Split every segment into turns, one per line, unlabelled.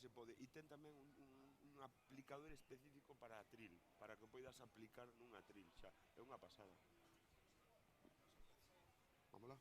se pode. E ten tamén un aplicador específico para atril, para que poidas aplicar nun atril xa. É unha pasada. Vamos lá.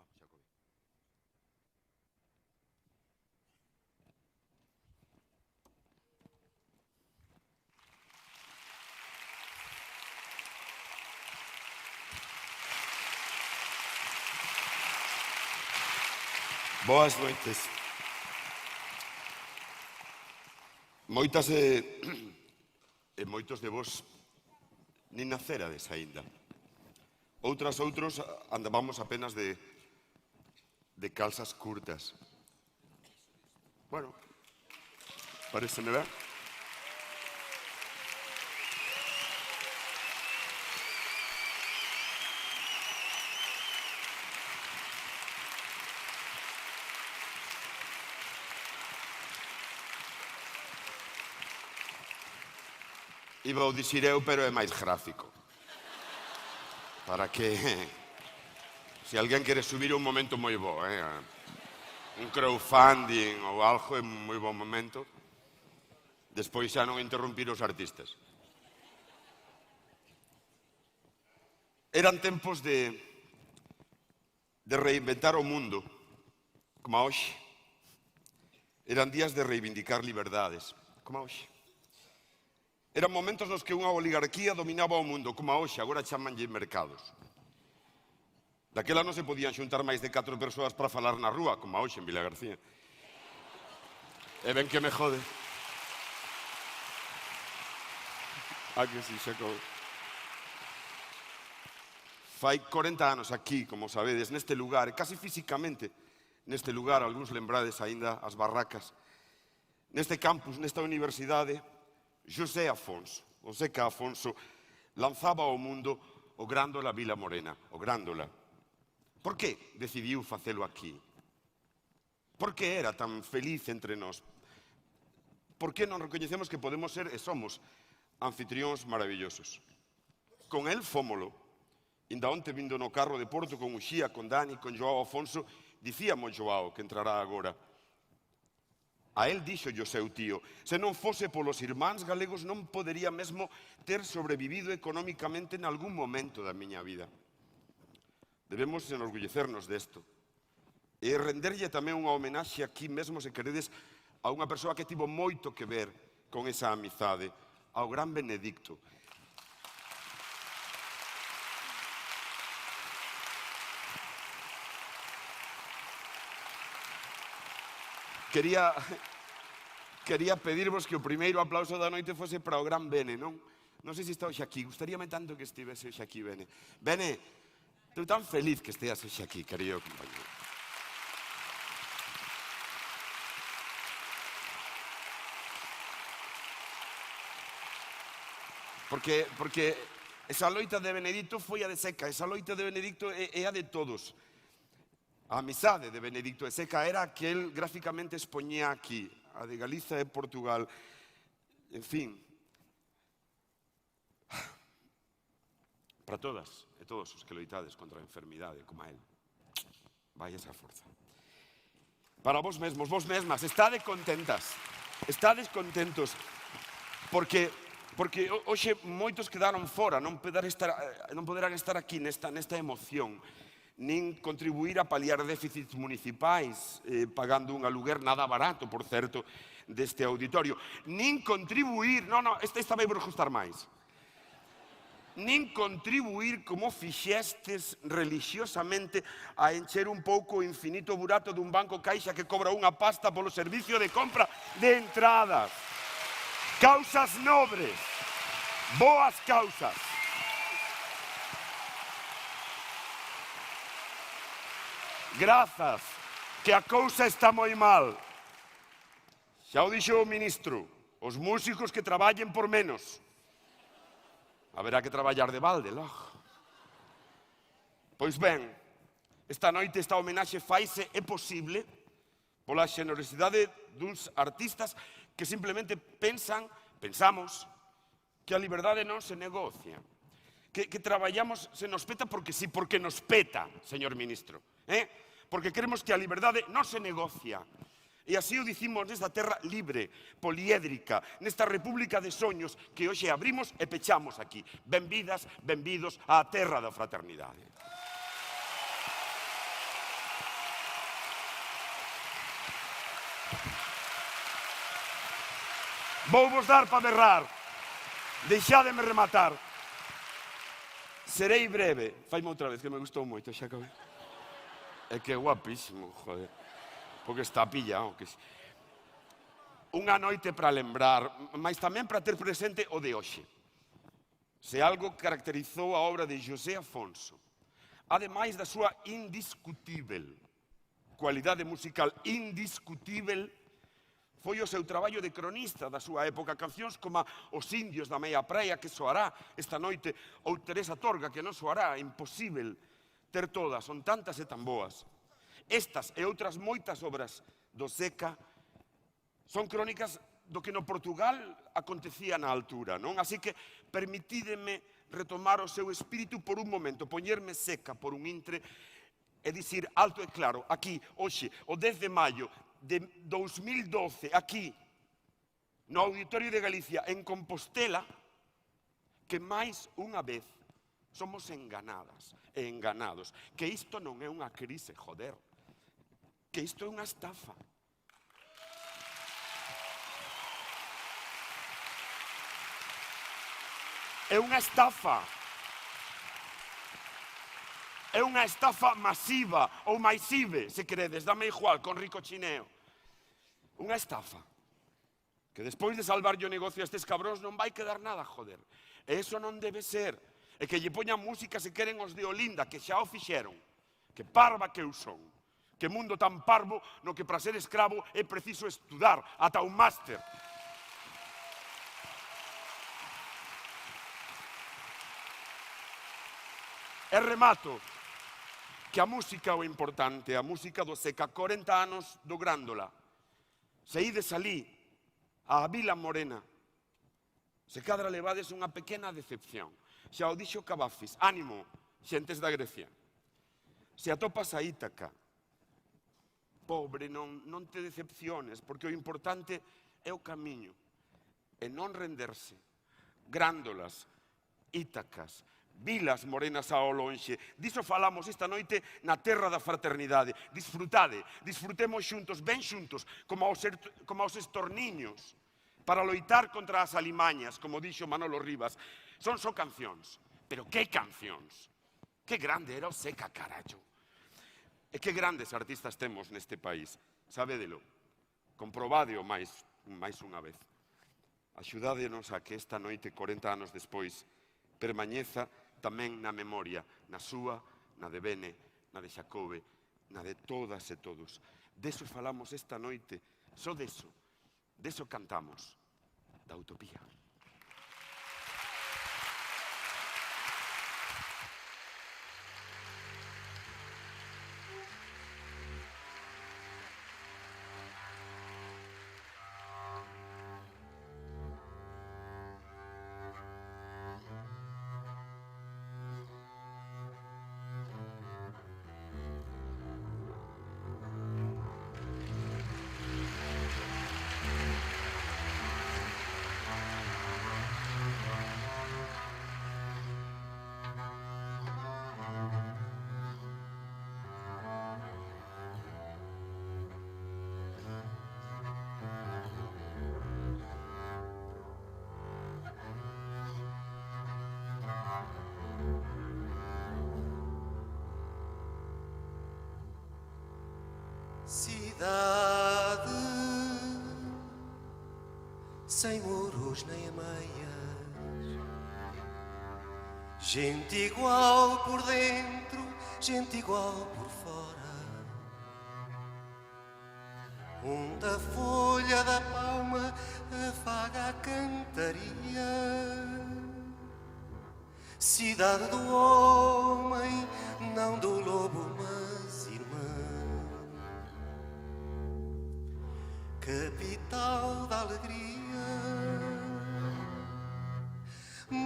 Vamos, Xacobi. Boas noites. Moitas e moitos de vos nin nacerades aínda. Outros andábamos apenas de calzas curtas. Bueno, pareceme ver. Iba o dicir eu, pero é máis gráfico. Para que, se alguén quere subir un momento moi bo, un crowdfunding ou algo é moi bon momento, despois xa non interrumpir os artistas. Eran tempos de reinventar o mundo, como a hoxe. Eran días de reivindicar liberdades, como a hoxe. Eran momentos nos que unha oligarquía dominaba o mundo, como a hoxe, agora chamanlle mercados. Daquela non se podían xuntar máis de 4 persoas para falar na rúa, como a hoxe en Vila García. E ben que me jode. Que si, Xacob. Fai 40 anos aquí, como sabedes, neste lugar, e casi físicamente neste lugar, algúns lembrades aínda as barracas, neste campus, nesta universidade, José Afonso, lanzaba ao mundo o Grándola Vila Morena, o Grándola. Por que decidiu facelo aquí? Por que era tan feliz entre nós? Por que non recoñecemos que podemos ser e somos anfitrións maravillosos? Con el fómolo. Inda onte vindo no carro de Porto con Uxía, con Dani, con Joao Afonso, dicíamos Joao, que entrará agora. A él díxolle o seu tío, se non fose polos irmáns galegos non podería mesmo ter sobrevivido económicamente en algún momento da miña vida. Debemos enorgullecernos desto. E renderlle tamén unha homenaxe aquí mesmo, se queredes, a unha persoa que tivo moito que ver con esa amizade, ao gran Benedicto. Quería pedirvos que o primeiro aplauso da noite fose para o gran Bene, non? Non sei se está hoxe aquí, gustaríame tanto que estivese hoxe aquí, Bene. Bene, estou tan feliz que esteas hoxe aquí, querido compañero. Porque esa loita de Benedicto foi a de Seca, esa loita de Benedicto é a de todos. A amizade de Benedicto e Seca era a que el gráficamente expoñía aquí, a de Galiza e Portugal. En fin, para todas e todos os que loitades contra a enfermidade, como a él. Vai esa forza. Para vos mesmos, vos mesmas, estades contentas, estades contentos, porque hoxe moitos quedaron fora, non poderán estar aquí nesta emoción, nin contribuir a paliar déficits municipais, pagando un aluguer nada barato, por certo, deste auditorio, nin contribuir, esta vai vos gustar máis, nin contribuir como fixestes religiosamente a encher un pouco o infinito burato dun banco caixa que cobra unha pasta polo servicio de compra de entradas. Causas nobres, boas causas. Grazas, que a cousa está moi mal. Xa o dixo o ministro, os músicos que traballen por menos. Haberá que traballar de balde, logo. Pois ben, esta noite esta homenaxe faise é posible pola xenerosidade duns artistas que simplemente pensamos que a liberdade non se negocia. Que traballamos, se nos peta porque sí, porque nos peta, señor ministro. Porque queremos que a liberdade non se negocia. E así o dicimos nesta terra libre, poliédrica, nesta república de soños que hoxe abrimos e pechamos aquí. Benvidas, benvidos á terra da fraternidade. Vou vos dar para berrar. Deixádeme rematar. Serei breve. Faime outra vez, que me gustou moito, xa acabei. É que é guapísimo, joder. Porque está pillado. Unha noite para lembrar, mas tamén para ter presente o de hoxe. Se algo caracterizou a obra de José Afonso, ademais da súa indiscutível cualidade musical, indiscutível, foi o seu traballo de cronista da súa época, cancións como Os indios da meia praia, que soará esta noite, ou Teresa Torga, que non soará, imposible ter todas, son tantas e tan boas. Estas e outras moitas obras do Seca son crónicas do que no Portugal acontecía na altura, non? Así que permitídeme retomar o seu espírito por un momento, poñerme seca por un intre e dicir alto e claro, aquí, hoxe, o 10 de maio de 2012, aquí, no Auditorio de Galicia, en Compostela, que máis unha vez somos enganadas e enganados, que isto non é unha crise, joder, que isto é unha estafa. É unha estafa. É unha estafa masiva ou maisive, se queredes, dame igual, con rico chineo. Unha estafa. Que despois de salvarlle o negocio a estes cabróns non vai quedar nada, joder. E iso non debe ser. E que lle poñan música se queren os de Olinda, que xa o fixeron. Que parva que eu son. Que mundo tan parvo no que para ser escravo é preciso estudar, ata un máster. E remato, que a música é o importante, a música do Seca, 40 anos do Grándola. Se ides alí, a Vila Morena, se cadra levades unha pequena decepción. Xa o dixo Cavafis, ánimo, xentes da Grecia. Se atopas a Ítaca, pobre, non te decepciones, porque o importante é o camiño, e non renderse. Grándolas, Ítacas, vilas morenas ao lonxe. Diso falamos esta noite na terra da fraternidade. Disfrutemos xuntos, ben xuntos, como aos estorniños, para loitar contra as alimañas, como dixo Manolo Rivas. Son só cancións, pero que cancións? Que grande era o Seca, carallo. E que grandes artistas temos neste país, sabédelo, comprobádeo máis unha vez. Axudádenos a que esta noite, 40 anos despois, permañeza tamén na memoria, na súa, na de Bene, na de Xacobe, na de todas e todos. Deso falamos esta noite, só deso cantamos, da utopía.
cidade sem muros nem ameias, gente igual por dentro, gente igual por fora, onde a folha da palma afaga a cantaria, cidade do homem, não do lobo, mas irmã, capital da alegria,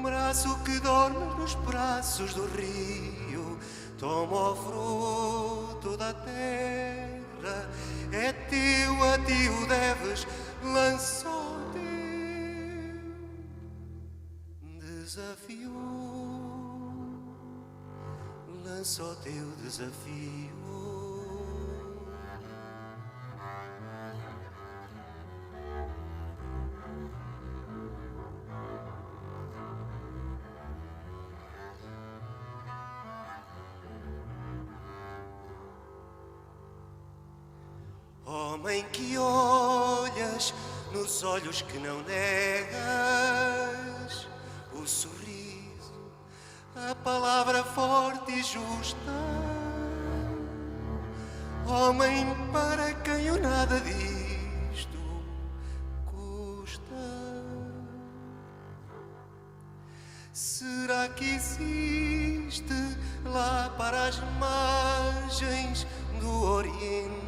braço que dorme nos braços do rio, toma o fruto da terra, é teu, a ti o deves, lança o teu desafio, lança o teu desafio. Homem que olhas nos olhos que não negas, o sorriso, a palavra forte e justa. Homem para quem o nada disto custa. Será que existe lá para as margens do Oriente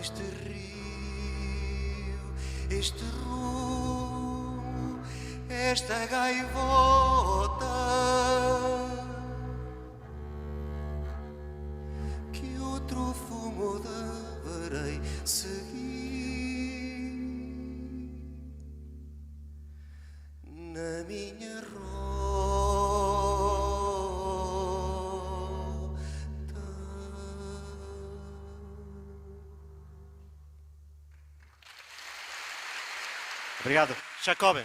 este rio, este rumo, esta gaivota que outro fumo deverei seguir na minha rota?
Obrigado. Jacobin.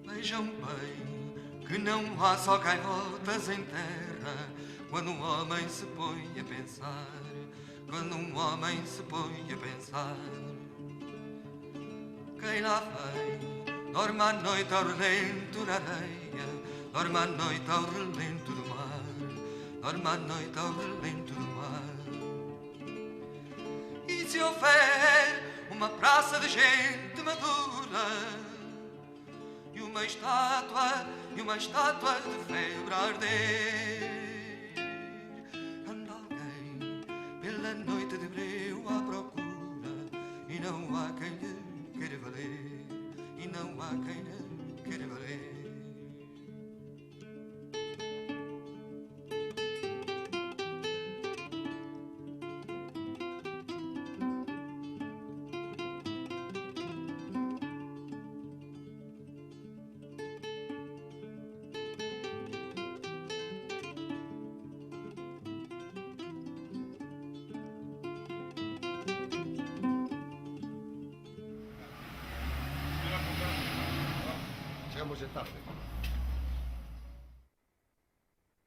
Vejam bem que não há só gaivotas em terra quando um homem se põe a pensar, quando um homem se põe a pensar. Quem lá vem, dorme à noite ao relento na areia, dorme à noite ao relento do mar, dorme à noite ao relento do mar. E se houver uma praça de gente madura e uma estátua de febre a arder, anda alguém pela noite de breu à procura e não há quem lhe queira valer, e não há quem lhe queira valer.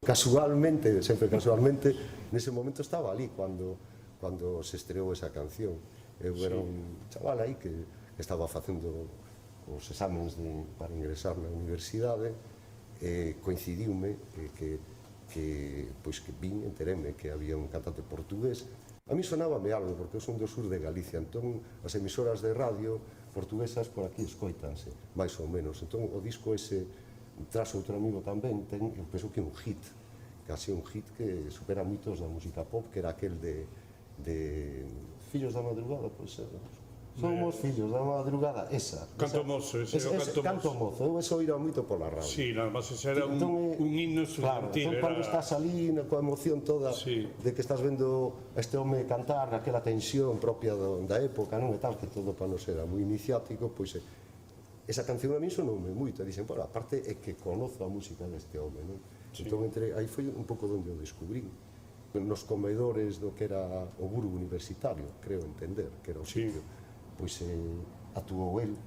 Casualmente, sempre casualmente, nese momento estaba ali cando se estreou esa canción. Eu era un chaval aí que estaba facendo os exámenes para ingresar na universidade e coincidiume que vin, enteréme que había un cantante portugués. A mí sonábame algo, porque eu son do sur de Galicia, entón as emisoras de radio portuguesas por aquí escoitanse, máis ou menos. Entón o disco ese, tras outro amigo tamén, eu penso que é un hit, casi un hit que supera mitos da música pop, que era aquel de Fillos da Madrugada, pois ser, Somos fillos da madrugada, esa.
Canto mozo, ese é o
Canto mozo, eu eso oíra moito pola radio.
Sí, nada máis ese era un himno
Claro,
estudiantil.
cando estás ali coa emoción toda
Sí.
de que estás vendo a este home cantar aquela tensión propia da época, non? E tal, que todo para nos era moi iniciático, pois esa canción a mí sonoume moito, e dixen, bueno, aparte é que conozo a música deste home, non? Entón, aí foi un pouco onde o descubrí, nos comedores do que era o Burgo Universitario, creo entender, que era o sitio, pois actuou el,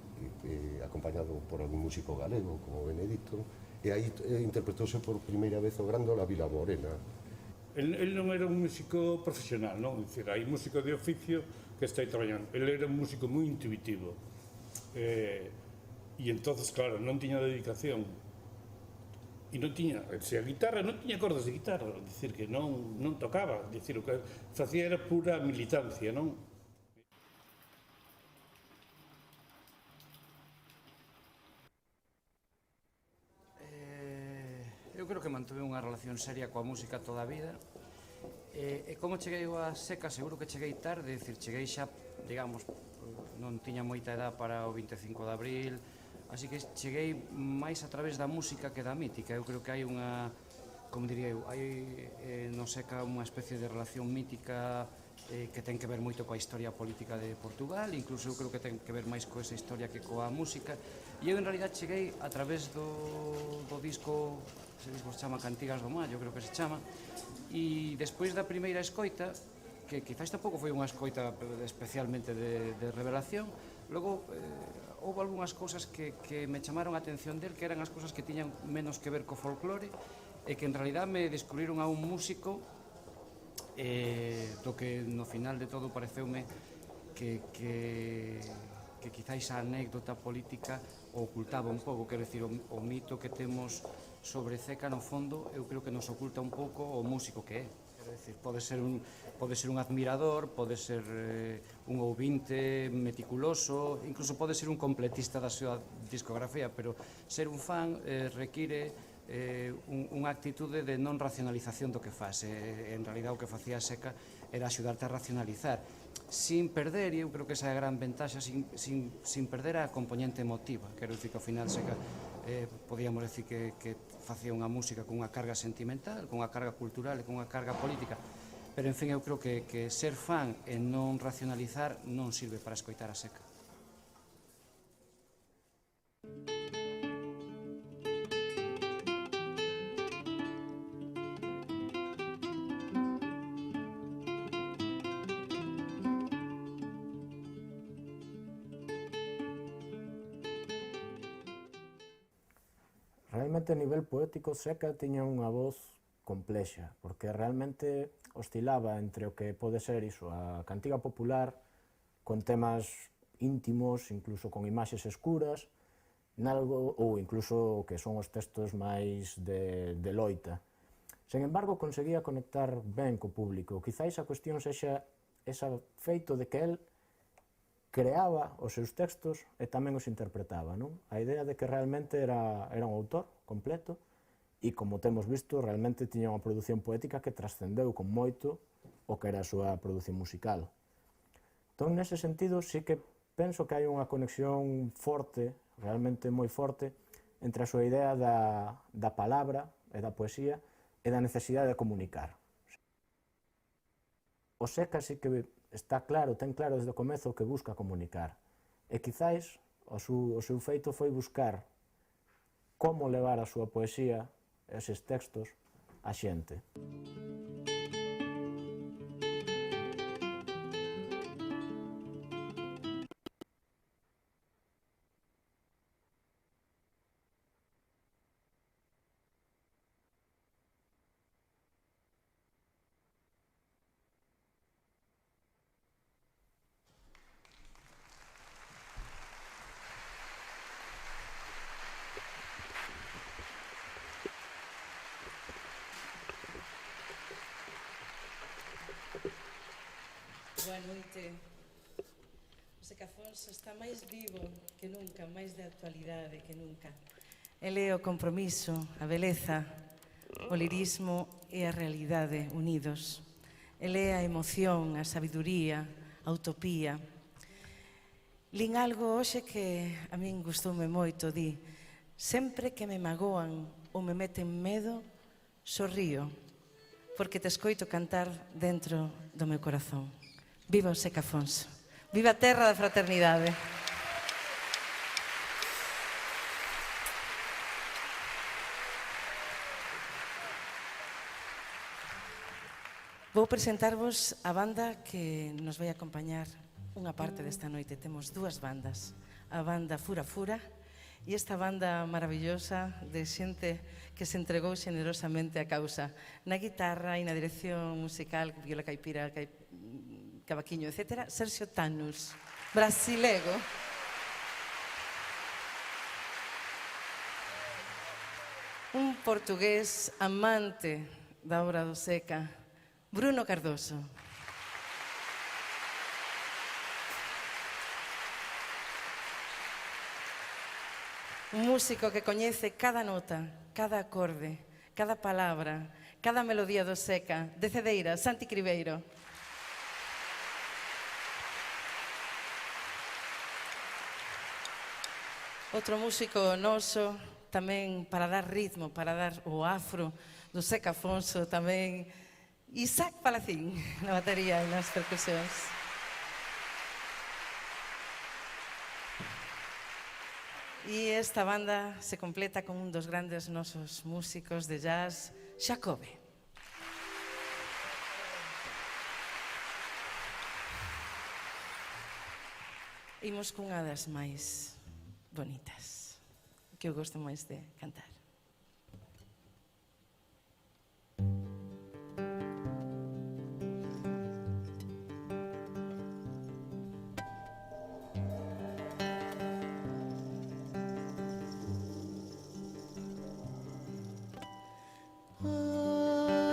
acompañado por algún músico galego, como Benedito, e aí interpretouse por primeira vez o Grándola Vila Morena.
El non era un músico profesional, non? Dicir, hai músico de oficio que está aí traballando. El era un músico moi intuitivo. E entonces, claro, non tiña dedicación. E non tiña, se a guitarra non tiña cordas de guitarra, dicir que non tocaba, dicir, o que facía era pura militancia, non?
Eu creo que mantuve unha relación seria coa música toda a vida. E como cheguei a Seca, seguro que cheguei tarde, dicir, cheguei xa, digamos, non tiña moita edad para o 25 de abril, así que cheguei máis a través da música que da mítica. Eu creo que hai unha, como diría eu, hai no Seca unha especie de relación mítica que ten que ver moito coa historia política de Portugal, incluso eu creo que ten que ver máis coa esa historia que coa música, e eu en realidad cheguei a través do disco, ese disco se chama Cantigas do Mallo, creo que se chama, e despois da primeira escoita, que quizás tampouco foi unha escoita especialmente de revelación, logo houve algunhas cousas que me chamaron a atención del, que eran as cousas que tiñan menos que ver co folclore, e que en realidad me descubriron a un músico do que no final de todo pareceume que quizáis a anécdota política o ocultaba un pouco, quero dicir, o mito que temos sobre Seca no fondo eu creo que nos oculta un pouco o músico que é. Quero dicir, pode ser un admirador, pode ser un ouvinte meticuloso, incluso pode ser un completista da súa discografía, pero ser un fan require unha actitude de non racionalización do que faz. En realidad o que facía Seca era axudarte a racionalizar sin perder, e eu creo que esa é a gran ventaxa, sin perder a componente emotiva. Quero dicir que ao final Seca podíamos decir que facía unha música con unha carga sentimental, con unha carga cultural e con unha carga política, pero en fin, eu creo que ser fan e non racionalizar non sirve para escoitar a Seca.
Realmente a nivel poético Seca tiña unha voz complexa, porque realmente oscilaba entre o que pode ser iso, a cantiga popular, con temas íntimos, incluso con imaxes escuras, nalgo, ou incluso o que son os textos máis de loita. Sen embargo, conseguía conectar ben co público. Quizáis a cuestión sexa ese feito de que el creaba os seus textos e tamén os interpretaba, non? A idea de que realmente era un autor completo e, como temos visto, realmente tiña unha produción poética que trascendeu con moito o que era a súa produción musical. Entón, nese sentido, sí que penso que hai unha conexión forte, realmente moi forte, entre a súa idea da palabra e da poesía e da necesidade de comunicar. O Seca sí que está claro, ten claro desde o comezo que busca comunicar. E quizáis o seu feito foi buscar como levar a súa poesía, eses textos, á xente.
Boa noite. O Seca Afonso está máis vivo que nunca, máis de actualidade que nunca. Ele é o compromiso, a beleza, o lirismo e a realidade unidos. Ele é a emoción, a sabiduría, a utopía. Lin algo hoxe que a min gustoume moito, di: sempre que me magoan ou me meten medo, sorrío, porque te escoito cantar dentro do meu corazón. Viva o Seca Afonso. Viva a terra da fraternidade. Vou presentarvos a banda que nos vai acompañar unha parte desta noite. Temos dúas bandas, a banda Fura Fura e esta banda maravillosa de xente que se entregou xenerosamente á causa. Na guitarra e na dirección musical, viola caipira, cavaquiño, etc. Sergio Tannus, brasilego. Un portugués amante da obra do Seca, Bruno Cardoso. Un músico que coñece cada nota, cada acorde, cada palabra, cada melodía do Seca, de Cedeira, Santi Cribeiro. Outro músico noso, tamén para dar ritmo, para dar o afro do Seca Afonso, tamén Isaac Palacín, na batería e nas percusións. E esta banda se completa con un dos grandes nosos músicos de jazz, Xacobe. Imos cunha das máis bonitas, que eu gosto máis de cantar.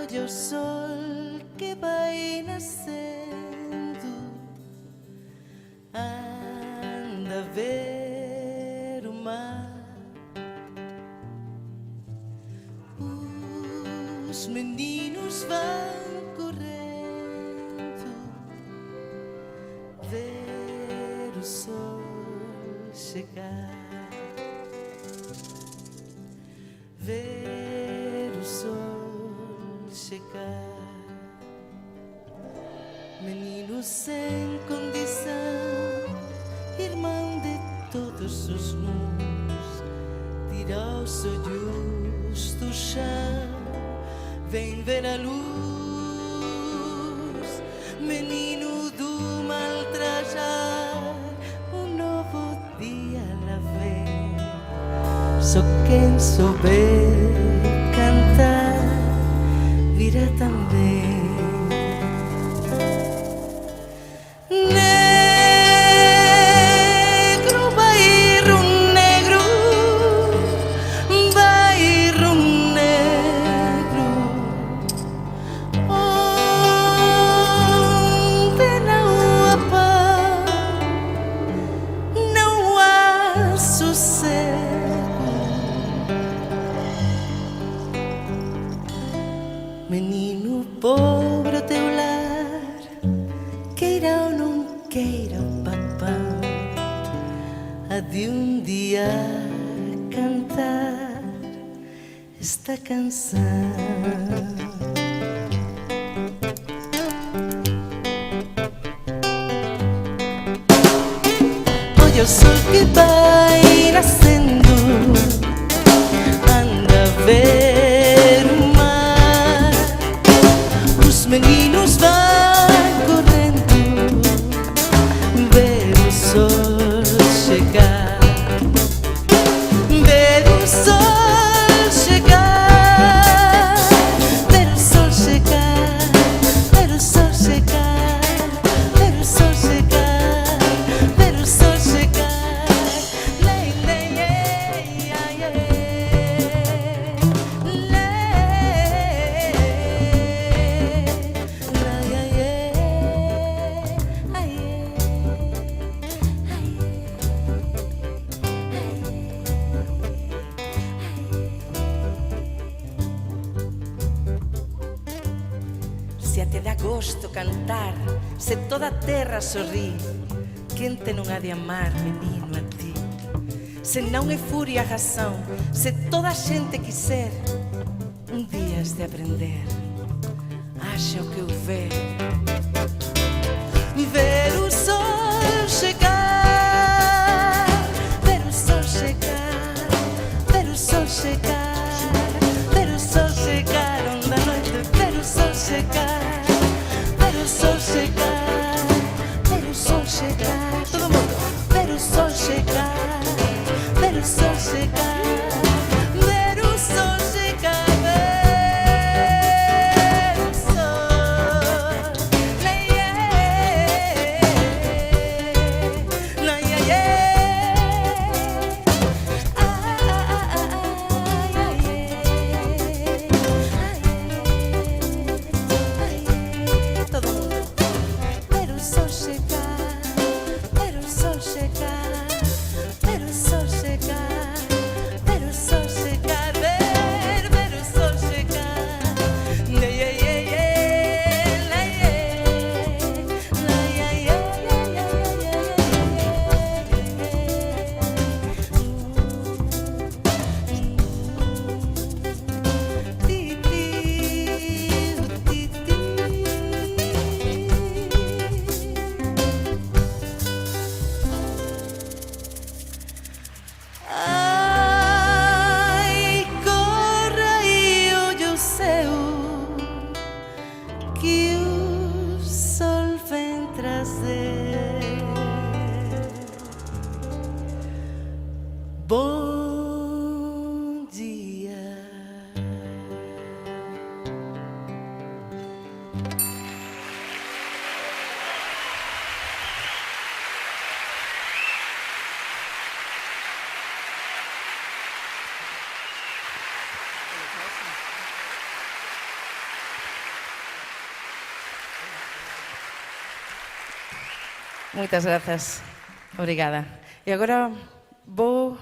Olha o sol que vai nascendo, anda a ver o mar. Os meninos vão correndo ver o sol chegar, ver o sol chegar. Menino sem condição, irmão de todos os mundos, tira os olhos do chão, vem ver a luz. Menino do mal trajar, um novo dia lá vem. Só quem souber cantar virá também. Negro, bairro negro, bairro negro, onde não há paz, não há sossego. Menino pobre ao teu lar, queira ou não queira o papão, há de um dia cantar esta canção. Olha o sol que vai nascendo, anda a ver o mar. Os meninos vão correndo ver o sol chegar, ver o sol chegar, ver o sol chegar, ver o sol chegar, ver o sol chegar, ver o sol chegar. Lei, lei, ei, ai, ai, lei, ai, ai, ai, se até dá gosto cantar, se toda a terra sorri, quen te non ha de amar, menino, a ti? Se non é furia a razón, se toda a xente quiser, un día has de aprender. Axa o que eu ver. Ver o sol chegar, ver o sol chegar, ver o sol chegar, ver o sol chegar, onde a noite, ver o sol chegar, ver o sol chegar, ver o sol chegar, todo mundo, ver o sol chegar, ver o sol chegar, ver o sol chegar, ver o sol, todo mundo, ver o sol chegar, ver o sol chegar, ver o sol chegar, ver o sol chegar, ver o sol chegar. Ai, corra e ollo seu, que o sol vem trazer bom dia. Moitas grazas, obrigada. E agora vou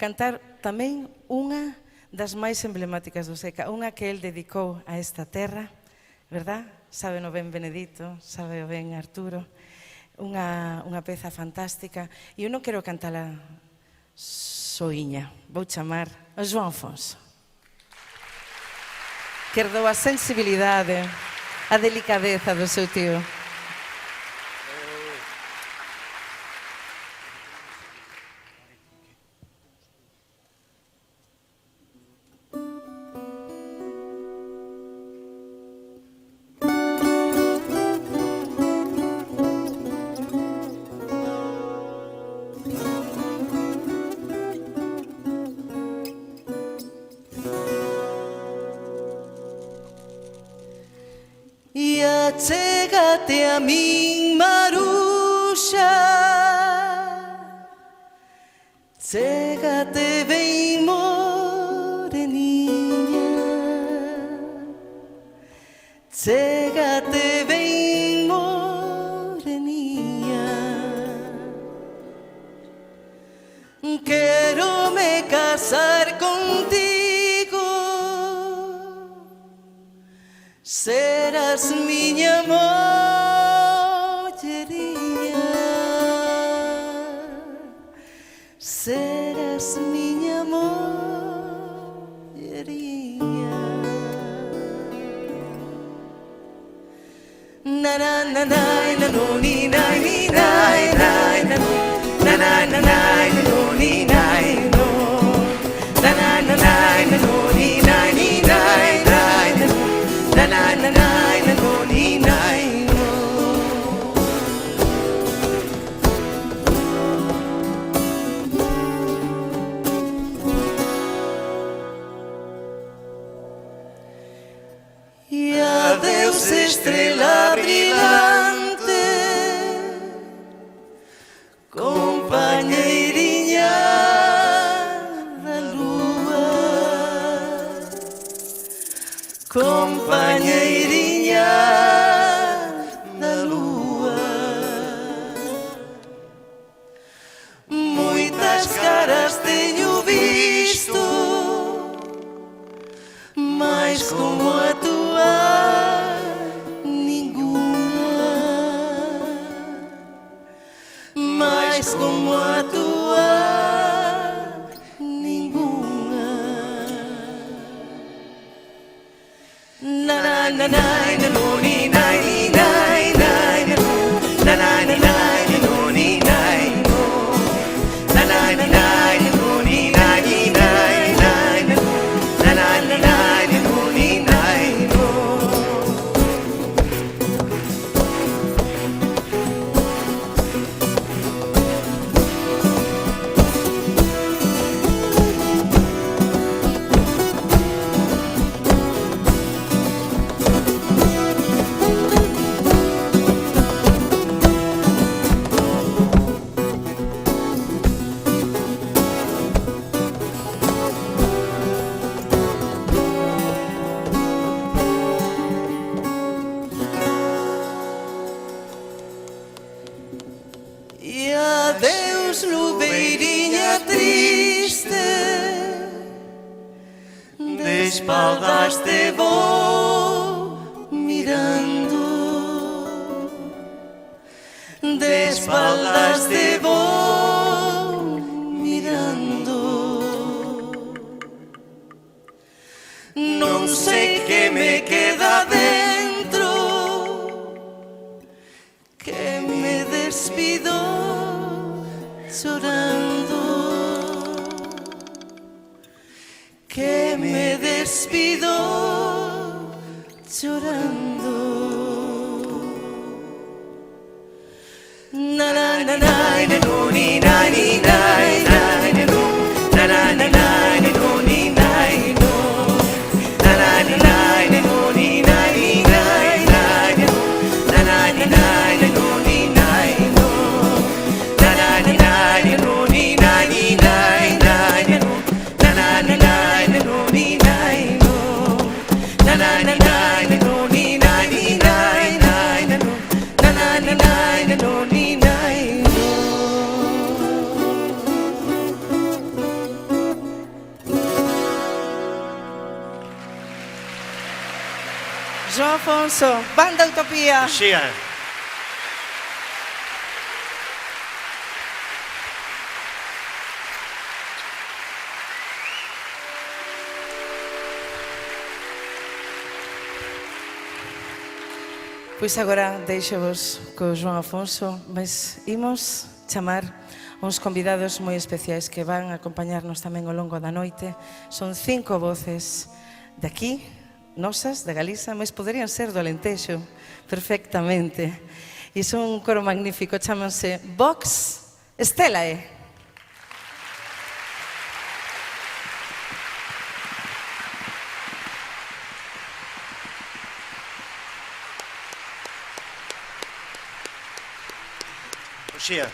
cantar tamén unha das máis emblemáticas do Seca, unha que el dedicou a esta terra, verdad? Sábeno ben Benedito, sábeo ben Arturo, unha peza fantástica, e eu non quero cantala soiña, vou chamar a João Afonso, que herdou a sensibilidade, a delicadeza do seu tío. E achégate a min, Maruxa, chégate bem moreninha, chégate bem moreninha. Quero me casar contigo, serás miña molleriña, serás miña molleriña. Na na na na na no ni na ni na na na na na na na no ni na no na na na na no ni na ni na na na na na no ni na no. E adeus estrela brilhante, companheirinha da lua, companheirinha da lua. Muitas caras tenho visto, mas como a tua, nenhuma. como a tua, ninguna. Na na na na na no ni na ni na na na na na na na no ni na no na na na na no ni na ni na na na na na na no ni na no. E adeus, nuveirinha triste, de espaldas te vou mirando, de espaldas te vou mirando. Não sei que me queda dentro, que me despido chorando, que me despido chorando. Na na na na na no ni na ni na na no na na na na no ni na no na na na na no ni na ni na na na na na no ni na no na na na na no ni na ni na na na na na na no ni na no na na na na no ni na ni na na na na na no ni na no. João Afonso, Banda Utopía.
Xía.
Pois agora deixo-vos co João Afonso, mas imos chamar uns convidados moi especiais que van acompañarnos tamén ao longo da noite. Son 5 voces de aquí, nosas, de Galiza, mas poderían ser do Alentejo perfectamente. E son un coro magnífico, chámanse Vox Stelae.
Xía.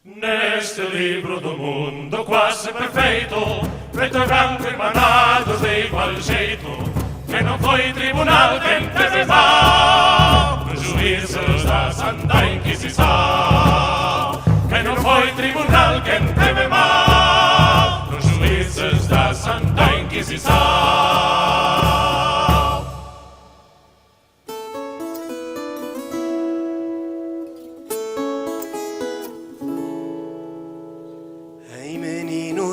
Neste livro do mundo quase perfeito, preto e branco irmanados de igual jeito, que não foi tribunal quem teve mal, nos juízos da Santa Inquisição. Que não foi tribunal quem teve mal, nos juízos da Santa Inquisição.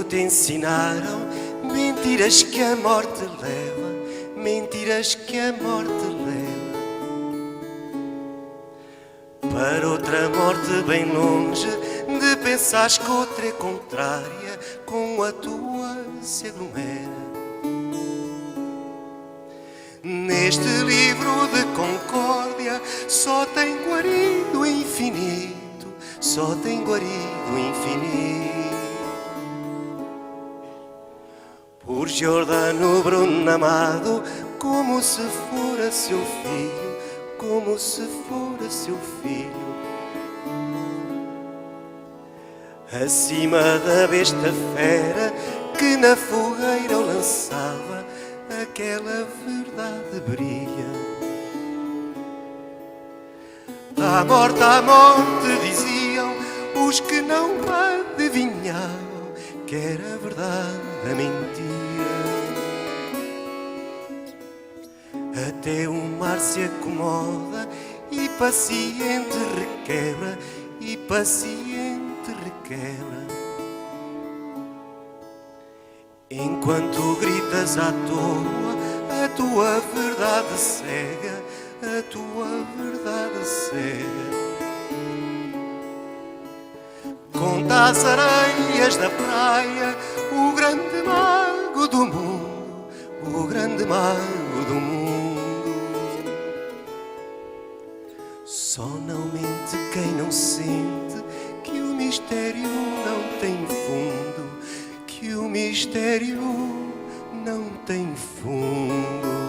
Te ensinaram mentiras que a morte leva, mentiras que a morte leva para outra morte bem longe de pensares que outra é contrária com a tua se aglomera. Neste livro de concórdia só tem guarido o infinito, só tem guarido o infinito. Por Giordano Bruno amado, como se fora seu filho, como se fora seu filho. Acima da besta fera que na fogueira eu lançava, aquela verdade brilha. À morte, diziam os que não adivinhavam que era verdade a mentira. Até o mar se acomoda e paciente requebra, e paciente requebra. Enquanto gritas à toa, a tua verdade cega, a tua verdade cega. Conta às areias da praia o grande mago do mundo, o grande mago do mundo. Só não mente quem não sente que o mistério não tem fundo, que o mistério não tem fundo.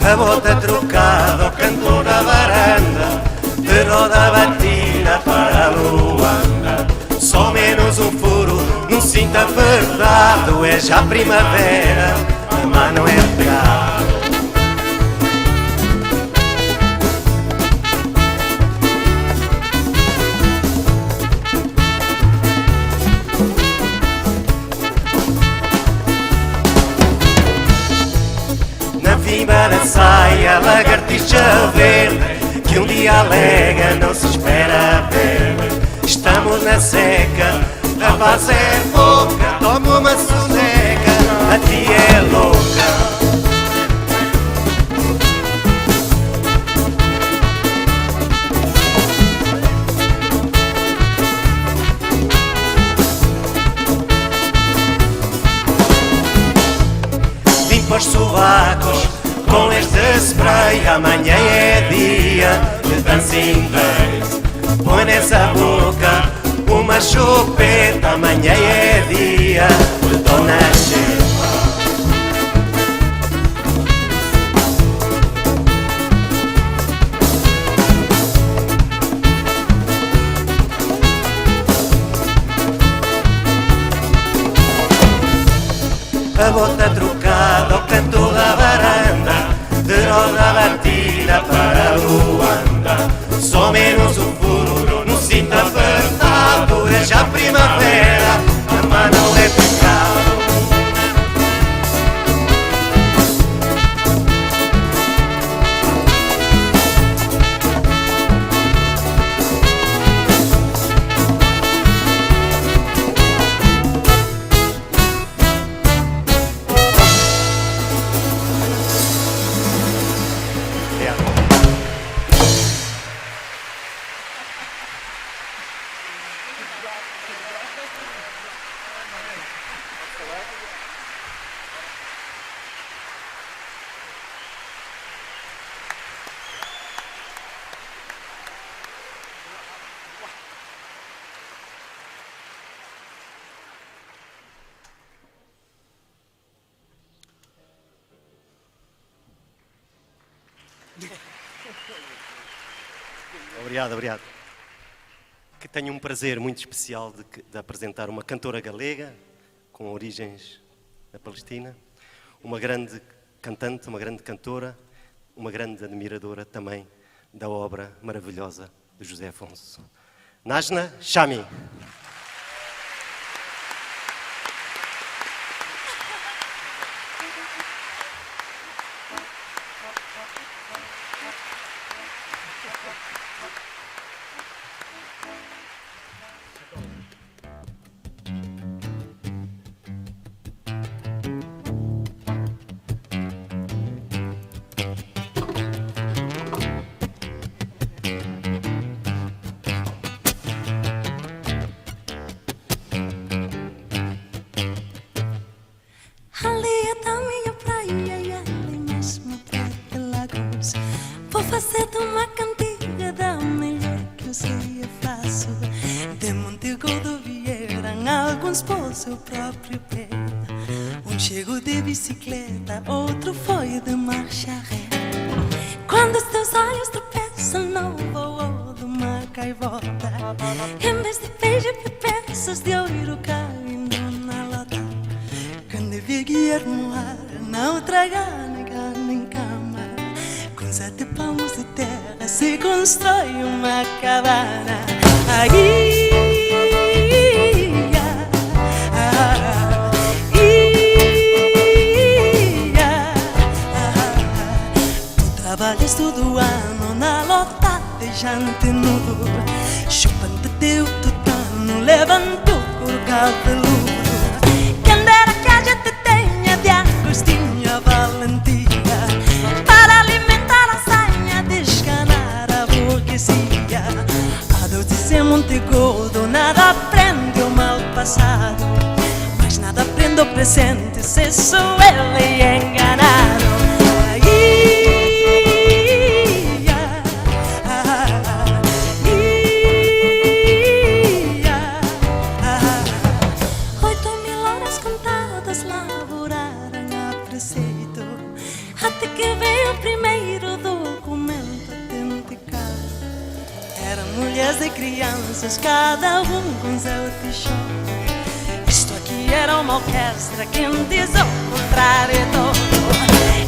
A bota trocada, o canto na varanda, de roda batida para Luanda. Só menos um furo, num cinto apertado, é já primavera, mas não é pecado. Na saia, lagartixa verde, que um dia alega, não se espera ver. Estamos na seca, a paz é pouca, toma uma soneca, a ti é louca. Limpa os sovacos com este spray, amanhã é dia de dancing days. Põe nessa boca uma chupeta, amanhã é dia de Dona Xepa. A bota trocada, o canto da varanda, de roda batida para Luanda. Só menos um furo, num cinto apertado, é já primavera, mas não é pecado.
Obrigado, obrigado. Que tenho um prazer muito especial de apresentar uma cantora galega com origens na Palestina, uma grande cantante, uma grande cantora, uma grande admiradora também da obra maravilhosa de José Afonso. Najna Shami.
pé. Um chegou de bicicleta, outro foi de marcha ré. Quando os teus olhos tropeçam no voo de uma gaivota, em vez de beijo e peças de ouro caindo na lata, quando vi Guilherme na outra gana em cama, com 7 palmos de terra se constrói uma cabana. Tu trabalhas todo ano na lota de gente nudo, chupando teu tutano, levando o cabeludo. Quem dera que a gente tenha de Agostinho a valentia para alimentar a sanha, desganar a burguesia. A doce Monte Gordo nada aprende o mal passado, mas nada aprende o presente se sou ele enganado. Até que veio o primeiro documento autenticado. Eram mulheres e crianças, cada um com seu tijolo. Isto aqui era uma orquestra, quem diz o contrário é todo.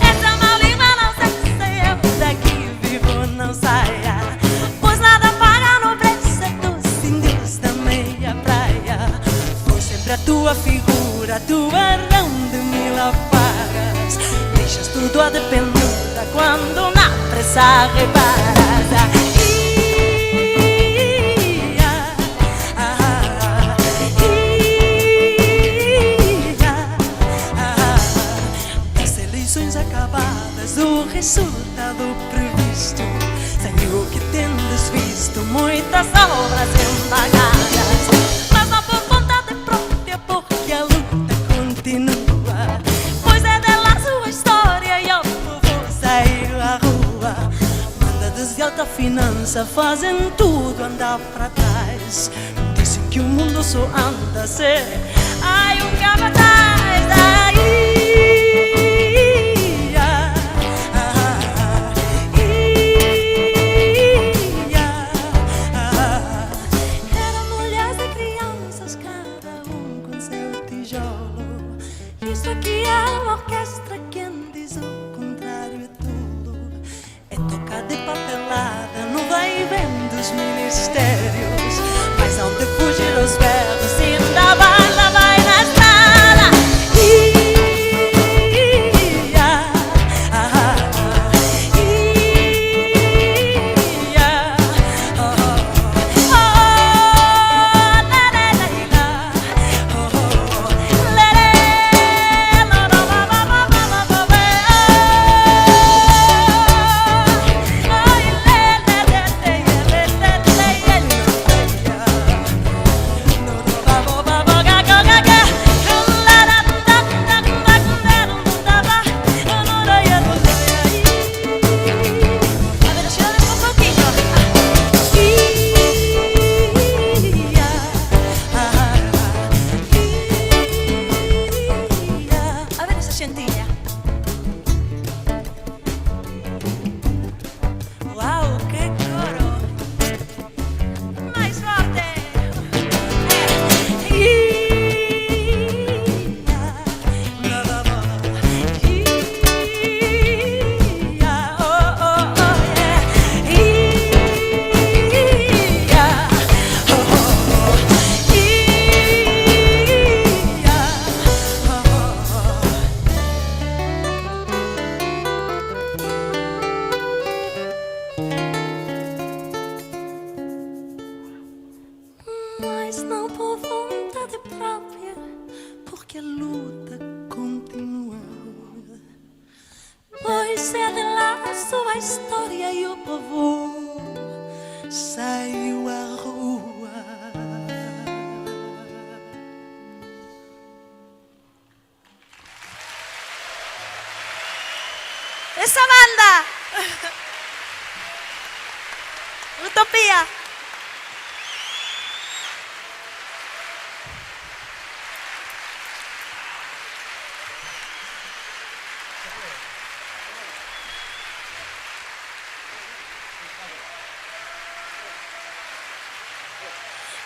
Essa maulima não sei se eu daqui vivo não saia, pois nada paga a nobreza dos índios da meia praia. Foi sempre a tua figura, tua rão de mil apagas. Deixas tudo a dependura quando na pressa reparas. Das eleições acabadas, o resultado previsto, sem o que tendes visto, muitas obras empagadas. Mas não por vontade própria, porque a luta continua. De alta finança fazem tudo andar para trás. Dizem que o mundo só anda a ser um capataz. Eram mulheres e crianças, cada um com seu tijolo. Isso aqui é uma orquestra, quem diz o contrário é tudo. É tocar de papelada no vai e vem dos ministérios, mas onde fugir os berros, ainda a banda vai na estrada.
Esa banda. Utopía.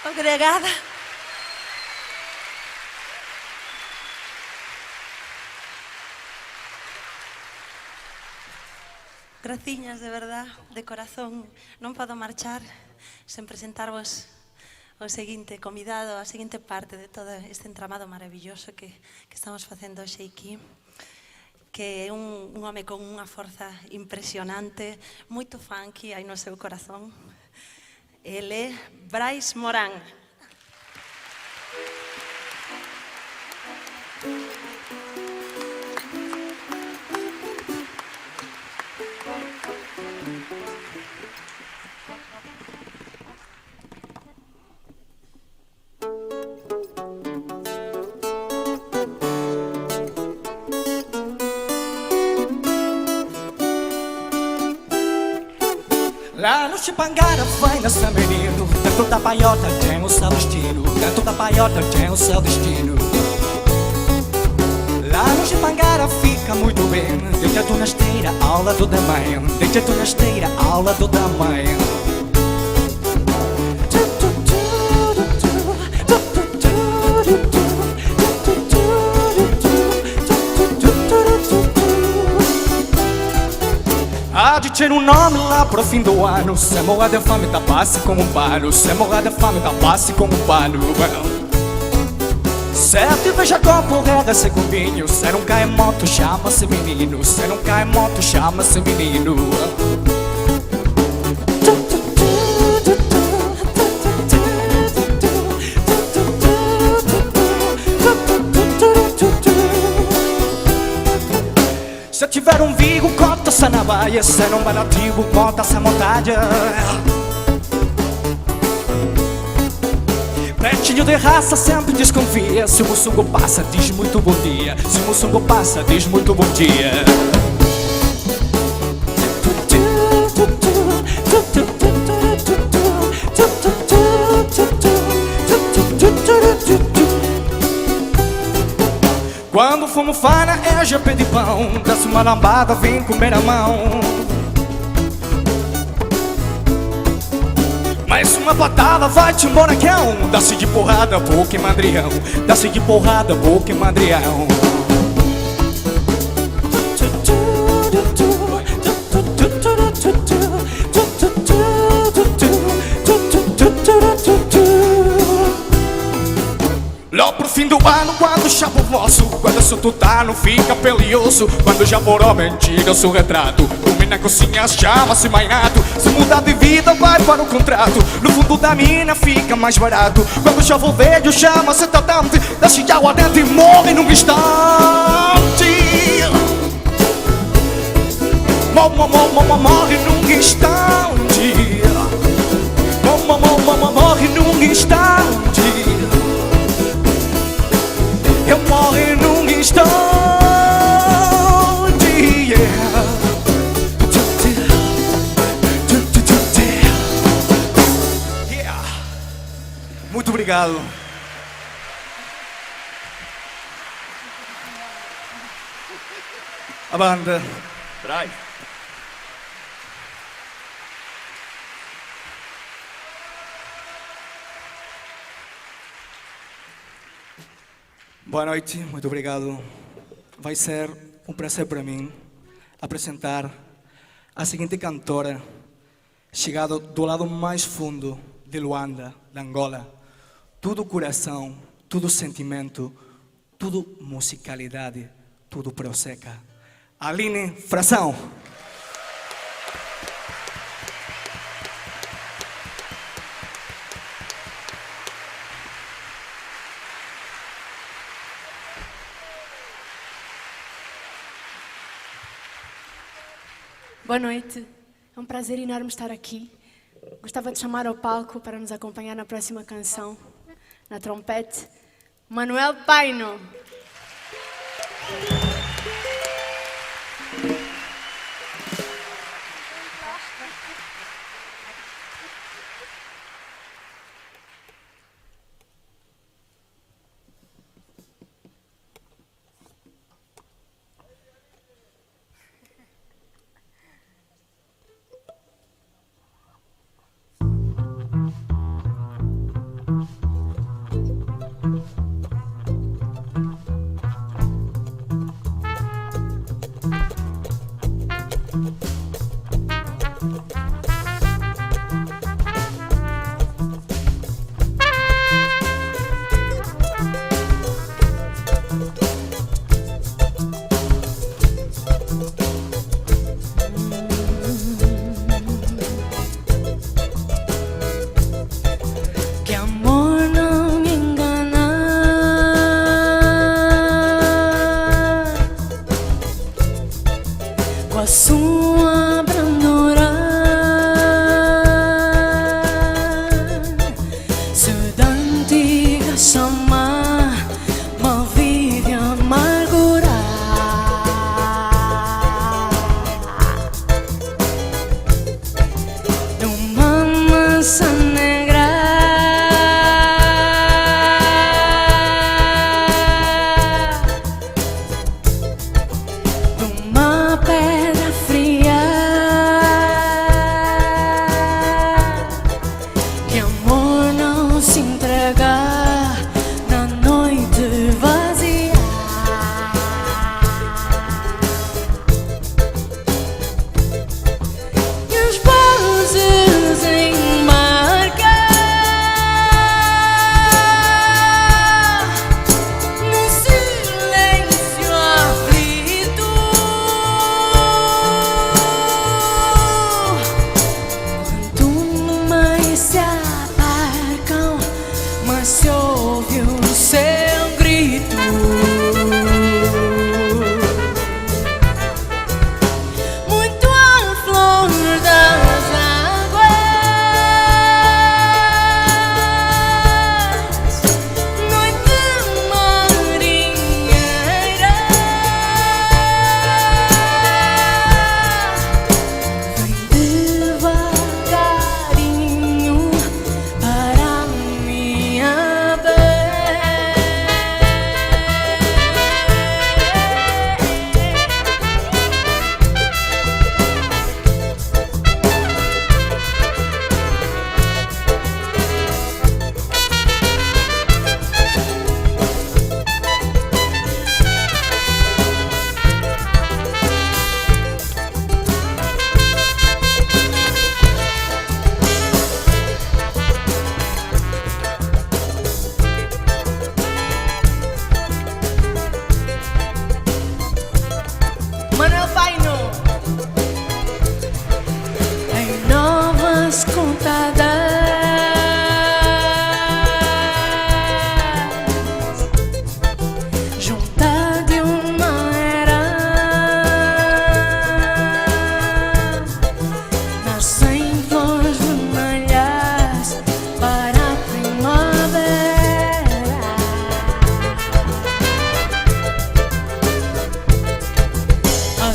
Obrigada. Graciñas, de verdad, de corazón. Non podo marchar sen presentarvos o seguinte convidado, a seguinte parte de todo este entramado maravilloso que estamos facendo hoxe aquí, que é un home con unha forza impresionante, moito funky aí no seu corazón. Ele é Brais Morán.
Lá no Chipangara vai nascer menino. Dentro da paiota tem o seu destino. Dentro da paiota tem o seu destino. Lá no Chipangara fica muito bem. Deitado na esteira ao lado da mãe. Deitado na esteira ao lado da mãe. Há de ter um nome lá pro fim do ano. Se morrer de fome, tapasse com um pano. Se morrer de fome, tapasse com um pano. Certo, e veja como rega esse cubinho. Se não cai moto, chama-se menino. Se não cai moto, chama-se menino. Se tiver um vigo, corta-se na baia. Se não vai nativo, corta-se a montanha. Pretinho de raça sempre desconfia. Se o muçungo passa, diz muito bom dia. Se o muçungo passa, diz muito bom dia. Quando fumo fana é GP de pão. Desce uma lambada, vem comer a mão. Mas uma patada vai-te embora, cão. Dá-se de porrada, boca e mandrião. Dá-se de porrada, boca e mandrião. Lá pro fim do ano, quando o chapo vosso, quando o tutano fica pelioso, quando já por homem tira o seu retrato, come na cozinha, chama-se mainado. Se mudar de vida, vai para o contrato. No fundo da mina fica mais barato. Quando o chavo velho chama-se tratante, desce de água dentro e morre num instante. Morre num instante. Morre num instante. Eu morri num instante, yeah. Yeah. Muito obrigado. A banda.
Trai.
Boa noite, muito obrigado. Vai ser um prazer para mim apresentar a seguinte cantora, chegada do lado mais fundo de Luanda, de Angola. Tudo coração, tudo sentimento, tudo musicalidade, tudo proseca. Aline Frazão.
Boa noite, é um prazer enorme estar aqui. Gostava de chamar ao palco para nos acompanhar na próxima canção, na trompete, Manuel Paino.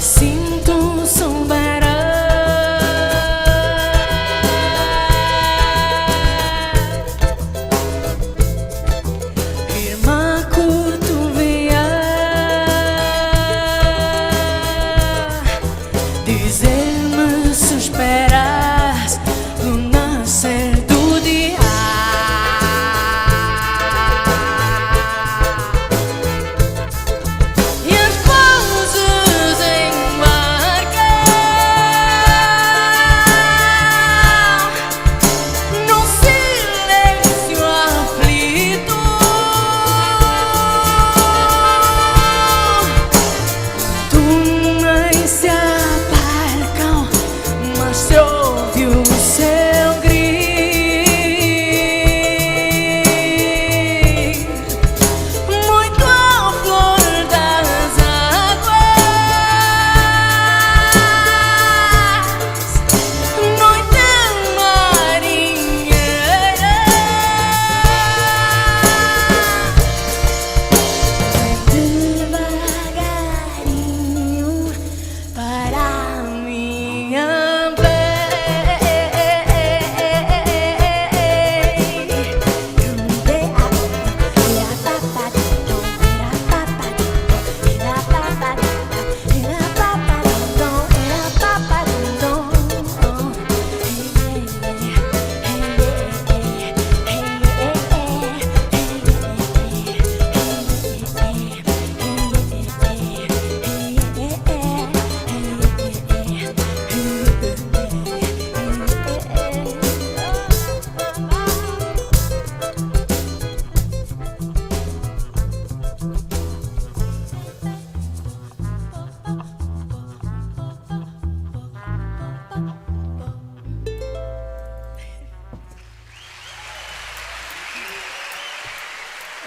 assim tu souberás. Irmã cotovia, dizer-me se esperas no nascer do dia. E as vozes embarcar num silêncio aflito. Túneis se aparcam, mas se ouve o seu grito, muito à flor das águas, noite marinheira. Devagarinho para a minha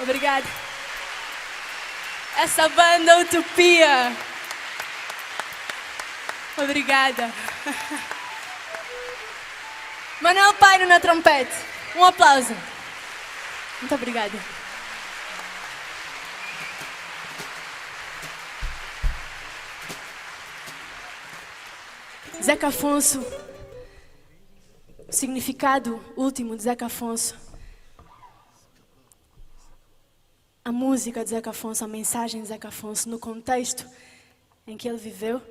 Obrigada. Essa banda Utopia. Obrigada. Manuel Paino na trompete. Um aplauso. Muito obrigada. Zeca Afonso. O significado último de Zeca Afonso. A música de Zeca Afonso, a mensagem de Zeca Afonso, no contexto em que ele viveu,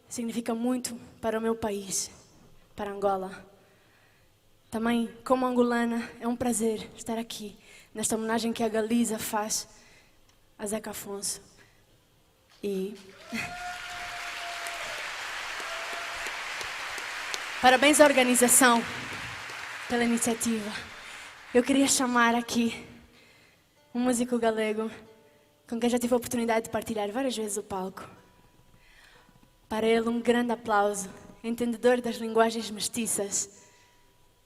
significa muito para o meu país, para Angola. Também, como angolana, é um prazer estar aqui, nesta homenagem que a Galiza faz a Zeca Afonso. E parabéns à organização pela iniciativa. Eu queria chamar aqui um músico galego com quem já tive a oportunidade de partilhar várias vezes o palco. Para ele, um grande aplauso, entendedor das linguagens mestiças,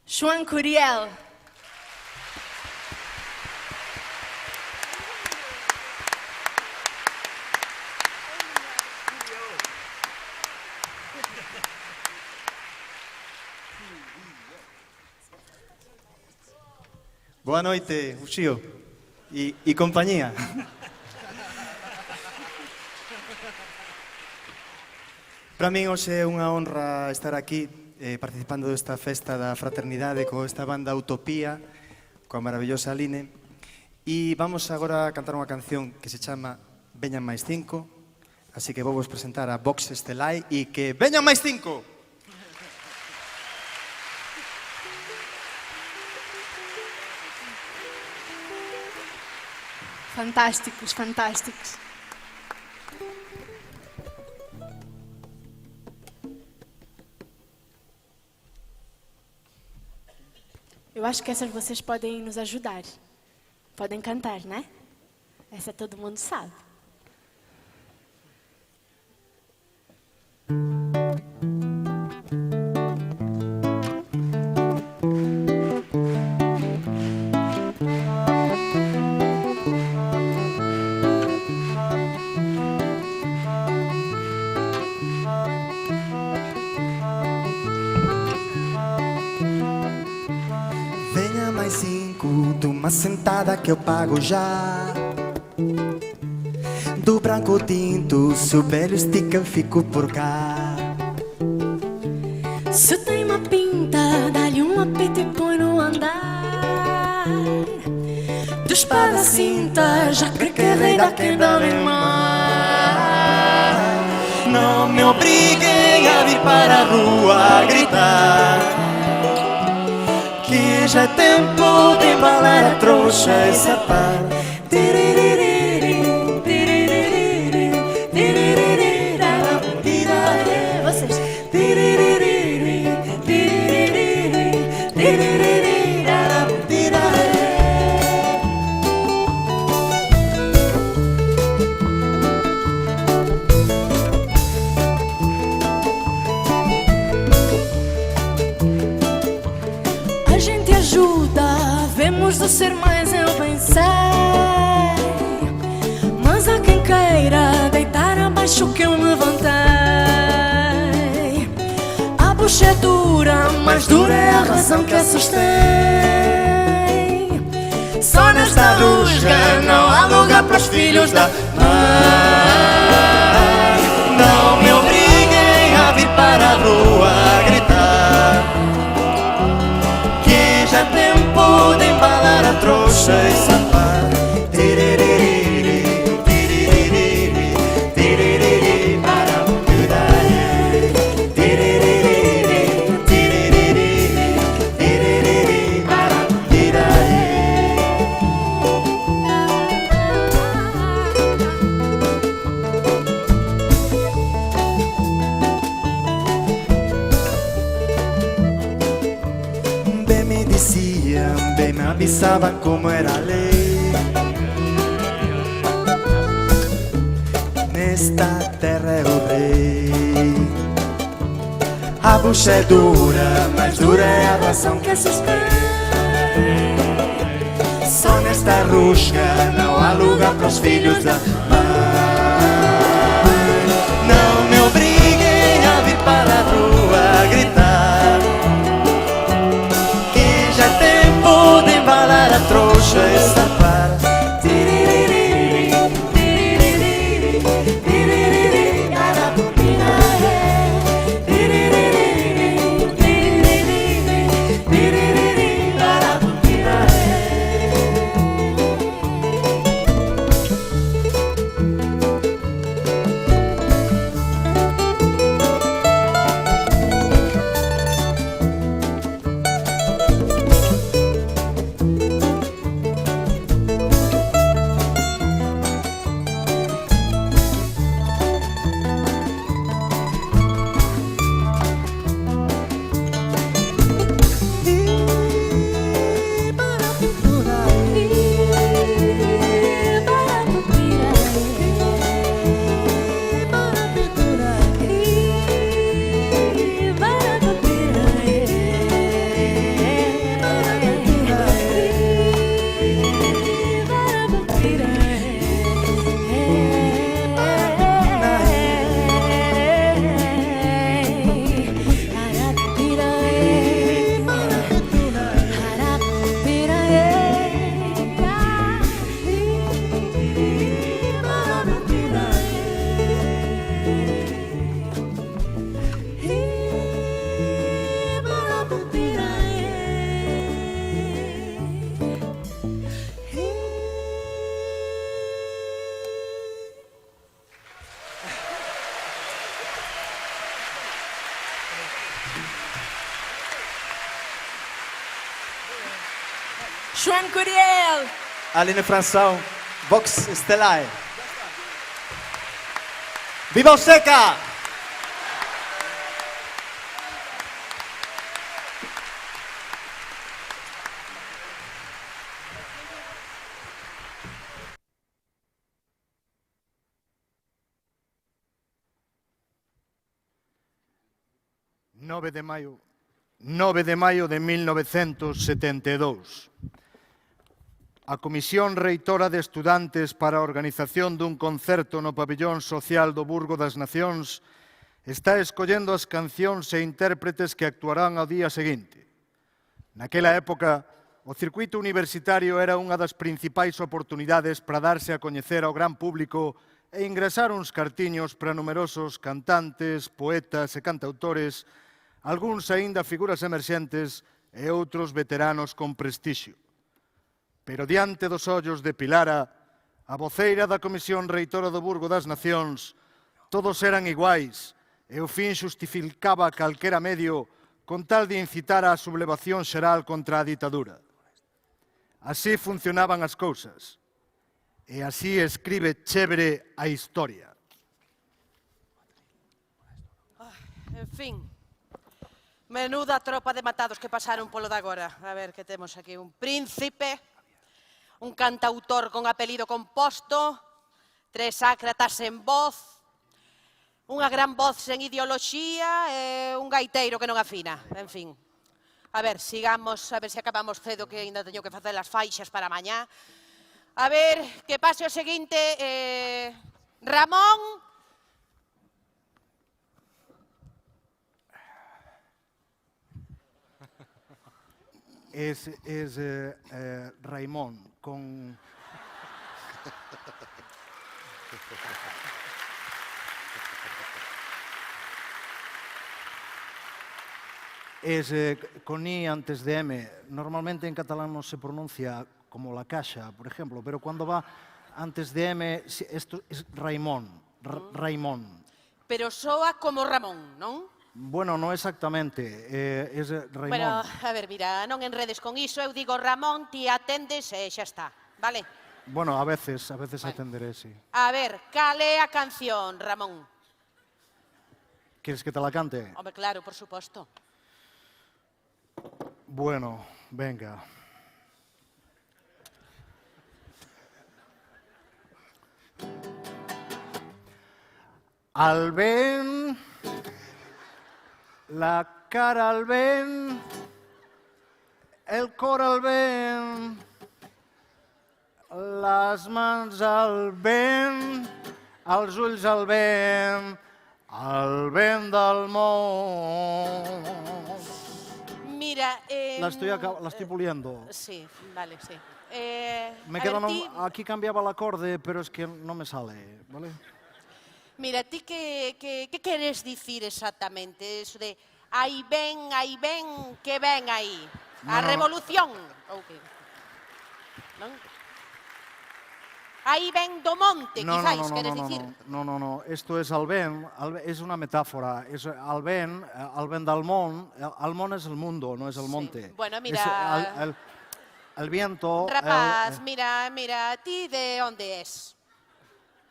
João Curiel.
Boa noite, Uxío e compañía. Para min hoxe é unha honra estar aquí participando desta festa da fraternidade con esta banda Utopía, coa maravillosa Aline. E vamos agora a cantar unha canción que se chama Veñan máis 5, así que vou vos presentar a Vox Estelai e que veñan máis 5!
Fantásticos, fantásticos. Eu acho que essas vocês podem nos ajudar. Podem cantar, né? Essa todo mundo sabe.
Venha mais 5 de uma sentada que eu pago já. Do branco
copo tinto, se o velho estica fico por cá.
Se tem uma pinta, dá-lhe um apito e põe no andar. De espada à cinta, já que carreira quem dá bem mais.
Não me obriguem a vir para a rua a gritar, que já é tempo de embalar a trouxa e sapar.
Vocês. A gente ajuda, vemos do ser mais eu bem sei. Mas há quem queira deitar abaixo que eu me levantei. A bucha é dura, mais dura é a razão que a sustém. Só nesta rusga não há lugar para os filhos da mãe.
Não me obriguem a vir para a rua a gritar, que já é tempo de embalar a trouxa e sapar. Bem me diziam, bem me avisavam como era a lei. Nesta terra é o rei. A bucha é dura, mais dura é a razão que a sustém. Só nesta rusga não há lugar para os filhos da mãe. Não me obriguem a vir para a rua a gritar, que já é tempo de embalar a trouxa e sapar.
Joan Curiel.
Aline Fransão, Vox Stelae. Viva o Seca!
...9 de maio de 1972. A Comisión Reitora de Estudantes para a organización dun concerto no pabillón social do Burgo das Nacións está escollendo as cancións e intérpretes que actuarán ao día seguinte. Naquela época, o circuito universitario era unha das principais oportunidades para darse a coñecer ao gran público e ingresar uns cartiños para numerosos cantantes, poetas e cantautores, algúns aínda figuras emerxentes e outros veteranos con prestixio. Pero diante dos ollos de Pilara, a voceira da Comisión Reitora do Burgo das Nacións, todos eran iguais e o fin xustificaba calquera medio con tal de incitar á sublevación xeral contra a ditadura. Así funcionaban as cousas. E así escribe chévere a historia.
En fin, menuda tropa de matados que pasaron polo de agora. A ver, que temos aquí un príncipe, un cantautor con apelido composto, 3 ácratas en voz, unha gran voz sen ideoloxía e un gaiteiro que non afina. En fin, a ver, sigamos, a ver se acabamos cedo, que ainda teño que facer as faixas para mañá. A ver, que pase o seguinte. Ramón.
Es Raimón, con... Es con I antes de M. Normalmente en catalán no se pronuncia como la caixa, por ejemplo, pero cuando va antes de M, esto es Raimón, Raimón.
Pero soa como Ramón, non?
Bueno, no exactamente, es Raimón.
Bueno, a ver, mira, non enredes con iso, eu digo Ramón, ti atendes e xa está, vale?
Bueno, a veces atenderé, sí.
A ver, cal é a canción, Ramón?
¿Quieres que te la cante?
Home, claro, por suposto.
Bueno, venga. Al vent, la cara al vent, el cor al vent, les mans al vent, els ulls al vent del món.
Mira,
La estoy puliendo.
Sí, vale, sí.
Aquí cambiaba el acorde, pero es que no me sale, ¿vale?
Mira, ti que queres dicir exactamente? Eso de aí ven, que ven aí? A revolución? Ou que? Non? Aí ven do monte, quizáis, queres dicir?
No, esto es al vent, es una metáfora, es al vent del món, el món es el mundo, no es el monte.
Bueno, mira...
El viento...
Rapaz, mira, ti de onde es?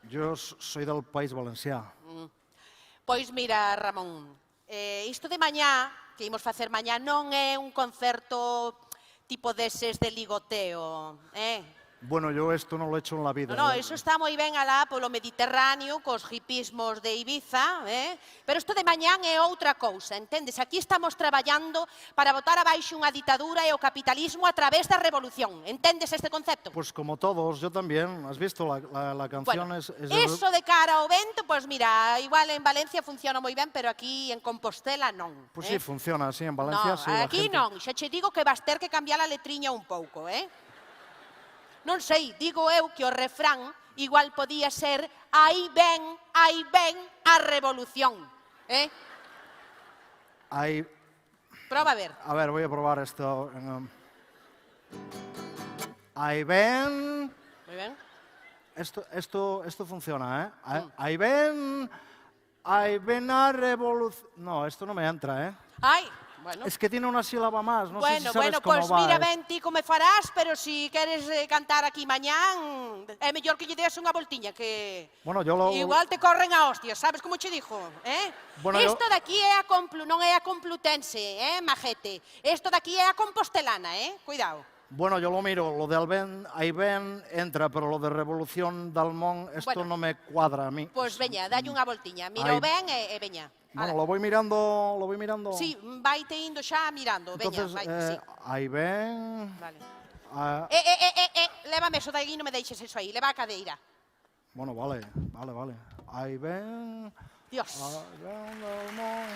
Yo soy del País Valencià.
Pois mira, Ramón, isto de mañá, que imos facer mañá, non é un concerto tipo deses de ligoteo,
Bueno, yo esto no lo he hecho en la vida.
No, eso está moi ben alá polo Mediterráneo, cos hipismos de Ibiza, pero isto de mañán é outra cousa, entendes? Aquí estamos traballando para botar abaixo unha ditadura e o capitalismo a través da revolución, entendes este concepto?
Pues como todos, yo también. ¿Has visto la canción?
Bueno, eso de cara ao vento, pues mira, igual en Valencia funciona moi ben, pero aquí en Compostela non.
Pues sí, funciona, sí, en Valencia sí.
Aquí non, xa che digo que vas ter que cambiar a letriña un pouco, Non sei, digo eu que o refrán igual podía ser aí ven a revolución, Proba a ver.
A ver, voy a probar esto. Ahí ven.
Muy bien.
Esto funciona, Ahí ven a revolución. No, esto no me entra,
Ai, bueno.
Es que tiene una sílaba más, no sé si sabes cómo
pues
va.
mira, ben ti como farás, pero si queres cantar aquí mañán, é mellor que lle des unha voltiña, que
Bueno, yo lo...
igual te corren a hostias, sabes como che dixo,
Bueno,
Isto daqui é non é a Complutense, majete. Isto daqui é a Compostelana, cuidado.
Bueno, yo lo miro, lo de ahí ven, entra, pero lo de revolución del món, esto no me cuadra a mí.
Pois veña, dalle unha voltiña, miro ben e veña.
Bueno, lo voy mirando.
Sí, vaite indo xa mirando, veña,
Entonces,
vaite, sí.
ahí ven...
Vale. Lévame eso de aí, non me deixes eso aí, leva a cadeira.
Bueno, vale. Ahí ven...
Dios.
Ahí ven del món...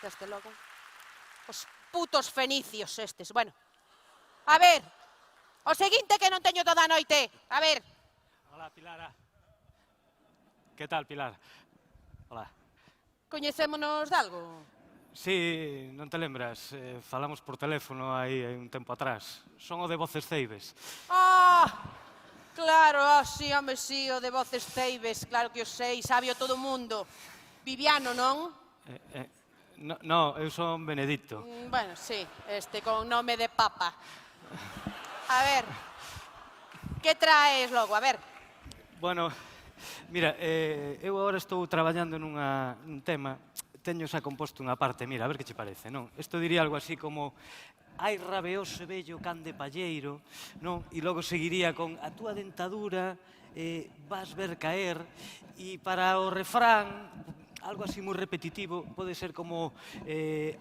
Desde logo. Os putos fenicios estes. Bueno, a ver, O seguinte que non teño toda a noite. A ver.
Hola, Pilara. Que tal, Pilar? Hola.
Coñecémonos de algo?
Sí, non te lembras? Falamos por teléfono aí un tempo atrás. Son o de Voces Ceibes.
Ah, claro, sí, home, sí, o de Voces Ceibes, claro que o sei, sabio todo o mundo. Viviano, non?
No, eu son Benedicto.
Bueno, sí, con nome de papa. A ver, que traes logo? A ver.
Bueno, mira, eu agora estou traballando nun tema, teño xa composto unha parte, mira, a ver que che parece, non? Isto diría algo así como ai rabeoso vello can de palleiro, non? E logo seguiría con a túa dentadura vas ver caer, e para o refrán, algo así moi repetitivo, pode ser como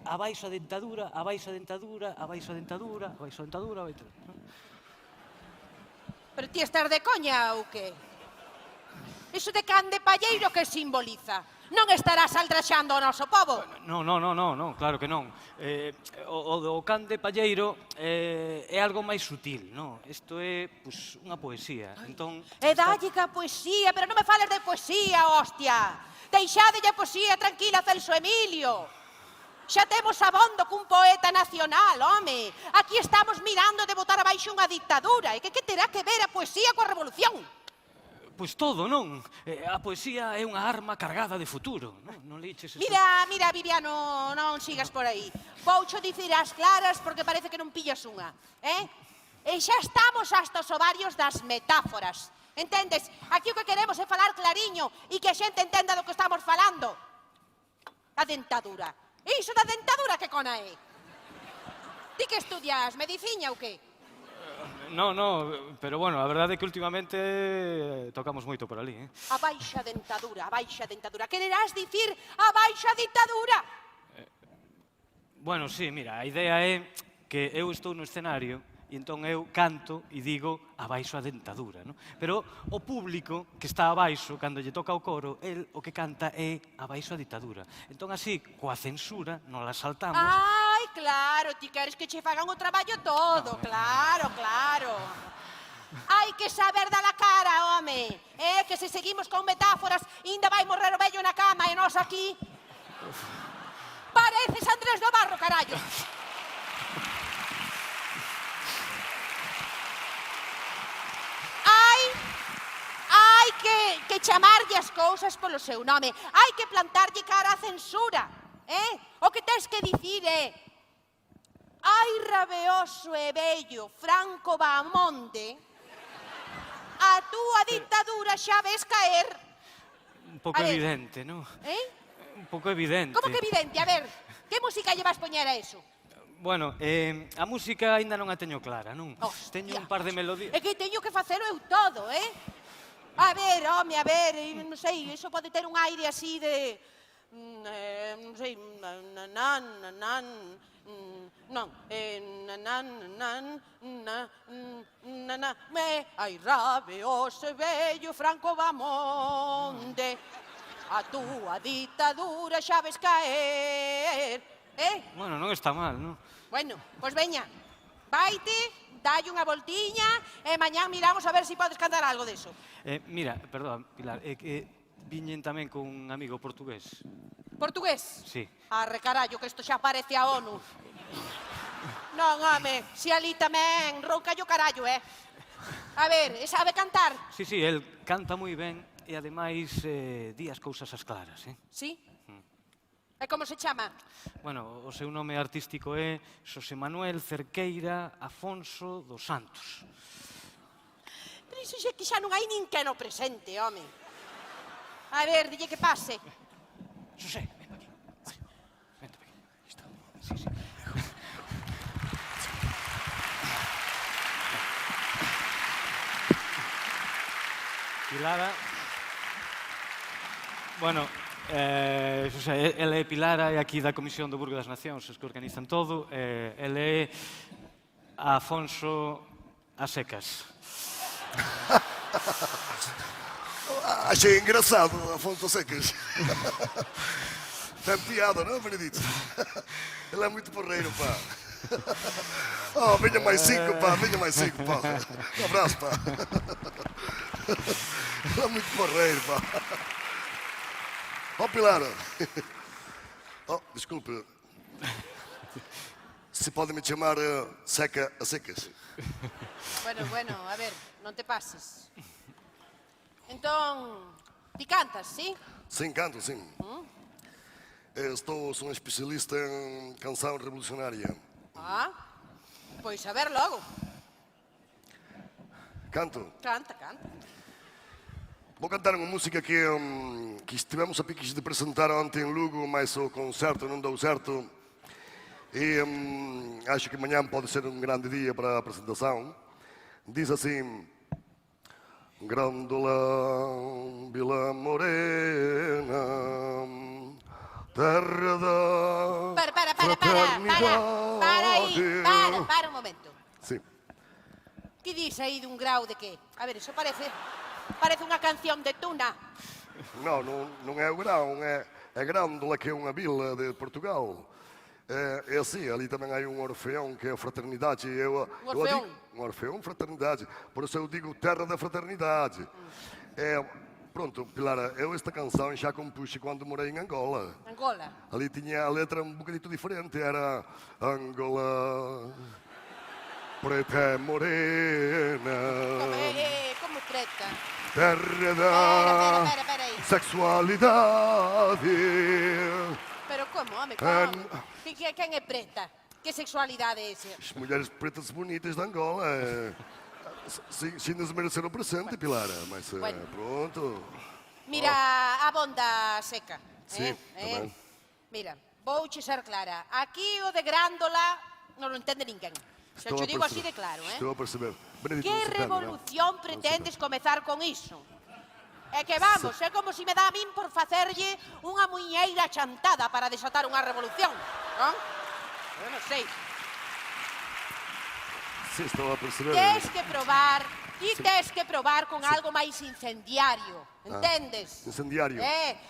abaixo a dentadura, abaixo a dentadura, abaixo a dentadura, abaixo a dentadura, abaixo a dentadura.
Pero ti estás de coña ou que? Iso de can de palleiro que simboliza? Non estarás aldraxando o noso pobo?
Non, claro que non. O can de palleiro é algo máis sutil, non? Isto é, pois, unha poesía. Entón...
E dalle ca poesía, pero non me fales de poesía, hostia! Deixadelle a poesía tranquila, Celso Emilio! Xa temos abondo cun poeta nacional, home! Aquí estamos mirando de botar abaixo unha dictadura. E que terá que ver a poesía coa revolución?
Pois todo, non? A poesía é unha arma cargada de futuro, non? Non liches...
Mira, Viviano, non sigas por aí. Voucho dicir as claras porque parece que non pillas unha, E xa estamos hasta os ovarios das metáforas. Entendes? Aquí o que queremos é falar clariño e que a xente entenda do que estamos falando. A dentadura. Iso da dentadura que cona é? Ti que estudias medicina ou que?
No, pero bueno, a verdade é que últimamente tocamos moito por ali,
A baixa dentadura. Quererás dicir a baixa dictadura?
Bueno, sí, mira, a idea é que eu estou no escenario e entón eu canto e digo abaixo a dentadura, non? Pero o público que está abaixo, cando lle toca o coro, el o que canta é abaixo a dictadura. Entón así, coa censura, non la saltamos.
Ai, claro, ti queres que che fagan o traballo todo, claro. Hai que saber dar a cara, home. Que se seguimos con metáforas, ainda vai morrer o vello na cama e nós aquí... Pareces Andrés do Barro, carallo. Hai que chamarlle as cousas polo seu nome. Hai que plantarlle cara á censura. O que tens que dicir é ai rabeoso e bello Franco Bahamonde, a túa dictadura xa ves caer.
Un pouco evidente, non? Un pouco evidente.
Como que evidente? A ver, que música lle vas poñer a eso?
Bueno, a música aínda non a teño clara, non? Teño un par de melodías...
É que teño que facelo eu todo, A ver, home, non sei, iso pode ter un aire así de... non sei... Ai, rabeoso vello Franco Bahamonde, a túa ditadura xa ves caer.
Bueno, non está mal, non?
Bueno, pois veña, vaite, dalle unha voltiña e mañán miramos a ver se podes cantar algo deso.
Mira, perdón, Pilar, é que viñen tamén con un amigo portugués.
Portugués?
Sí.
Arre, carallo, que isto xa parece a ONU. Non, home, se ali tamén ronca yo carallo, A ver, sabe cantar?
Sí, el canta moi ben e ademais di as cousas as claras,
Sí? E como se chama?
Bueno, o seu nome artístico é Xosé Manuel Cerqueira Afonso dos Santos.
Pero iso xe que xa non hai nin que no presente, home. A ver, dille que pase.
Xosé, ven aquí. Vente aquí. Isto. Sí. Pilara. Bueno, Xosé, ele é Pilara, é aquí da Comisión do Burgo das Nacións, os que organizan todo. Ele é Afonso a secas.
Achei engraçado, Afonso Secas. Tem piada, não, Benedito? Ele é muito porreiro, pá. Oh, venha mais 5, pá, venha mais 5, pá. Um abraço, pá. É muito porreiro, pá. Oh, Pilar. Oh, desculpe. Se pode me chamar Seca a secas.
Bueno, a ver, non te pases. Entón, ti cantas, sí?
Sim, canto, sim. Sou um especialista em canção revolucionária.
Ah, pois a ver logo.
Canto.
Canta.
Vou cantar uma música que estivemos a piques de apresentar ontem em Lugo, mas o concerto não deu certo. E acho que amanhã pode ser um grande dia para a apresentação. Diz assim: Grândola, Vila Morena, terra da fraternidade.
Para un momento.
Sim.
Que dis aí dun grau de qué? A ver, eso parece unha canción de Tuna.
Não é o grão, é a Grândola, que é uma vila de Portugal. É assim, ali também há um Orfeão, que é a fraternidade.
Orfeão?
Um Orfeão, fraternidade. Por isso eu digo terra da fraternidade. Pronto, Pilar, eu esta canção já compus quando morei em Angola.
Angola?
Ali tinha a letra um bocadito diferente, era Angola, preta morena.
Como preta?
Terra da sexualidade.
Pero como, home, como? Quen é preta? Que sexualidade é esa?
As mulheres pretas bonitas de Angola. Sim, nos mereceram o presente, Pilar, mas pronto.
Mira, a bonda seca.
Sim, tamén.
Mira, vouche ser clara. Aquí o de Grándola non o entende ninguén. Se te digo así de claro,
Estou a perceber.
Que revolución pretendes comezar con iso? É que vamos, é como se me dá a min por facerlle unha muñeira chantada para desatar unha revolución, non? Eu non sei.
Sí, estou a perceber.
Tes que probar con algo máis incendiario, entendes?
Incendiario.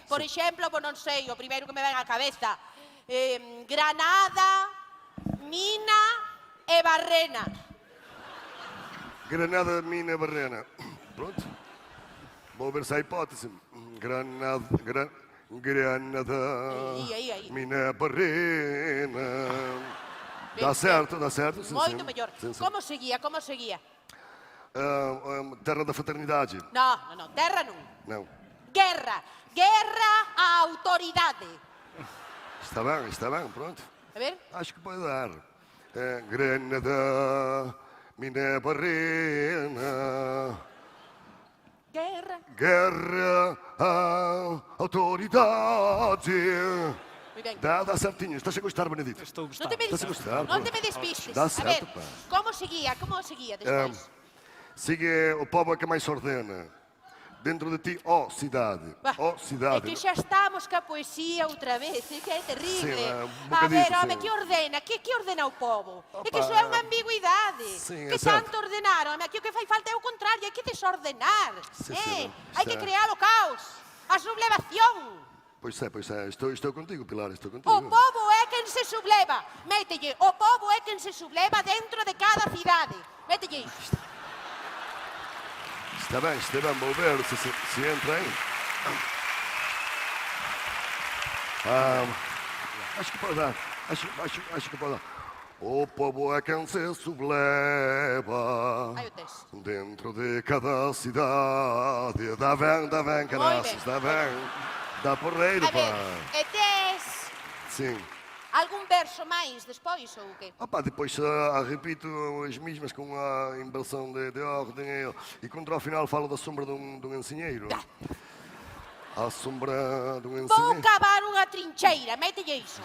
Por exemplo, non sei, o primeiro que me ven á cabeza, Granada, Mina e Barrena.
Granada, Mina e Barrena. Pronto. Vou ver se há hipótese. Granada, Mina, Barrena. Dá certo. Sim,
Moito mellor.
Sim.
Como seguía?
Terra da fraternidade.
Non, terra non.
Não.
Guerra á autoridade.
Está bem, pronto.
A ver?
Acho que pode dar. Granada, Mina, Barrena. Guerra à autoridade. Dá certinho. Estás a gostar, Benedito?
Estou a gostar.
Non te me despistes.
Dá
A ver,
certo, pá.
como seguía despois?
Sigue o povo que máis ordena. Dentro de ti, cidade.
É
Cidade.
que xa estamos ca poesía outra vez, é que é terrible.
Sí,
a ver, home,
sí.
que ordena? Que ordena o povo? É que iso é unha ambigüidade.
Sí,
Que
é certo.
tanto ordenar, home, aquí o que fai falta é o contrario, hai que desordenar.
Sí,
Hai que crear o caos, a sublevación.
Pois é. Estou contigo, Pilar, estou
O
contigo.
povo é quen se subleva. Mételle, o povo é quen se subleva dentro de cada cidade. Mételle isto.
Está bem, vou ver se entra aí. Acho que pode dar. Acho que pode dar. O povo é quem se subleva dentro de cada cidade. Dá bem, caraças, dá bem. Dá porreiro,
A
pá.
ver, e tes
Sim.
algún verso máis despois ou o qué?
Depois repito as mesmas com a inversão de ordem e contra ao final falo da sombra de um ensinheiro. A sombra de um
Vou
ensinheiro.
cavar unha trincheira, mételle iso.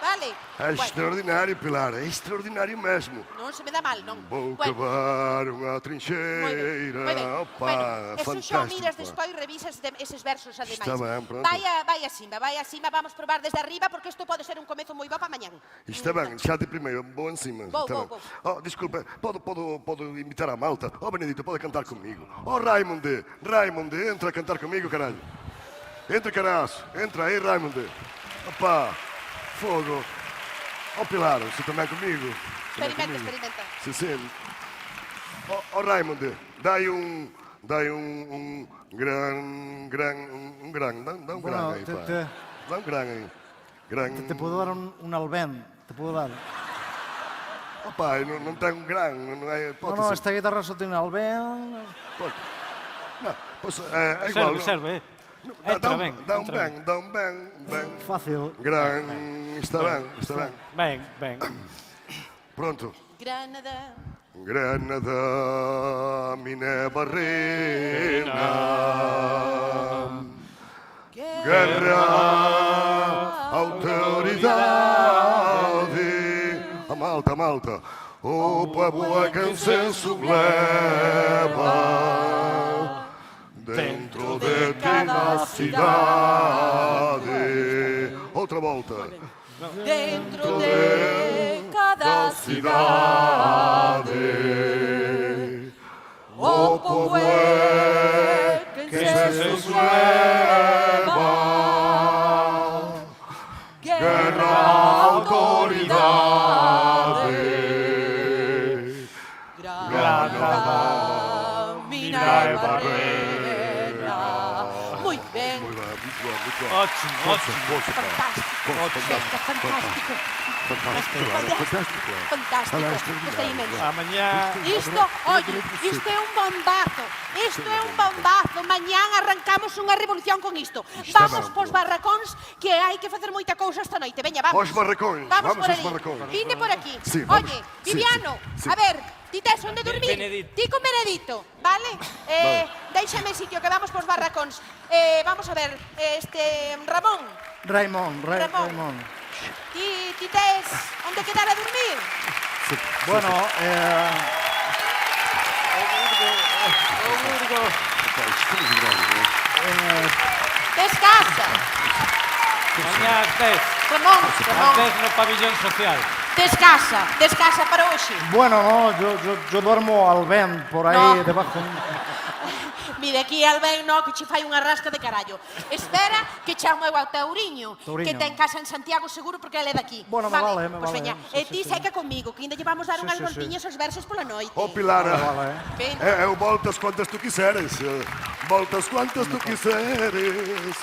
Vale?
É extraordinário, Pilar, é extraordinário mesmo.
Non se me dá mal, non?
Vou cavar unha trincheira. Opa,
Eso
fantástico.
xa o miras
pá.
despois, revisas eses versos ademais.
Está ben, pronto.
Vai acima, vamos probar desde arriba porque isto pode ser un comezo moi bo para mañán.
Está bem, já de primeiro, vou em cima.
Vou,
Está
vou,
bem. Desculpa, podo imitar a malta? Benedito, pode cantar comigo. Raimundo, entra a cantar comigo, caralho. Entra, caraço, entra aí, Raimundo. Opa, fogo. Ó Pilar, você tamén comigo?
Experimenta.
Sí, sí. Ó Raimund, dai un gran, dá un gran aí, pá. Dá un gran aí.
Te puedo dar un albén, te puedo dar.
Opa, non ten un gran, non hai hipótese.
No, esta guitarra só ten un albén.
No, pois é igual.
Serve.
Dá un ben.
Fácil.
Gran, está ben.
Ben.
Pronto.
Granada,
minha barreira. Guerra, autoridade. A malta. O povo é quem se subleva dentro de cada cidade. Outra volta.
dentro de cada cidade. O povo é quem se subleva, guerra, autoridade, Granada, mina e barreira. Muito bem.
Ótimo.
Fantástico. Gostei imenso.
Amanhã...
Isto é un bombazo. Mañá arrancamos unha revolución con isto. Vamos pos barracóns, que hai que facer moita cousa esta noite. Veña, vamos.
Os barracóns.
Vamos por
aos
ali.
barracóns.
Vinde por aquí.
Sí, vamos.
Oye, Viviano, a ver, ti tes onde dormir? Ti con Benedito, vale? Déixame sitio que vamos pos barracóns. Vamos a ver, Ramón.
Raimón.
Ti tes onde quedar a dormir?
Sí. Bueno,
Tes casa.
Mañá ás 10.
Ramón.
Ás 10 no pabillón social.
Tes casa para hoxe.
Bueno, no, yo duermo al ben por aí
No.
debajo.
Mire, aquí Albén, no, que che fai unha rasca de carallo. Espera que chamo eu ao Tauriño, que ten casa en Santiago seguro porque ele é daqui.
Bueno, me vale.
Pois veña, e ti seca comigo, que ainda lle vamos dar unhas voltiñas aos versos pola noite.
Ó Pilar,
Ven.
eu voltas quantas tu quiseres. Voltas quantas tu quiseres.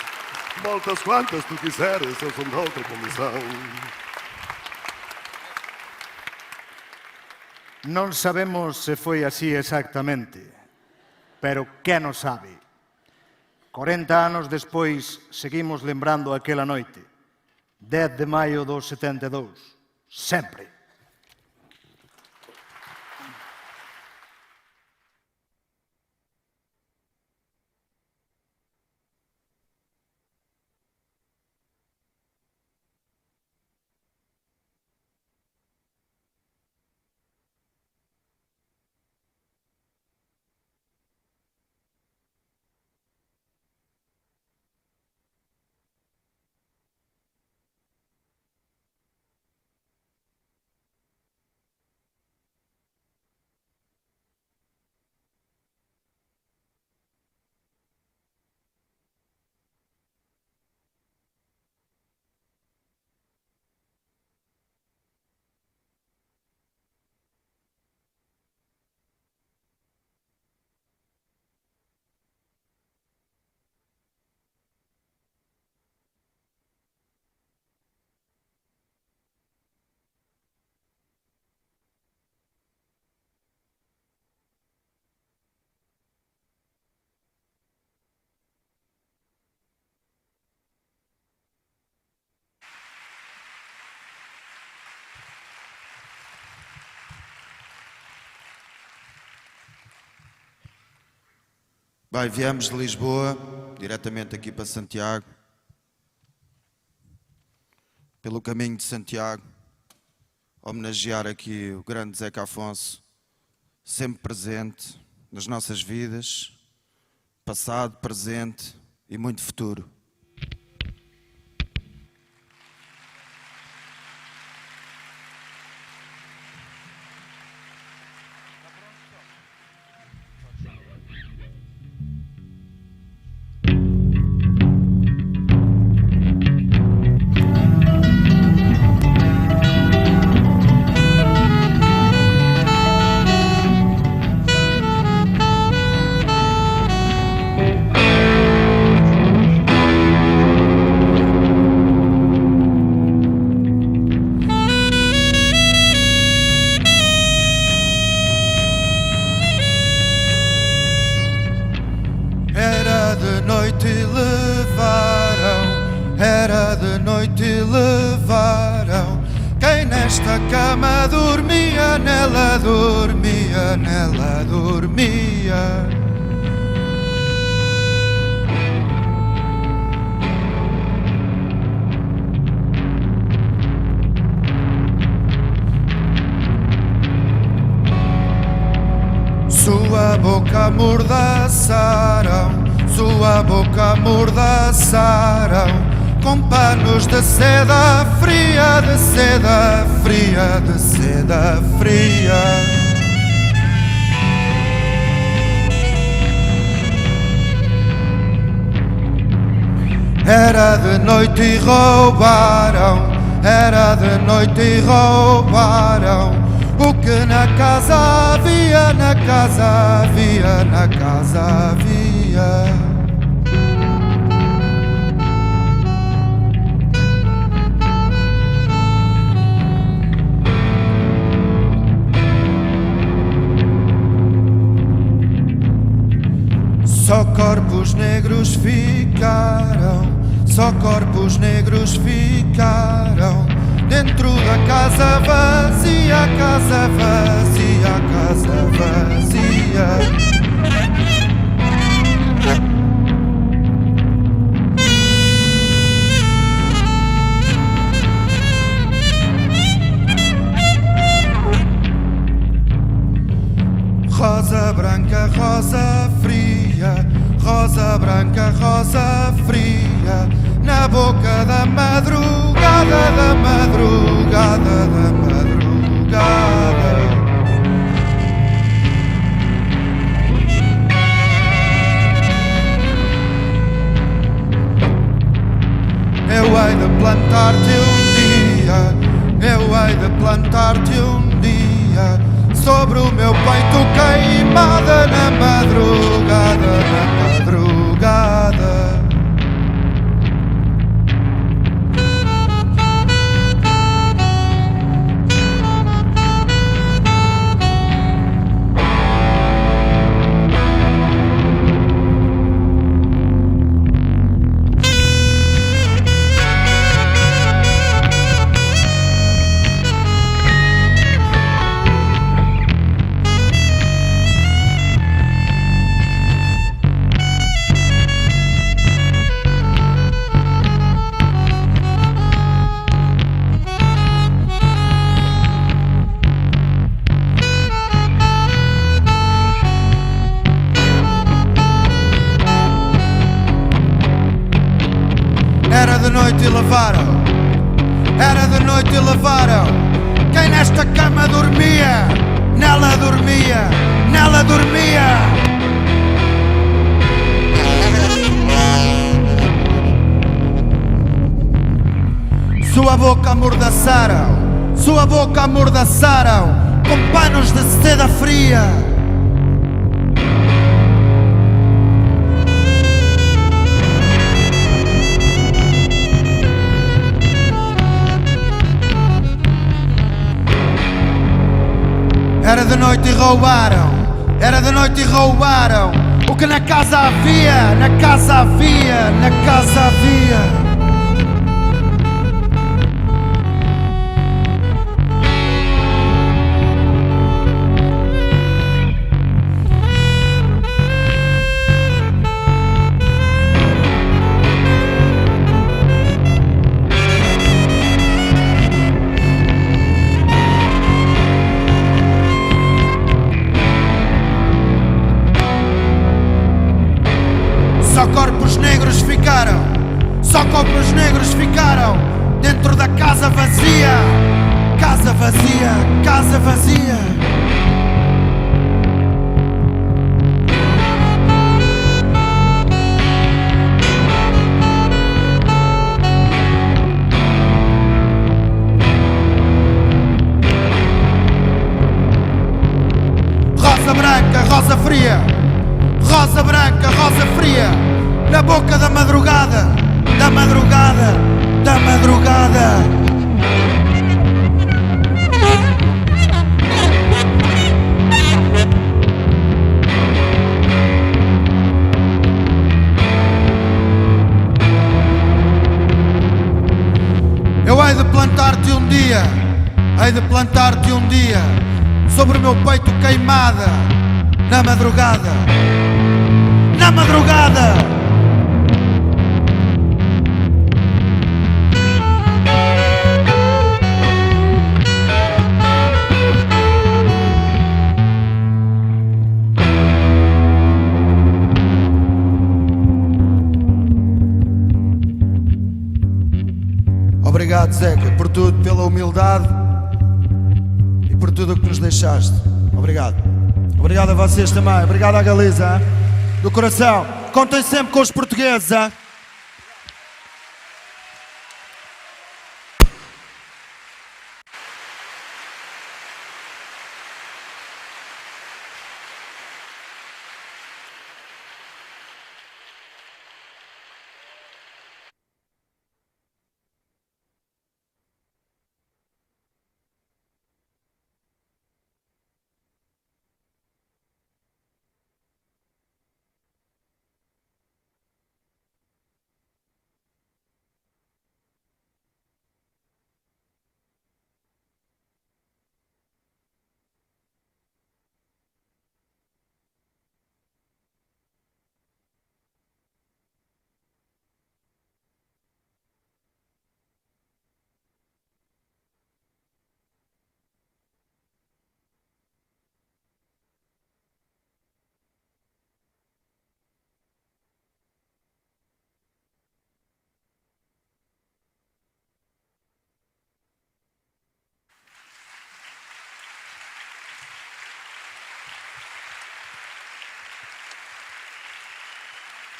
Voltas quantas tu quiseres, eu son outra comisión.
Non sabemos se foi así exactamente, pero que non sabe? 40 anos despois seguimos lembrando aquela noite, 10 de maio do 72, sempre.
Bem, viemos de Lisboa, diretamente aqui para Santiago, pelo caminho de Santiago, homenagear aqui o grande Zeca Afonso, sempre presente nas nossas vidas, passado, presente e muito futuro.
nesta cama dormia, nela dormia, nela dormia. Sua boca amordaçaram, sua boca amordaçaram, com panos de seda fria, de seda fria, de seda fria. Era de noite e roubaram, era de noite e roubaram o que na casa havia, na casa havia, na casa havia. Só corpos negros ficaram, só corpos negros ficaram dentro da casa vazia, casa vazia, casa vazia. Rosa branca, rosa fria, rosa branca, rosa fria, na boca da madrugada, da madrugada, da madrugada. Eu hei de plantar-te dia, eu hei de plantar-te dia, sobre o meu peito queimada, na madrugada, na madrugada. Era de noite e levaram, era de noite e levaram quem nesta cama dormia, nela dormia, nela dormia. Sua boca amordaçaram, sua boca amordaçaram com panos de seda fria. Era de noite e roubaram, era de noite e roubaram o que na casa havia, na casa havia, na casa havia. Só corpos negros ficaram, só corpos negros ficaram dentro da casa vazia, casa vazia, casa vazia. Rosa branca, rosa fria, rosa branca, rosa fria, na boca da madrugada, da madrugada, da madrugada. Eu hei de plantar-te dia, Hei de plantar-te um dia sobre o meu peito queimada, na madrugada, na madrugada. Obrigado, Zeca, por tudo, pela humildade e por tudo o que nos deixaste. Obrigado. Obrigado a vocês também. Obrigado à Galiza, hein? Do coração. Contem sempre com os portugueses, hein?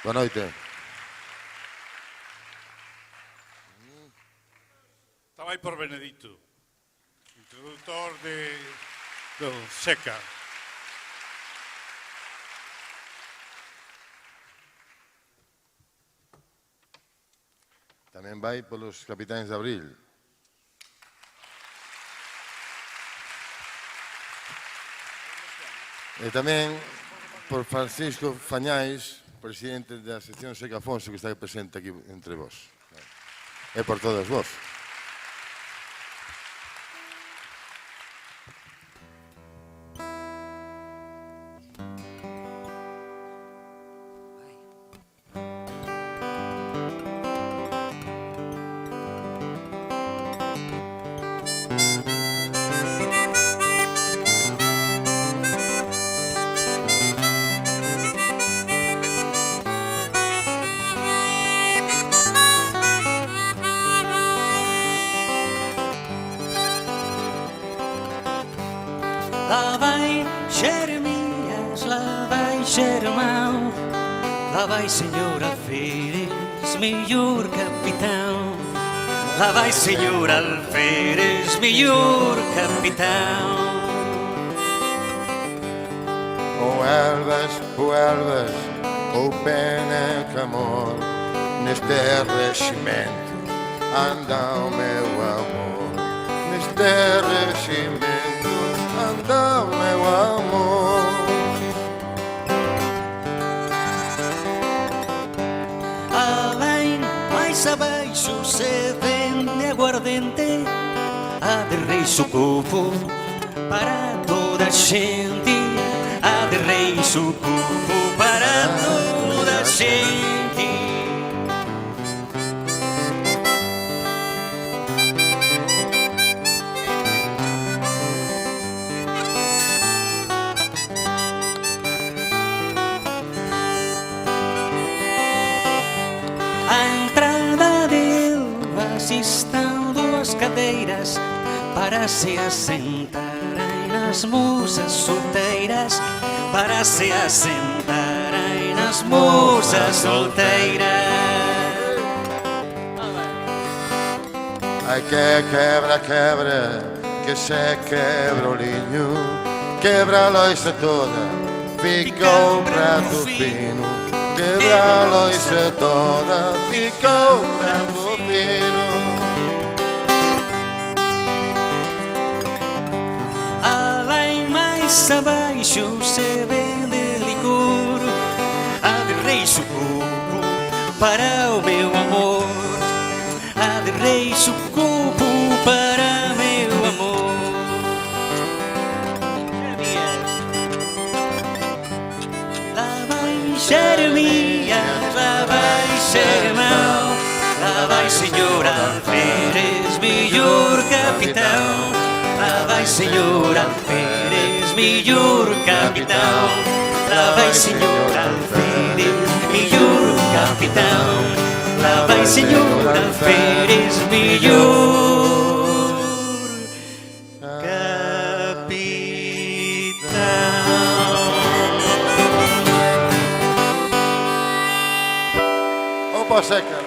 Boa noite.
Estaba aí por Benedito, introductor do SECA.
Tamén vai polos Capitáns de Abril. E tamén por Francisco Fañáis, presidente da sección SECA Afonso, que está presente aquí entre vós. E por todas vós.
Lá vai Jeremias, lá vai Germão, lá vai senhor Alferes, melhor capitão. Lá vai senhor Alferes, melhor capitão.
O Elvas, o pena que amor, neste regimento anda o meu amor, neste regimento anda o meu amor.
Além, mais abaixo se vende aguardente, a de rei sucupo para toda a gente, a de rei sucupo para toda a gente. Estão duas cadeiras para se assentarem nas musas solteiras, para se assentarem nas musas solteiras.
Ai que quebra, quebra, que se quebra o linho, quebra a loiça toda, fica um prato fino, quebra a loiça toda, fica um prato fino.
Mais abaixo se vende licor, a de rei sucupo para o meu amor, a de rei sucupo para meu amor. Xeremías, lá vai Xeremão, lá vai senhor Alferes, mellor capitão. Lá vai senhor Alferes, mellor capitão. Lá vai senhor Alferes, mellor capitão. Lá vai senhor Alferes, mellor capitão.
Opa, Seca.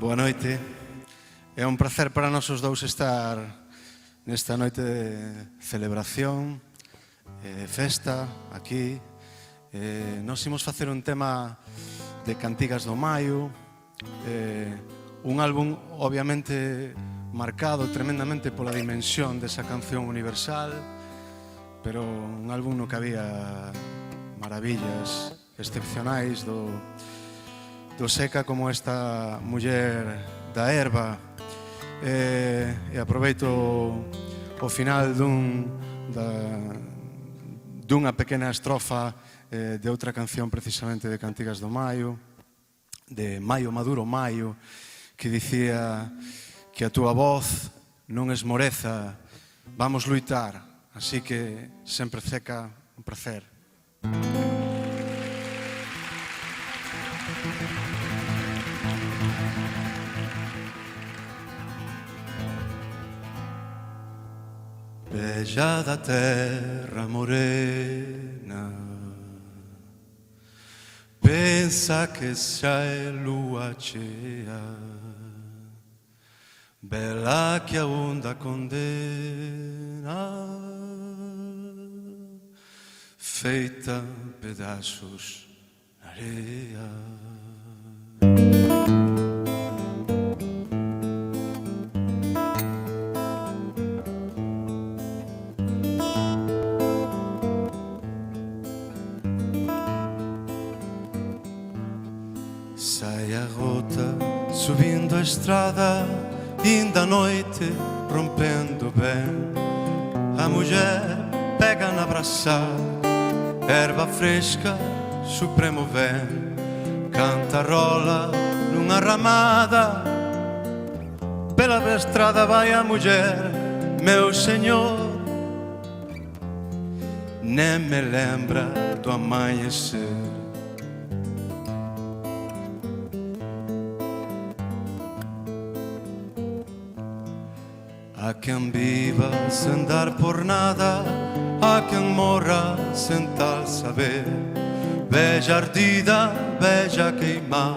Boa noite. É un placer para nós os dous estar nesta noite de celebración, festa, aquí. Nós imos facer un tema de Cantigas do Maio, un álbum obviamente marcado tremendamente pola dimensión desa canción universal, pero un álbum no que había maravillas excepcionais do Seca, como esta muller da herba. E aproveito o final dunha pequena estrofa de outra canción precisamente de Cantigas do Maio, de Maio Maduro Maio, que dicía que a túa voz non esmoreza, vamos luitar, así que sempre Seca, un placer. Bella da terra morena, pensa que xa é lua chea, bela que a onda condena, feita pedaços na areia. Subindo a estrada, ainda a noite, rompendo bem. A mulher pega na braçada, erva fresca, supremo vem. Cantarola numa ramada, pela estrada vai a mulher, meu senhor. Nem me lembra do amanhecer. Há quem viva sem dar por nada, há quem morra sem tal saber. Veja ardida, veja queimar,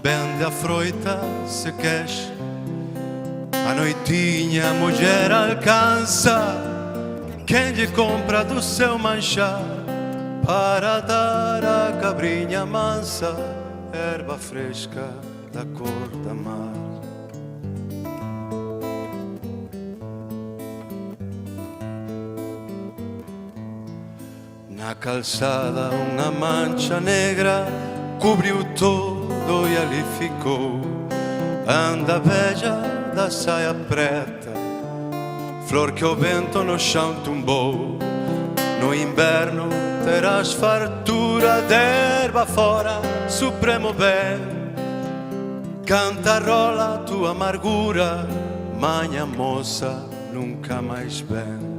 vende a froita se queres. A noitinha a mulher alcança, quem lhe compra do seu manchar.
para dar à cabrinha mansa erva fresca da cor da mar. Na calçada uma mancha negra cobriu todo e ali ficou. Anda velha da saia preta, flor que o vento no chão tumbou. No inverno terás fartura de erva fora, supremo bem. Canta rola tua amargura, manha moça, nunca mais vem.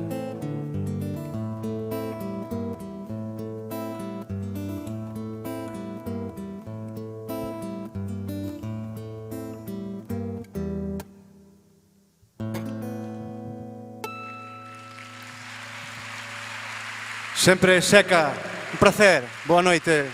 Sempre Seca, un prazer, boa noite.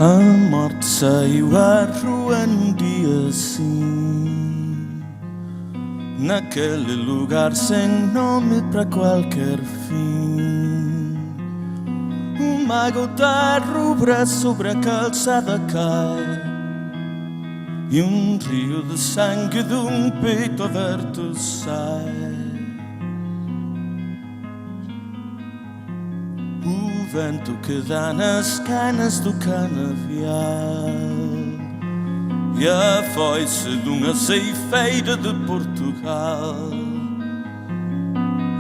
A morte saiu à rua num dia assim, naquele lugar sem nome para qualquer fim. Uma gota rubra sobre a calçada cai, e um rio de sangue de um peito aberto sai. O vento que dá nas canas do canavial e a foice de uma ceifeira de Portugal,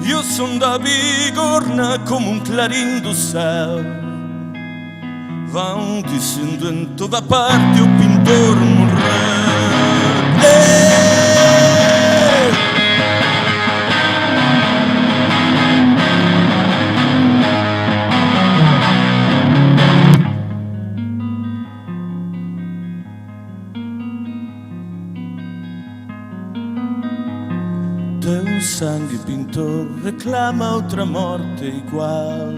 e o som da bigorna como um clarim do céu vão dizendo em toda parte o pintor morreu. Teu sangue, pintor, reclama outra morte igual.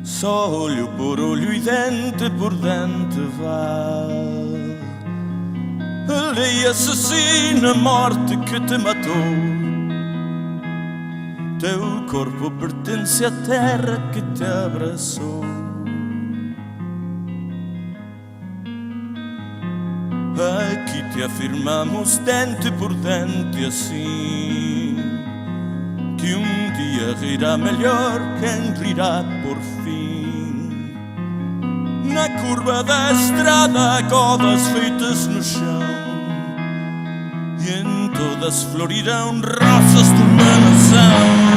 Só olho por olho e dente por dente vai. A lei assassina a morte que te matou. Teu corpo pertence à terra que te abraçou. Aqui te afirmamos dente por dente assim, que um dia rirá melhor quem rirá por fim. Na curva da estrada, godas feitas no chão, e en todas florirán rosas de uma nação.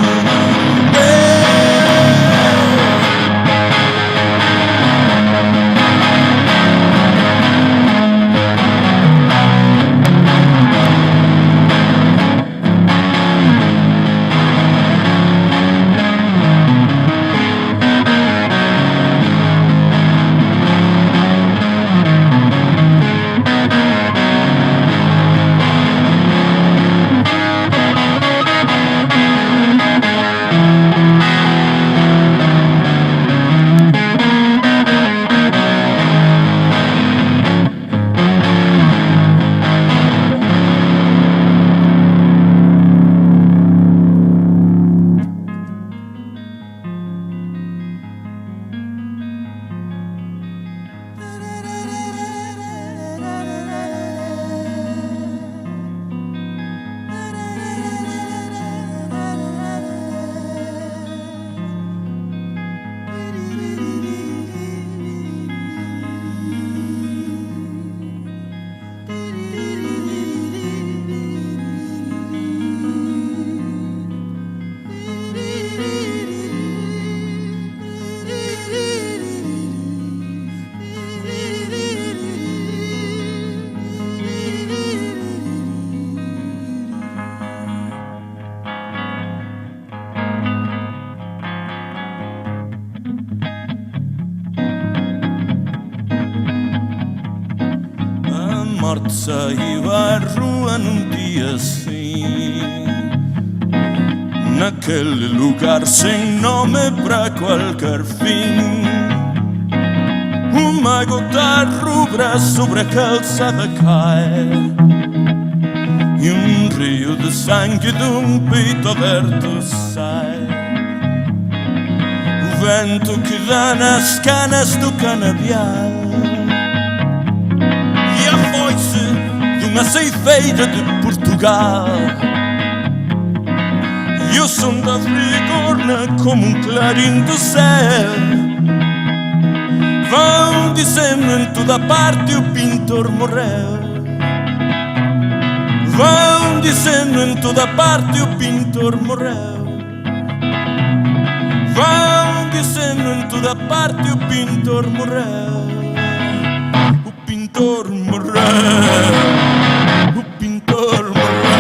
A morte saiu à rua num dia assim, naquele lugar sem nome para qualquer fim. Uma gota rubra sobre a calçada cai e um rio de sangue de um peito aberto sai. O vento que dá nas canas do canavial na ceifeira de Portugal, e o som da bigorna como um clarim do céu vão dizendo em toda parte o pintor morreu. Vão dizendo em toda parte o pintor morreu. Vão dizendo em toda parte o pintor morreu. O pintor morreu. O pintor morreu.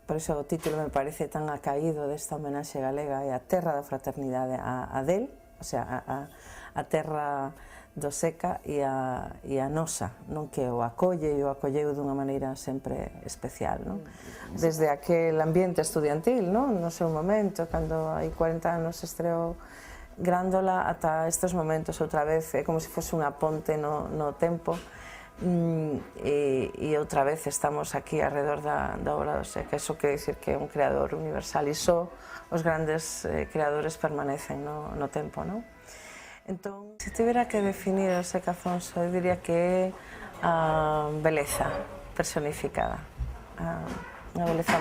Por iso o título me parece tan acaído desta homenaxe galega, é a terra da fraternidade, a del, o sea, a terra do Seca e a nosa, non, que o acolle e o acolleu dunha maneira sempre especial, non? Desde aquel ambiente estudiantil, non, no seu momento, cando hai 40 anos estreou Grándola, ata estes momentos outra vez, é como se fose unha ponte no tempo. E outra vez estamos aquí alrededor da obra do Seca. Iso quere dicir que é un creador universal e só os grandes creadores permanecen no tempo, non? Entón, se tivera que definir o Seca Afonso, eu diría que é a beleza personificada, unha beleza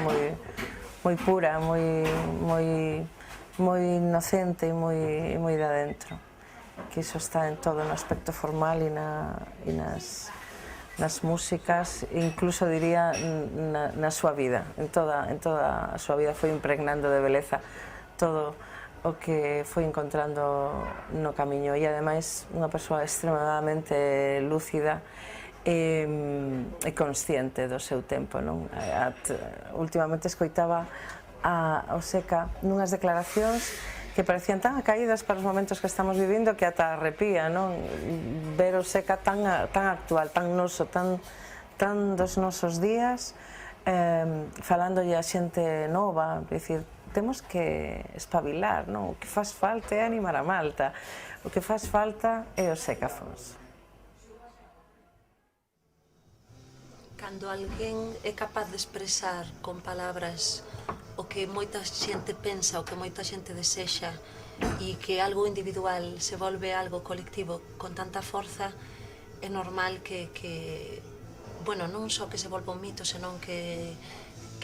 moi pura, moi inocente e moi de adentro, que iso está en todo, no aspecto formal e nas músicas, incluso diría na súa vida, en toda a súa vida foi impregnando de beleza todo o que foi encontrando no camiño, e ademais unha persoa extremadamente lúcida e consciente do seu tempo. Últimamente escoitaba a Seca nunhas declaracións que parecían tan acaídas para os momentos que estamos vivindo que ata arrepía, non? Ver o Seca tan actual, tan noso, tan dos nosos días, falándolle a xente nova, dicir, temos que espabilar, non? O que faz falta é animar a Malta, o que faz falta é o Seca Afonso.
Cando alguén é capaz de expresar con palabras o que moita xente pensa, o que moita xente desexa, e que algo individual se volve algo colectivo con tanta forza, é normal que non só que se volva un mito, senón que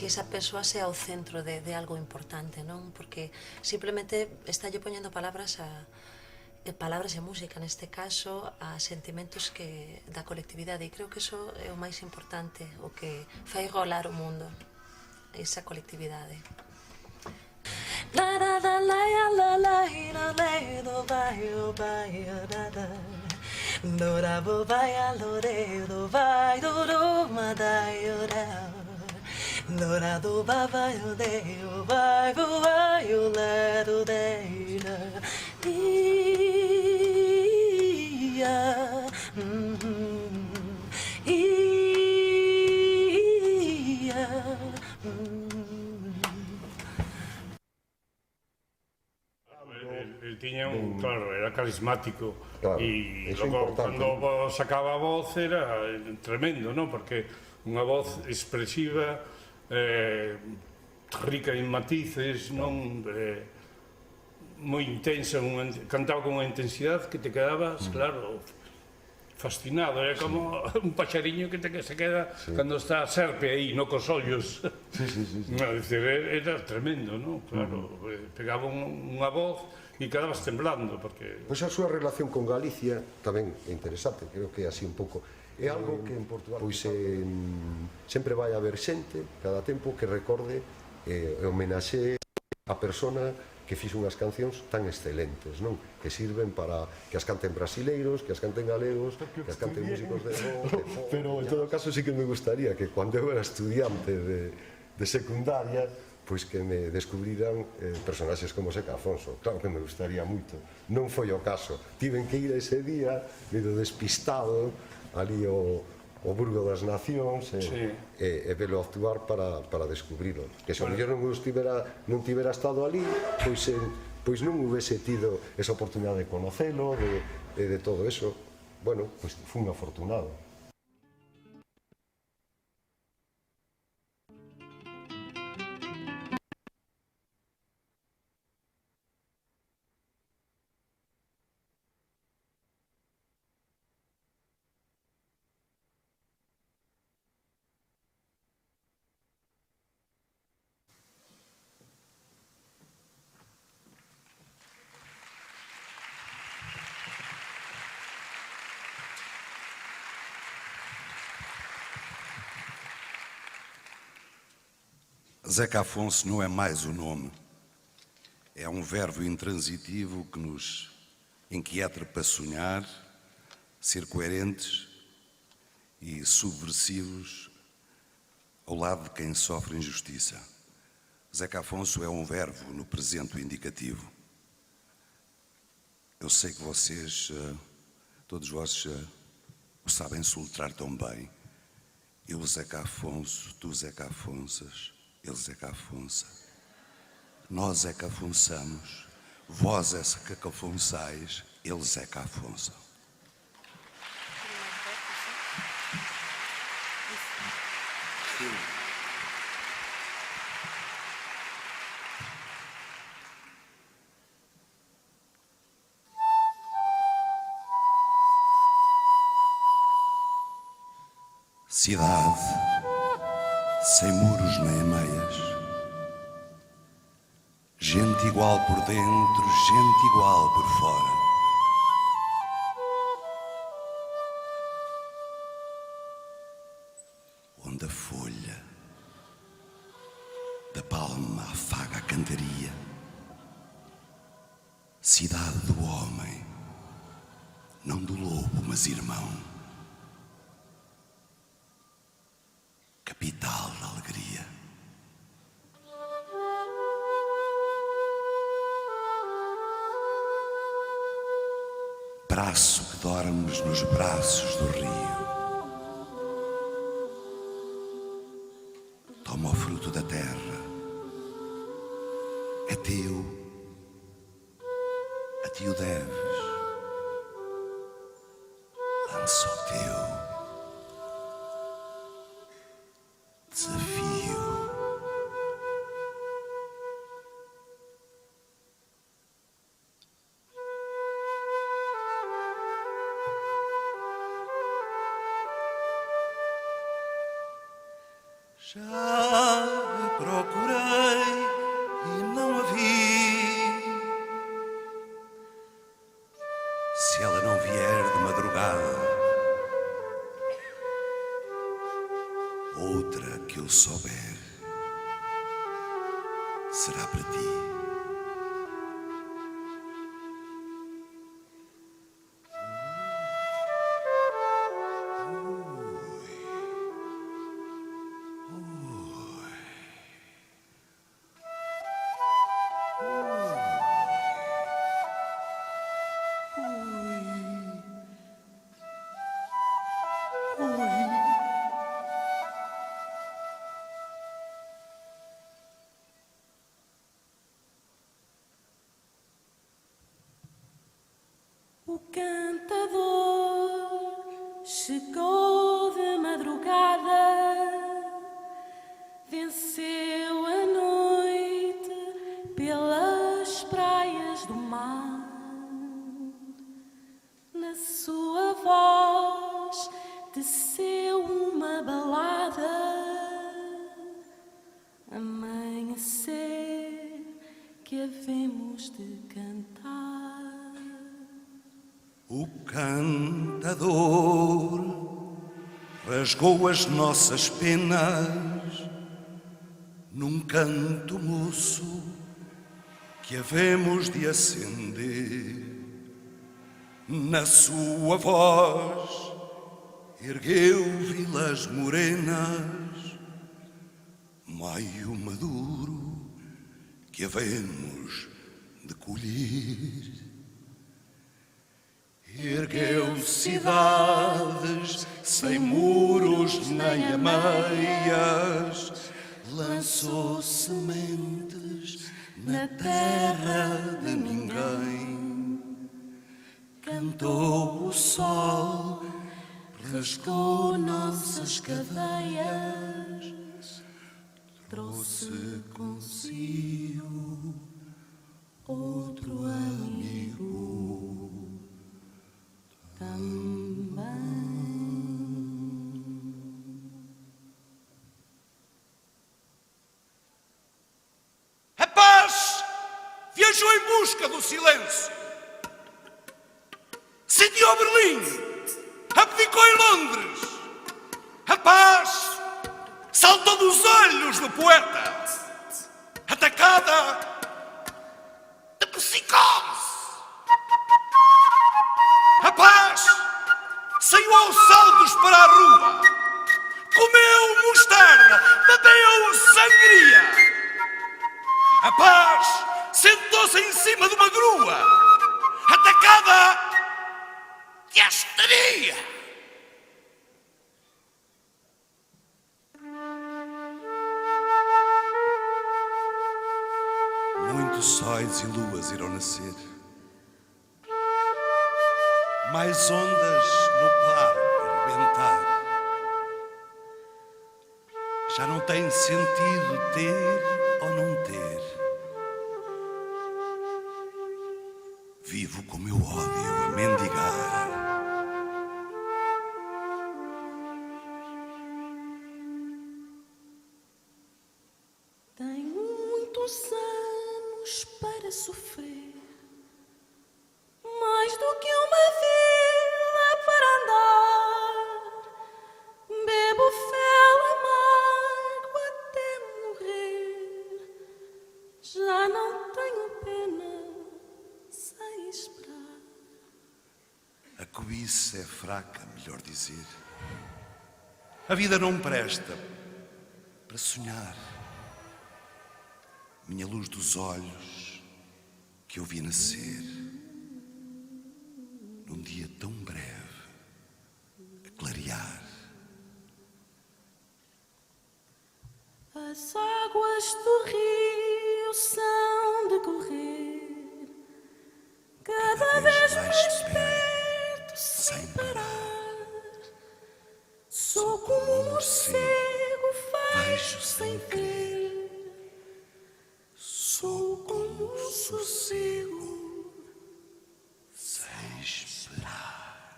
esa persoa sea o centro de algo importante, non? Porque simplemente estálle poñendo palabras e música, neste caso, a sentimentos da colectividade, e creo que iso é o máis importante, o que fai rolar o mundo, esa colectividade.
Él tiña claro, era carismático,
claro,
e logo cando sacaba a voz era tremendo, non? Porque unha voz expresiva, rica en matices, non? Moi intensa, cantaba con unha intensidade que te quedabas, claro, fascinado, era como un paxariño que se queda cando está a serpe aí, no cos ollos. Era tremendo, non? Claro, pegaba unha voz e quedabas temblando, porque...
Pois a súa relación con Galicia tamén é interesante, creo que é así un pouco. É algo que en Portugal pois sempre vai haber xente, cada tempo, que recorde e homenaxe a persona que fixo unhas cancións tan excelentes, non? Que sirven para que as canten brasileiros, que as canten galegos, que as canten músicos de rock, pero en todo caso sí que me gustaría que cando eu era estudiante de secundaria, pois que me descubriran personaxes como Seca Afonso. Claro que me gustaría moito. Non foi o caso. Tiven que ir ese día, medio despistado, ali o Burgo das Nacións e velo actuar para descubrilo. Que se o mellor non tivera estado ali, pois non houvese tido esa oportunidade de conocelo, de todo eso. Bueno, pois fui un afortunado.
Zeca Afonso não é mais um nome, é um verbo intransitivo que nos inquieta para sonhar, ser coerentes e subversivos ao lado de quem sofre injustiça. Zeca Afonso é um verbo no presente indicativo. Eu sei que vocês, todos vós, o sabem soletrar tão bem. Eu, Zeca Afonso, tu, Zeca Afonsas, ele, Zeca Afonsa. Nós é que afonçamos, vós é que afonçais, ele, Zeca Afonso. Cidade, sem muros nem meias, Gente igual por dentro, gente igual por fora. Onde a folha da palma afaga a cantaria. Cidade do homem, não do lobo, mas irmão. Capital da alegria. Braço que dormes nos braços do rio. Toma o fruto da terra. É teu. A ti o deves. Lança o teu desafio. Já procurei e não a vi. Se ela não vier de madrugada, outra que eu souber será para ti.
O cantador chegou de madrugada, venceu a noite pelas praias do mar. Na sua voz desceu uma balada, amanhecer que havemos de cantar.
O cantador rasgou as nossas penas num canto moço que havemos de acender. Na sua voz ergueu vilas morenas, maio maduro que havemos de colher. Ergueu cidades sem muros nem ameias, lançou sementes na terra de ninguém. Cantou o sol, rasgou nossas cadeias, trouxe consigo outro amigo.
A paz viajou em busca do silêncio. Sitiou Berlim, abdicou em Londres. A paz saltou dos olhos do poeta, atacada de psicose. A paz saiu aos saltos para a rua, comeu mostarda, bebeu sangria. A paz sentou-se em cima de uma grua, atacada de histeria.
Muitos sóis e luas irão nascer, mais ondas no par a rebentar. Já não tem sentido ter ou não ter. Vivo com meu ódio a mendigar.
Tenho muitos anos de sofrer, mais do que uma vida para andar. Bebo fel amargo até morrer, já não tenho pena, sei esperar.
A cobiça é fraca, melhor dizer. A vida não presta para sonhar. Minha luz dos olhos que eu vi nascer num dia tão breve a clarear.
As águas do rio são de correr cada vez mais perto sem parar. Sou como um morcego, vejo sem crer. Sou como um sossego,
sem esperar.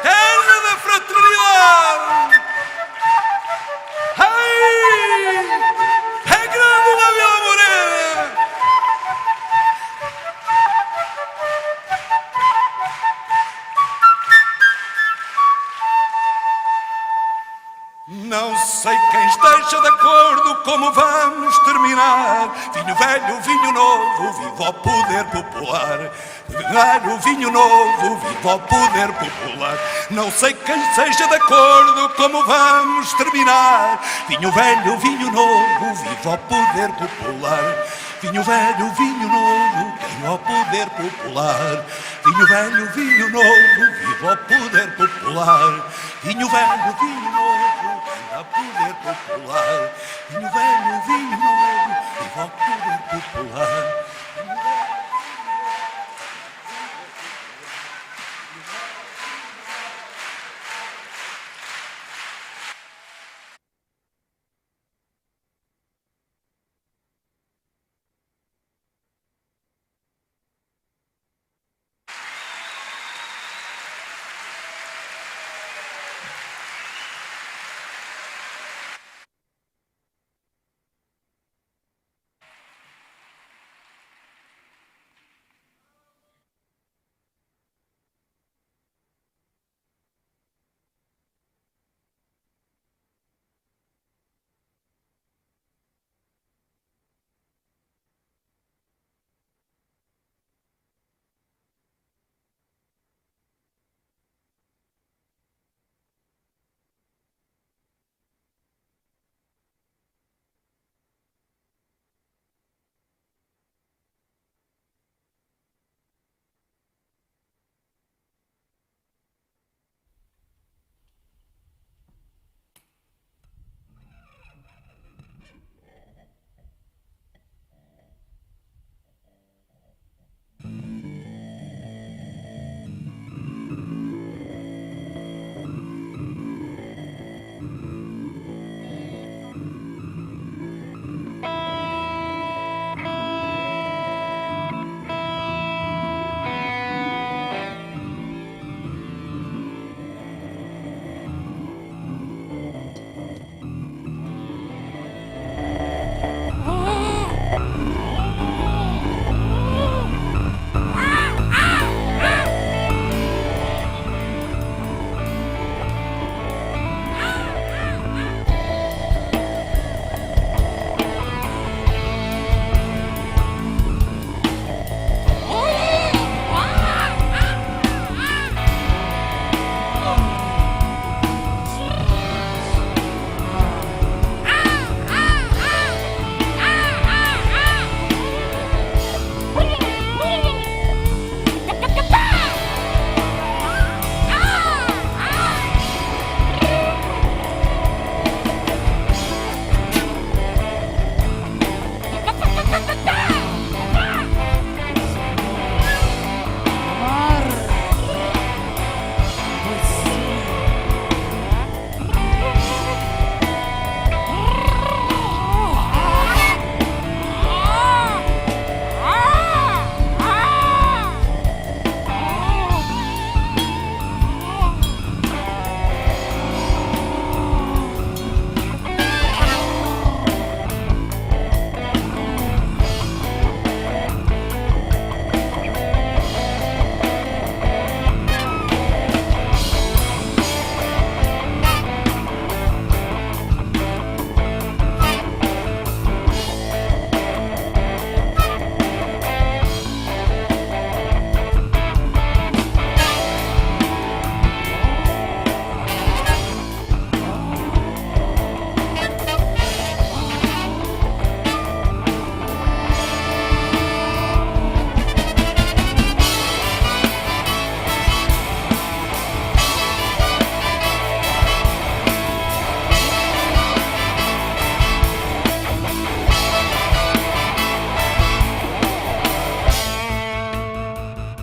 Terra da fraternidade! É grande la Vila Morena!
Não sei quem esteja de acordo como vamos terminar. Vinho velho, vinho novo, viva o poder popular. Vinho velho, vinho novo, viva o poder popular. Não sei quem esteja de acordo como vamos terminar. Vinho velho, vinho novo, viva o poder popular. Vinho velho, vinho novo, viva o poder popular. Vinho velho, vinho novo, viva o poder popular. Vinho velho, vinho novo, viva o poder popular. Vinho velho, vinho novo, viva o poder popular.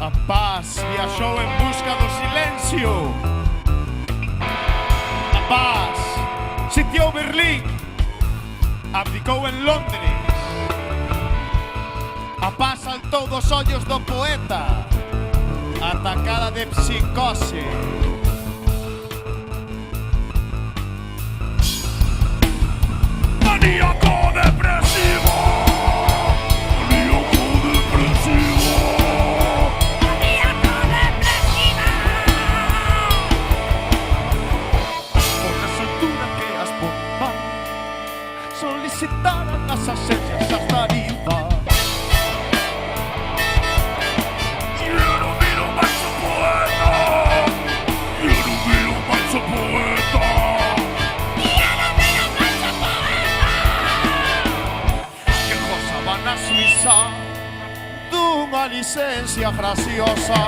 A paz viaxou en busca do silencio. A paz sitiou Berlín, abdicou en Londres. A paz saltou dos ollos do poeta, atacada de psicose.
Maníaco depresivo. Maníaco depresivo. Maníaco depresiva.
Porque a altura que as bombas solicitaran as asencias as tarifas. Dunha licencia graciosa.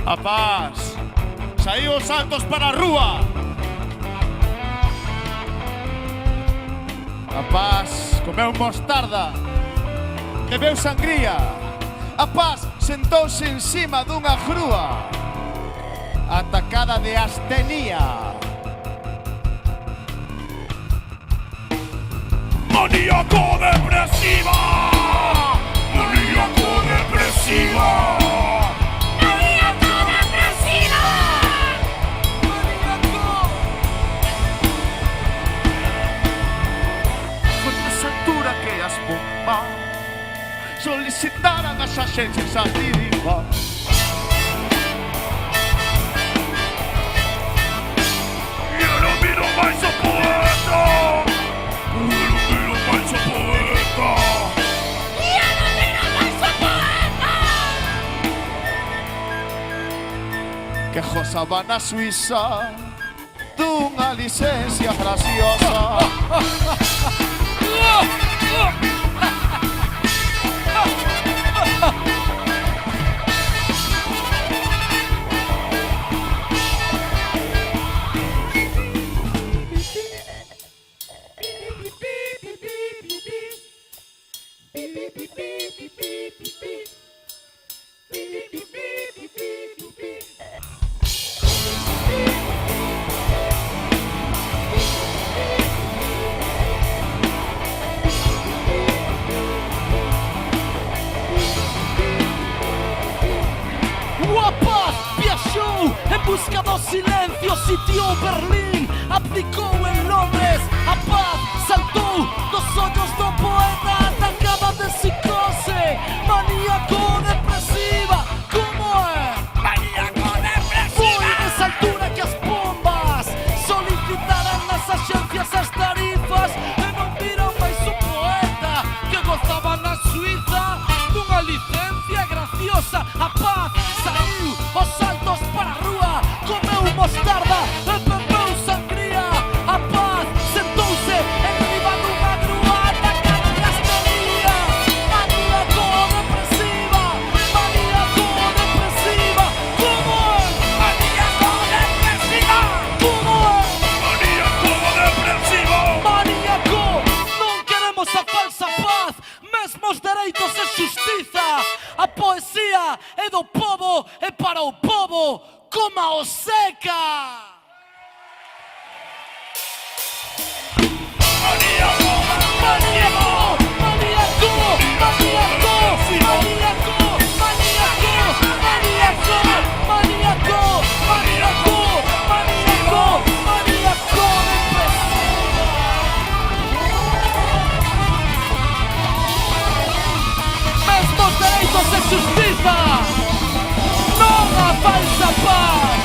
A paz saíu os Santos para a rúa. A paz comeu mostarda, bebeu sangría. A paz sentouse encima dunha grúa, atacada de astenia.
Maníaco depresiva. Maníaco depresiva.
Solicitaran as axencias a tirifa.
E eu non miro máis o poeta. Eu non miro máis o poeta. E eu non miro máis o poeta.
Que gozaba na Suiza dunha licencia graciosa.
En busca do silencio sitiou Berlín, abdicou en Londres. A paz saltou dos ollos do poeta, atacada de psicose. Maníaco depresiva, como é? Maníaco depresiva. Foi nesa altura que as bombas solicitaran nas axencias as tarifas e non viran máis o poeta que gozaba na Suiza dunha licencia graciosa. A paz saiu os saltos para a rúa, comeu mostarda e bebeu sangría. A paz sentouse enriba dunha grúa, atacada de astenia. Maníaco depresiva. Maníaco depresiva. Como é? Maníaco depresiva. Como é? Maníaco depresivo. Maníaco. Non queremos a falsa paz, mesmo os dereitos e xustiza. A poesía é do povo e para o povo, coma o seca. Maníaco, maníaco, maníaco, maníaco, maníaco, maníaco, maníaco, maníaco, maníaco, maníaco, maníaco depresivo. Mesmos dereitos e xustiza. Non a falsa paz.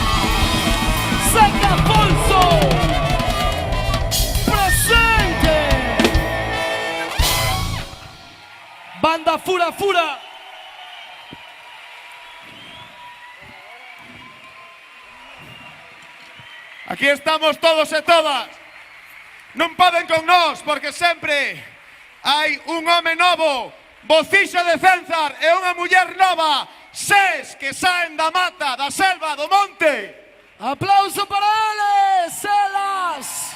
fura, fura. Aquí estamos todos e todas. Non poden con nós, porque sempre hai un home novo, Bocixa de Cénzar e unha muller nova, Sés, que saen da mata, da selva, do monte.
Aplauso para eles, elas.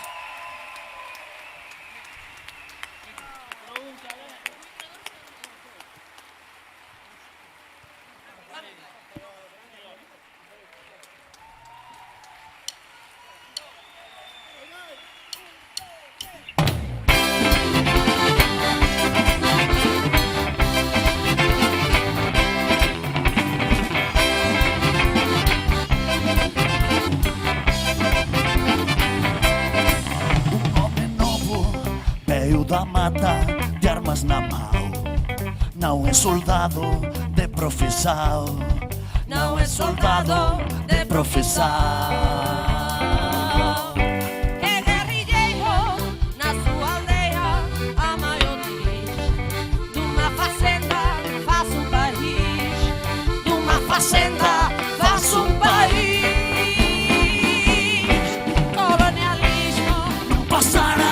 Da mata de armas na mão. Não é soldado de profissão. Não é soldado de profissão.
É guerrilheiro na sua aldeia. A maior diz: de uma fazenda faço um país. De uma fazenda faço um país. Colonialismo
não passará.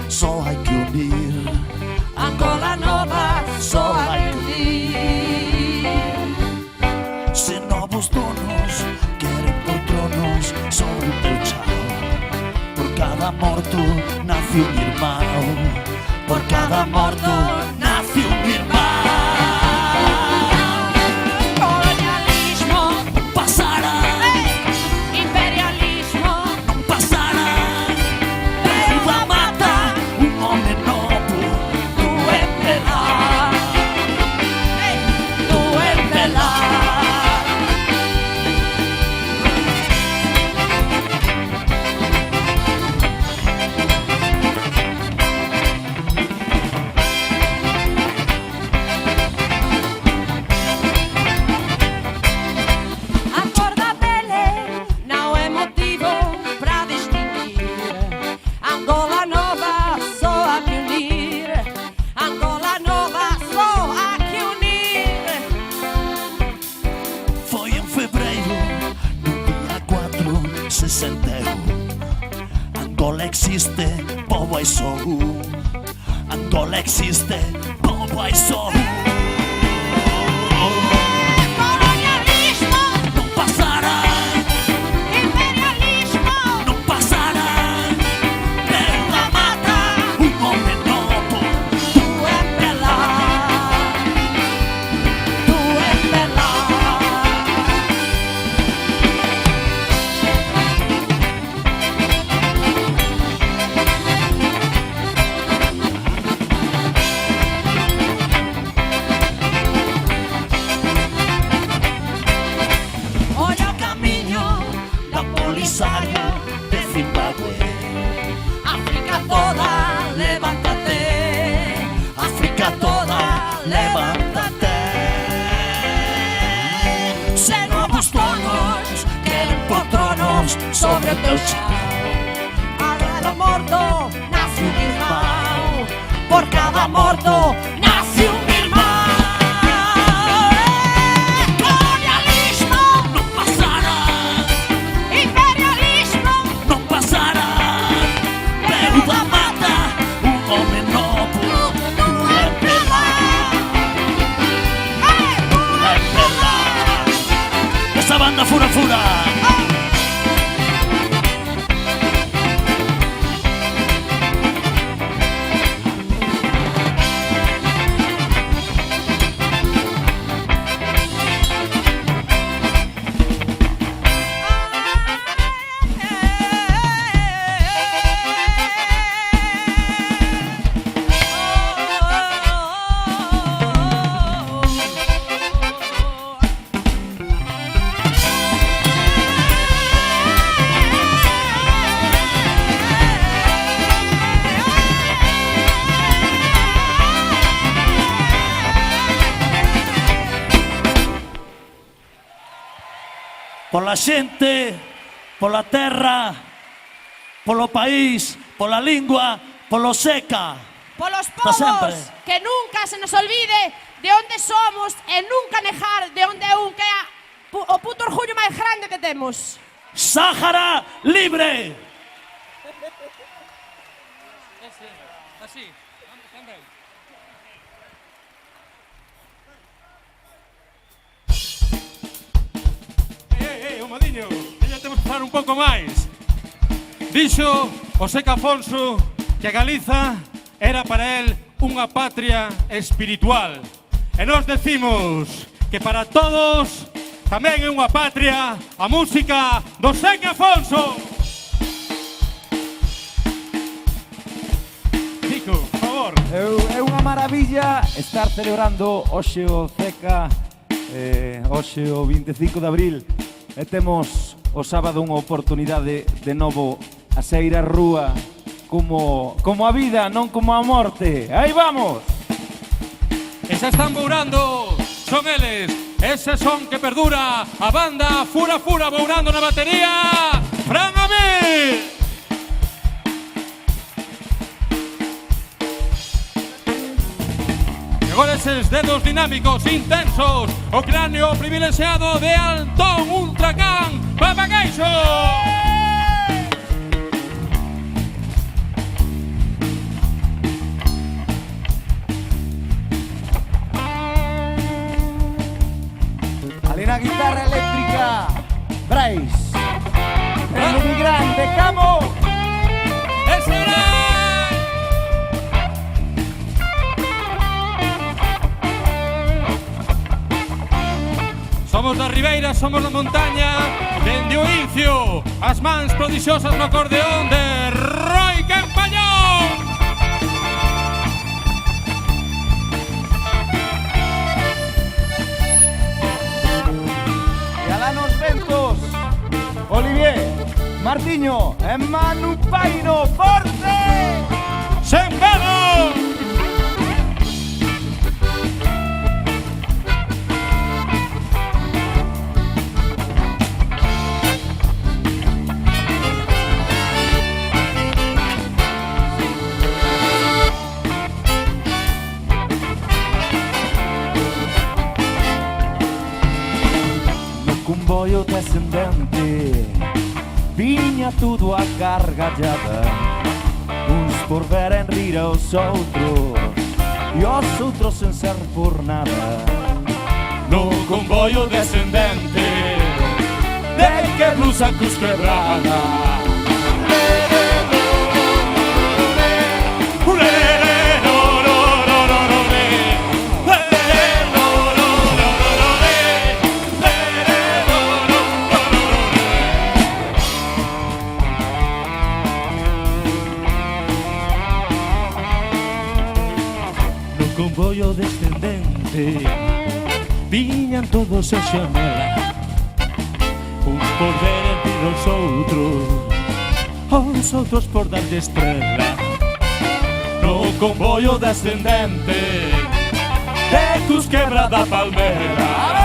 Só hay que unir.
Angola nova, só hay que unir.
Se novos donos querem por tronos sobre o teu chão, por cada morto nasce um irmão. Por cada morto nasce um irmão.
Colonialismo
não passará.
Imperialismo
não passará. Veio da mata um homem novo. Tu é Pelá. Tu é Pelá. Angola existe, povo é só um. Angola existe, povo é só um.
Colonialismo
não passará.
Imperialismo
não passará. Veio da mata um homem novo. Tu é Pelá. Tu é Pelá. Polisario de Zimbabue.
África toda, levántate.
África toda, levántate. Se novos donos querem por tronos sobre o teu chão.
A cada morto nasce um irmão.
Por cada morto nasce um irmão. Banda Fura Fura. pola xente, pola terra, polo país, pola lingua, polo seca.
Polos
Pa sempre.
povos, que nunca se nos olvide de onde somos e nunca negar de onde é que é o puto orgullo máis grande que temos.
Sáhara libre!
Así. O Madiño, ya temos que falar un pouco máis. Dixo o Seca Afonso que Galiza era para él unha patria espiritual. E nós decimos que para todos tamén é unha patria a música do Seca Afonso. Nico, por favor.
É unha maravilla estar celebrando hoxe o Ceca, hoxe o 25 de abril, e temos o sábado unha oportunidade de novo a sair á rúa como a vida, non como a morte. Aí vamos!
E xa están bourando, son eles, ese son que perdura, a banda Fura Fura bourando na batería, Fran Amir! E agora eses dedos dinámicos, intensos, o cráneo privilexiado de Antón Ultracán Papagaixo!
Ali na guitarra eléctrica, Brais. El inmigrante, Camo.
¡Ese era! Somos da Ribeira, somos da montaña, dende o Incio, as mans prodixiosas no acordeón de Roy Campañón.
E alá nos ventos, Olivier, Martiño e Manu Paino, forte!
Sen pedo!
Comboio descendente viña tudo a gargallada, uns por veren rir aos outros e os outros sen ser por nada.
No comboio descendente de que blues a cruz quebrada.
Comboio descendente viñan todos a xamela, uns por ver os outros por darlle estrela. No comboio descendente de Cus Quebrada Palmera.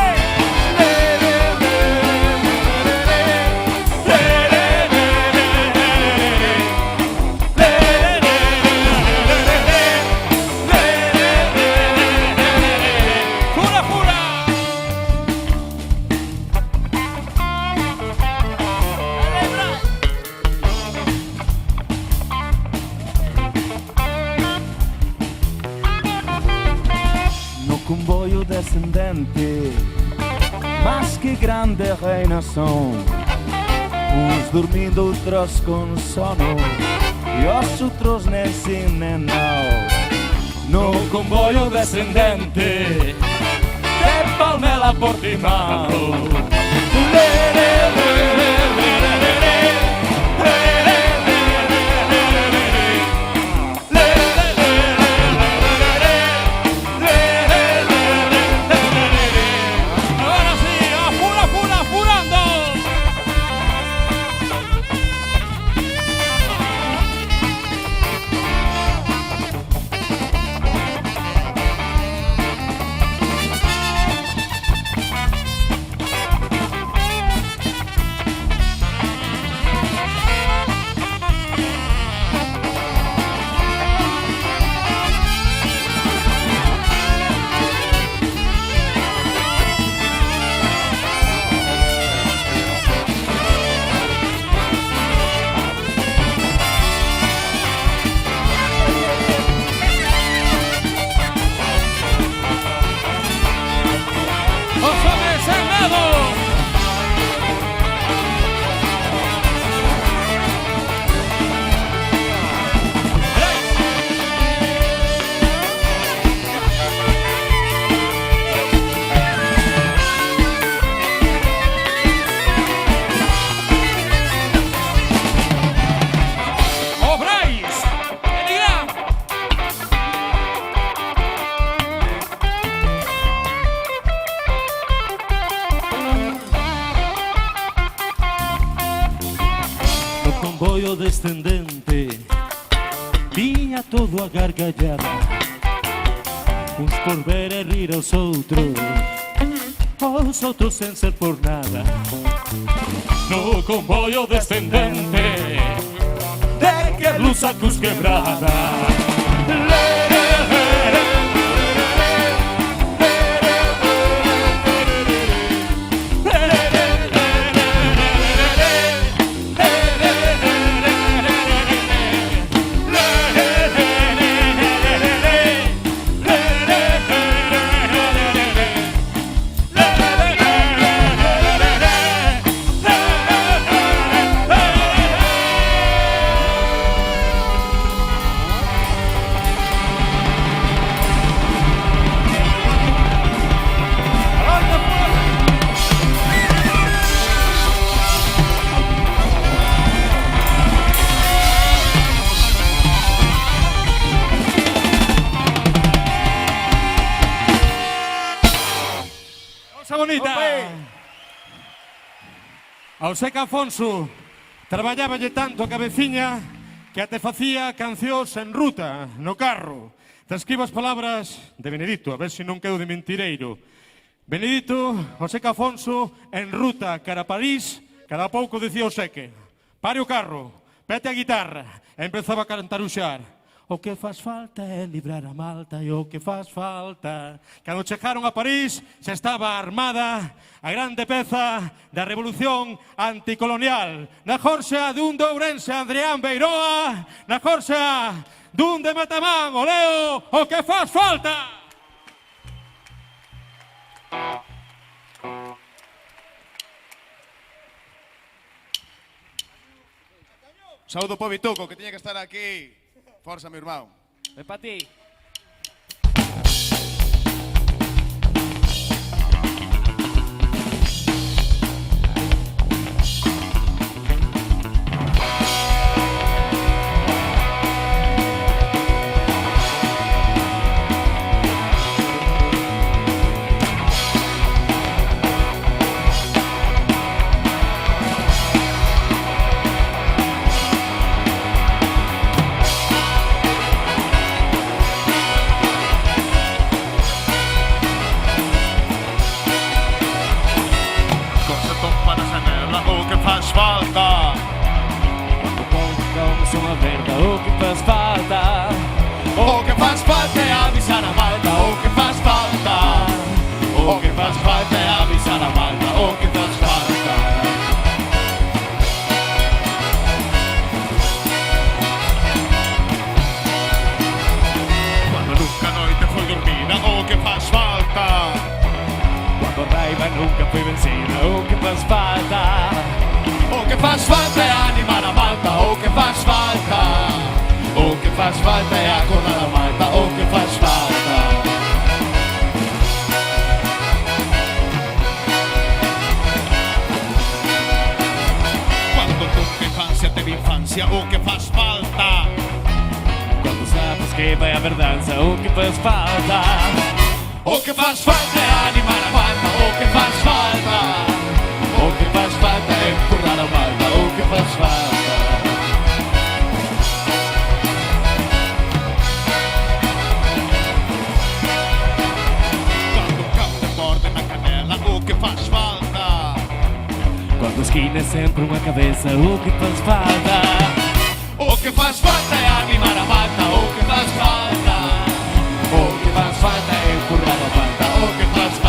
Comboio descendente, mas que grande reinação, uns dormindo, outros com sono e os outros nesse nenão.
No comboio descendente de Palmela Portimão. os homes sen medo.
Convoio descendente viña todo a gargallada, uns por ver e rir aos outros sen ser por nada. No convoio descendente de que blusa cus quebrada.
Bonita. Ao Seca Afonso traballáballe tanto a cabeciña que até facía cancións en ruta, no carro. Te escribo as palabras de Benedito, a ver se non quedo de mentireiro. Benedito, o Seca Afonso, en ruta cara a París, cada pouco dicía o Seque: pare o carro, pete a guitarra, e empezaba a cantaruxar. O que faz falta é librar a Malta, e o que faz falta. Cando chegaron a París, xa estaba armada a grande peza da revolución anticolonial. Na Jorxa dun de Ourense, Adrián Beiroa, na Jorxa dun de Matamán, o Leo, o que faz falta.
Saúdo po Vituco, que tiña que estar aquí. Forza, meu irmão.
Ven pa ti.
Falta.
Quando contamos unha merda, o que faz falta?
O que faz falta é avisar a Malta. O que faz falta? O que faz falta é avisar a Malta. O que faz falta? Quando nunca a noite foi dormida, o que faz falta?
Quando a raiva nunca foi vencida, o que faz falta?
O que faz falta é animar a Malta. O que faz falta? O que faz falta é acordar a Malta. O que faz falta? Quando tua infância teve infância, o que faz falta?
Quando sabes que vai haber dança, o que faz falta?
O que faz falta é animar a Malta. O que faz falta? O que faz falta é empurrar a Malta. O que faz falta? Quando o cão te morde na canela, o que faz falta?
Quando a esquina é sempre uma cabeça, o que faz falta?
O que faz falta é animar a Malta. O que faz falta? O que faz falta é empurrar a Malta. O que faz falta?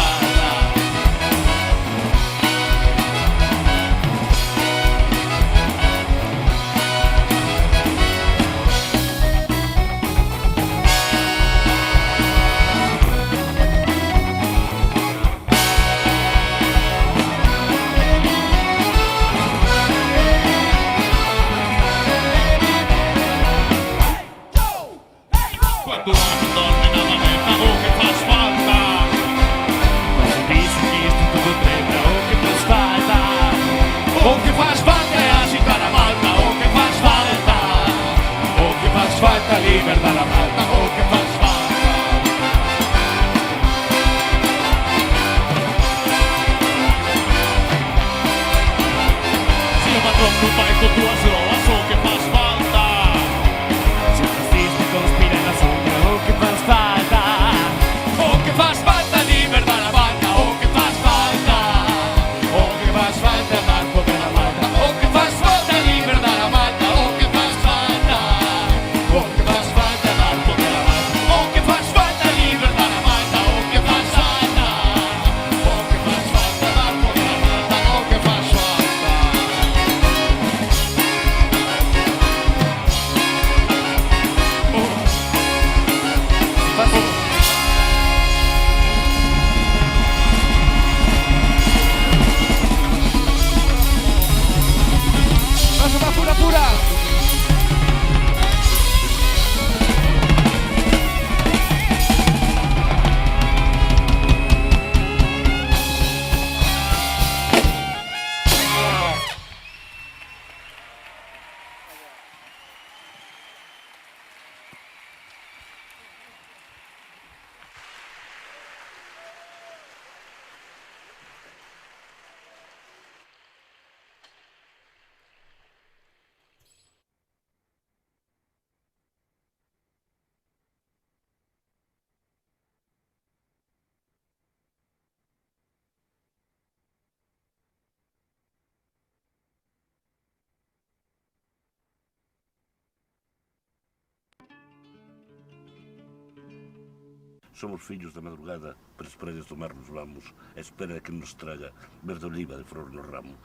somos fillos da madrugada, para esperar de tomar nos vamos, a espera de que nos traga verde oliva de flor no ramo.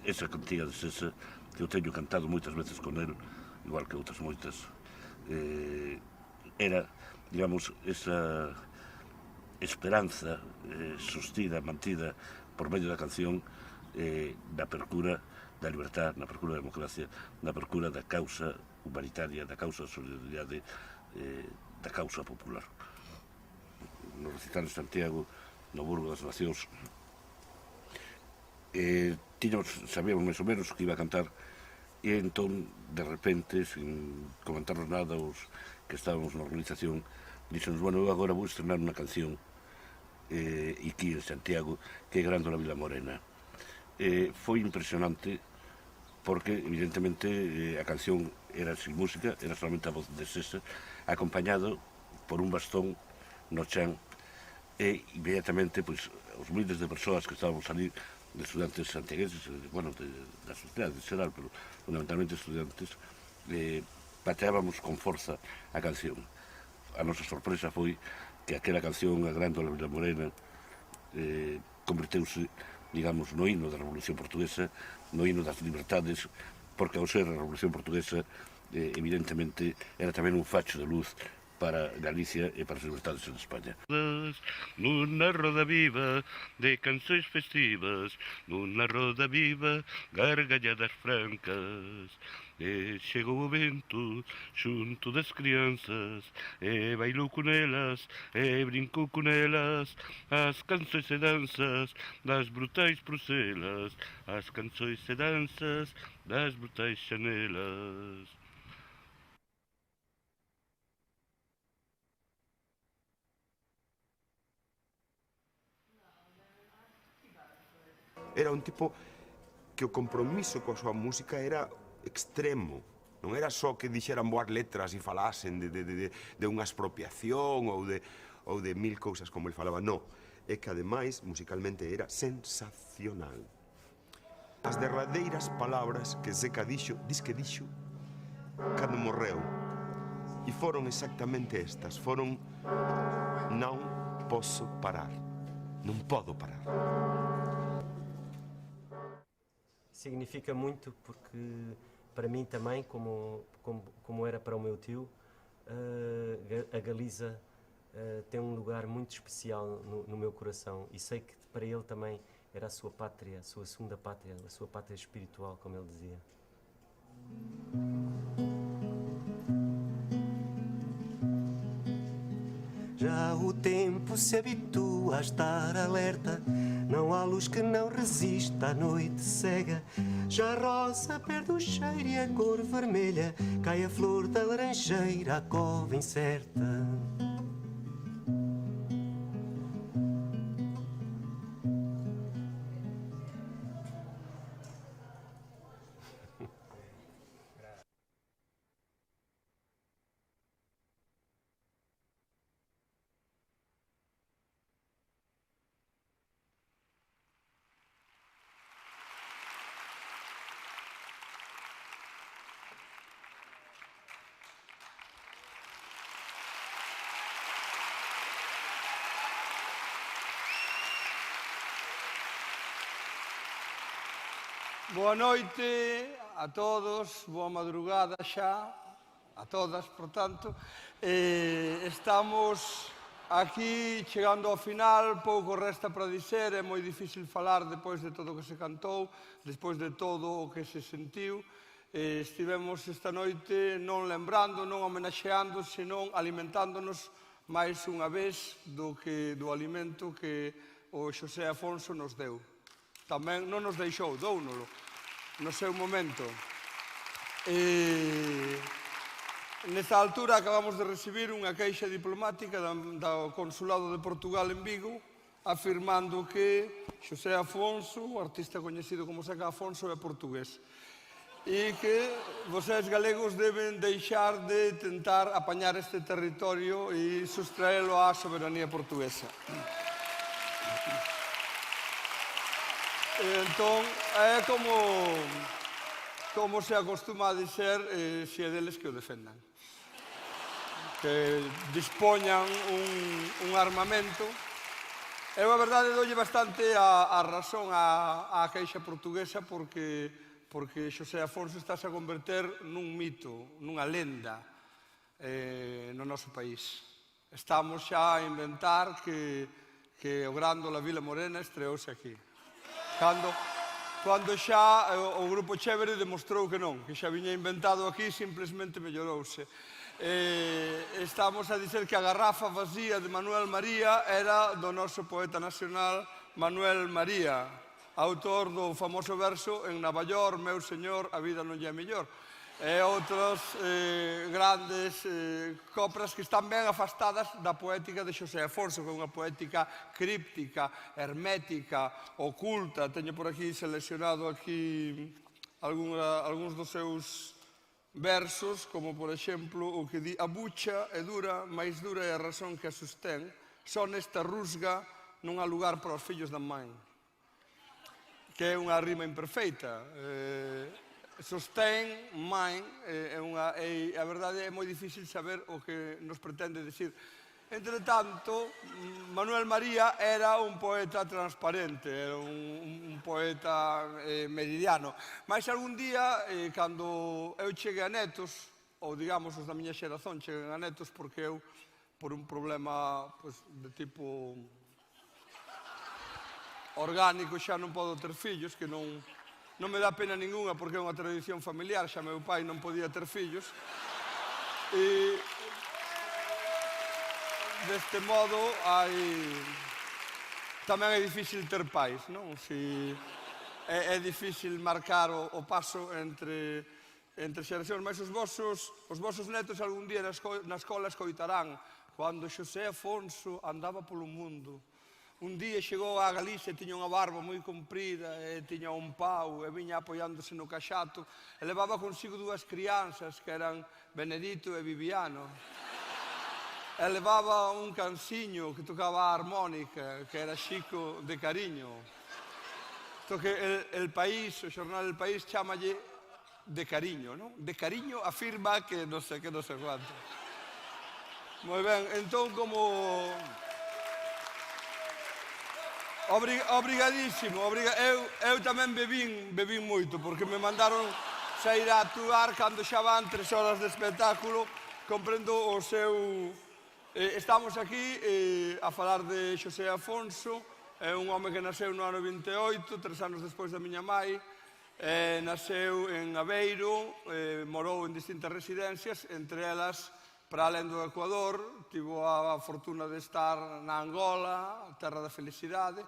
Esa cantiga de Sesa, que eu teño cantado moitas veces con el, igual que outras moitas, era, digamos, esa esperanza sostida, mantida por medio da canción, da percura da libertad, na percura da democracia, na percura da causa humanitaria, da causa da solidaridade, da causa popular. No recital de Santiago, no Burgo das Nacións, sabíamos máis ou menos o que iba a cantar, e entón, de repente, sin comentarnos nada, os que estábamos na organización, dixenos, bueno, eu agora vou estrenar unha canción aquí en Santiago, que é Grándola Vila Morena. Foi impresionante, porque, evidentemente, a canción era sin música, era solamente a voz de Sesa, acompañado por un bastón no chan, e inmediatamente, pois, os miles de persoas que estábamos ali, de estudantes santiagueses, bueno, da sociedade en xeral, pero fundamentalmente estudantes, pateábamos con forza a canción. A nosa sorpresa foi que aquela canción, a Grándola Vila Morena, converteuse, digamos, no himno da Revolución Portuguesa, no himno das libertades, porque ao ser a Revolución Portuguesa, evidentemente, era tamén un facho de luz para Galicia e para as libertades en España.
Nunha roda viva de canções festivas, nunha roda viva, gargalladas francas, e chegou o vento xunto das crianzas, e bailou con elas, e brincou con elas, as canções e danzas das brutais Bruselas, as canções e danzas das brutais Chanelas.
Era un tipo que o compromiso coa súa música era extremo. Non era só que dixeran boas letras e falasen de unha expropiación ou de mil cousas como el falaba. Non, é que ademais musicalmente era sensacional. As derradeiras palabras que Zeca dixo, cando morreu, e foron exactamente estas, foron non posso parar, non podo parar.
Significa muito porque, para mim também, como era para o meu tio, a Galiza tem um lugar muito especial no meu coração, e sei que para ele também era a sua pátria, a sua segunda pátria, a sua pátria espiritual, como ele dizia.
Já o tempo se habitua a estar alerta, não há luz que não resista à noite cega. Já a rosa perde o cheiro e a cor vermelha, cai a flor da laranjeira, a cova incerta.
Boa noite a todos, boa madrugada xa, a todas, portanto. Estamos aquí chegando ao final, pouco resta para dizer, é moi difícil falar despois de todo o que se cantou, despois de todo o que se sentiu. Estivemos esta noite non lembrando, non homenaxeando, senón alimentándonos máis unha vez do alimento que o Xosé Afonso nos deu. Tamén non nos deixou, dounolo no seu momento. Nesta altura acabamos de recibir unha queixa diplomática do Consulado de Portugal en Vigo, afirmando que Xosé Afonso, o artista coñecido como Zeca Afonso, é portugués, e que vocês galegos deben deixar de tentar apañar este territorio e sustraelo á soberanía portuguesa. Entón, é como se acostuma a dizer, se é deles que o defendan. que dispoñan un armamento. Eu, a verdade, doulle bastante a razón á queixa portuguesa porque Xosé Afonso está a converter nun mito, nunha lenda no noso país. Estamos xa a inventar que o Grándola Vila Morena estreouse aquí. Cando xa o Grupo Chévere demostrou que non, que xa viña inventado aquí, simplesmente mellorouse. Estamos a dizer que a garrafa vacía de Manuel María era do noso poeta nacional Manuel María, autor do famoso verso En Nova York, meu señor, a vida non lle é mellor. E outras grandes copras que están ben afastadas da poética de Xosé Afonso, que é unha poética críptica, hermética, oculta. Teño por aquí seleccionado aquí algúns dos seus versos, como por exemplo o que di: a bucha é dura, máis dura é a razón que a sostén, só nesta rusga non há lugar para os fillos da mãe. Que é unha rima imperfeita. Sostén, mãe, a verdade é moi difícil saber o que nos pretende decir. Entretanto, Manuel María era un poeta transparente, era un poeta meridiano. Mas algún día, cando eu cheguei a netos, ou digamos os da miña xeración cheguen a netos, porque eu, por un problema de tipo orgánico, xa non podo ter fillos, que non me dá pena ninguna porque é unha tradición familiar, xa meu pai non podía ter fillos. Deste modo, tamén é difícil ter pais, non? É difícil marcar o paso entre xeracións, mas os vosos netos algún día na escola escoitarán cando Xosé Afonso andaba polo mundo. Un día chegou a Galicia e tiña unha barba moi comprida e tiña un pau e viña apoiándose no caxato e levaba consigo dúas crianzas que eran Benedito e Viviano. E levaba un canciño que tocaba a armónica, que era Chico de Cariño. Isto que el País, o xornal El País, chámalle de cariño, non? De cariño afirma que non sei quanto. Moi ben, entón como... Obrigadísimo, eu tamén bebín moito, porque me mandaron sair a actuar cando xa van 3 horas de espectáculo, comprendo o seu... Estamos aquí a falar de Xosé Afonso, é un home que nasceu no ano 28, 3 anos despois da miña mai, nasceu en Aveiro, morou en distintas residencias, entre elas, para alén do Ecuador, tivo a fortuna de estar na Angola, a terra da felicidade,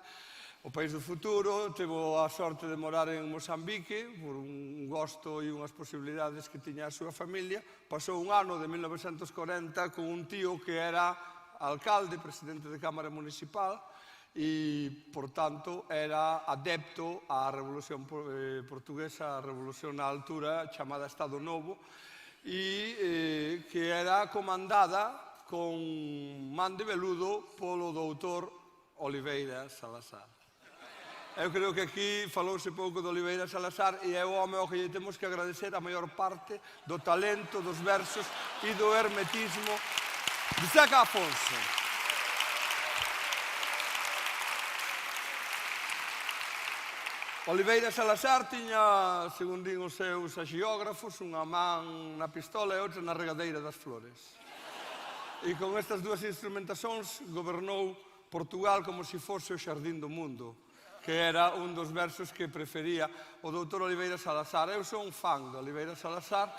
o país do futuro, tivo a sorte de morar en Mozambique, por un gosto e unhas posibilidades que tiña a súa familia. Pasou un ano de 1940 con un tío que era alcalde, presidente de Cámara Municipal, e, por tanto, era adepto á Revolución Portuguesa, a revolución na altura, chamada Estado Novo, e que era comandada con man de veludo polo doutor Oliveira Salazar. Eu creo que aquí falouse pouco de Oliveira Salazar e é o home ao que lle temos que agradecer a maior parte do talento, dos versos e do hermetismo de Xosé Afonso. Oliveira Salazar tiña, según din os seus axiógrafos, unha man na pistola e outra na regadeira das flores. E con estas dúas instrumentacións gobernou Portugal como se fose o xardín do mundo, que era un dos versos que prefería o doutor Oliveira Salazar. Eu sou un fan de Oliveira Salazar,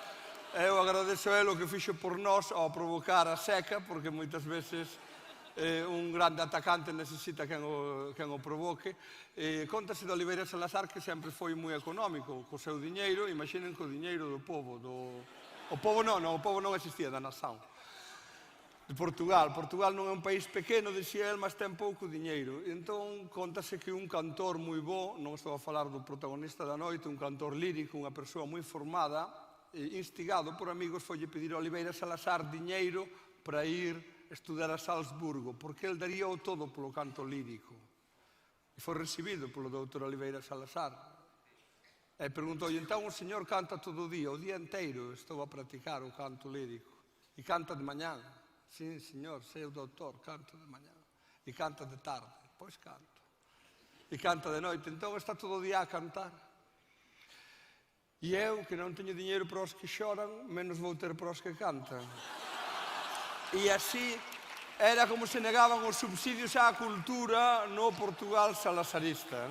eu agradezo a ele o que fixo por nós ao provocar a seca, porque moitas veces un grande atacante necesita quen o provoque. Contase de Oliveira Salazar que sempre foi moi económico co seu diñeiro, imaginen co diñeiro do povo. O povo non existía, da nación. De Portugal. Portugal non é un país pequeno, dixía el, mas ten pouco diñeiro. Entón, contase que un cantor moi bo, non estou a falar do protagonista da noite, un cantor lírico, unha persoa moi formada, instigado por amigos, folle pedir a Oliveira Salazar diñeiro para ir estudar a Salzburgo, porque el daría o todo polo canto lírico. E foi recibido polo doutor Oliveira Salazar. E preguntou, entón o señor canta todo o día inteiro, estou a practicar o canto lírico. E canta de mañán. Sí, señor, sei o doutor, canto de mañá. E canta de tarde, pois canto. E canta de noite, entón está todo o día a cantar. E eu, que non teño diñeiro para os que xoran, menos vou ter para os que cantan. E así era como se negaban os subsidios á cultura no Portugal salazarista.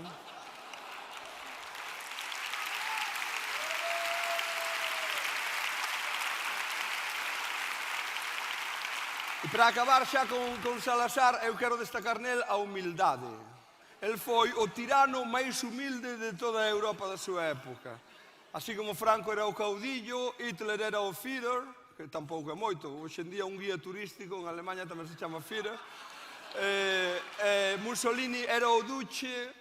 E para acabar xa con Salazar, eu quero destacar nel a humildade. El foi o tirano máis humilde de toda a Europa da súa época. Así como Franco era o caudillo, Hitler era o Führer, que tampouco é moito. Hoxe en día un guía turístico en Alemanha tamén se chama Führer. Mussolini era o duce,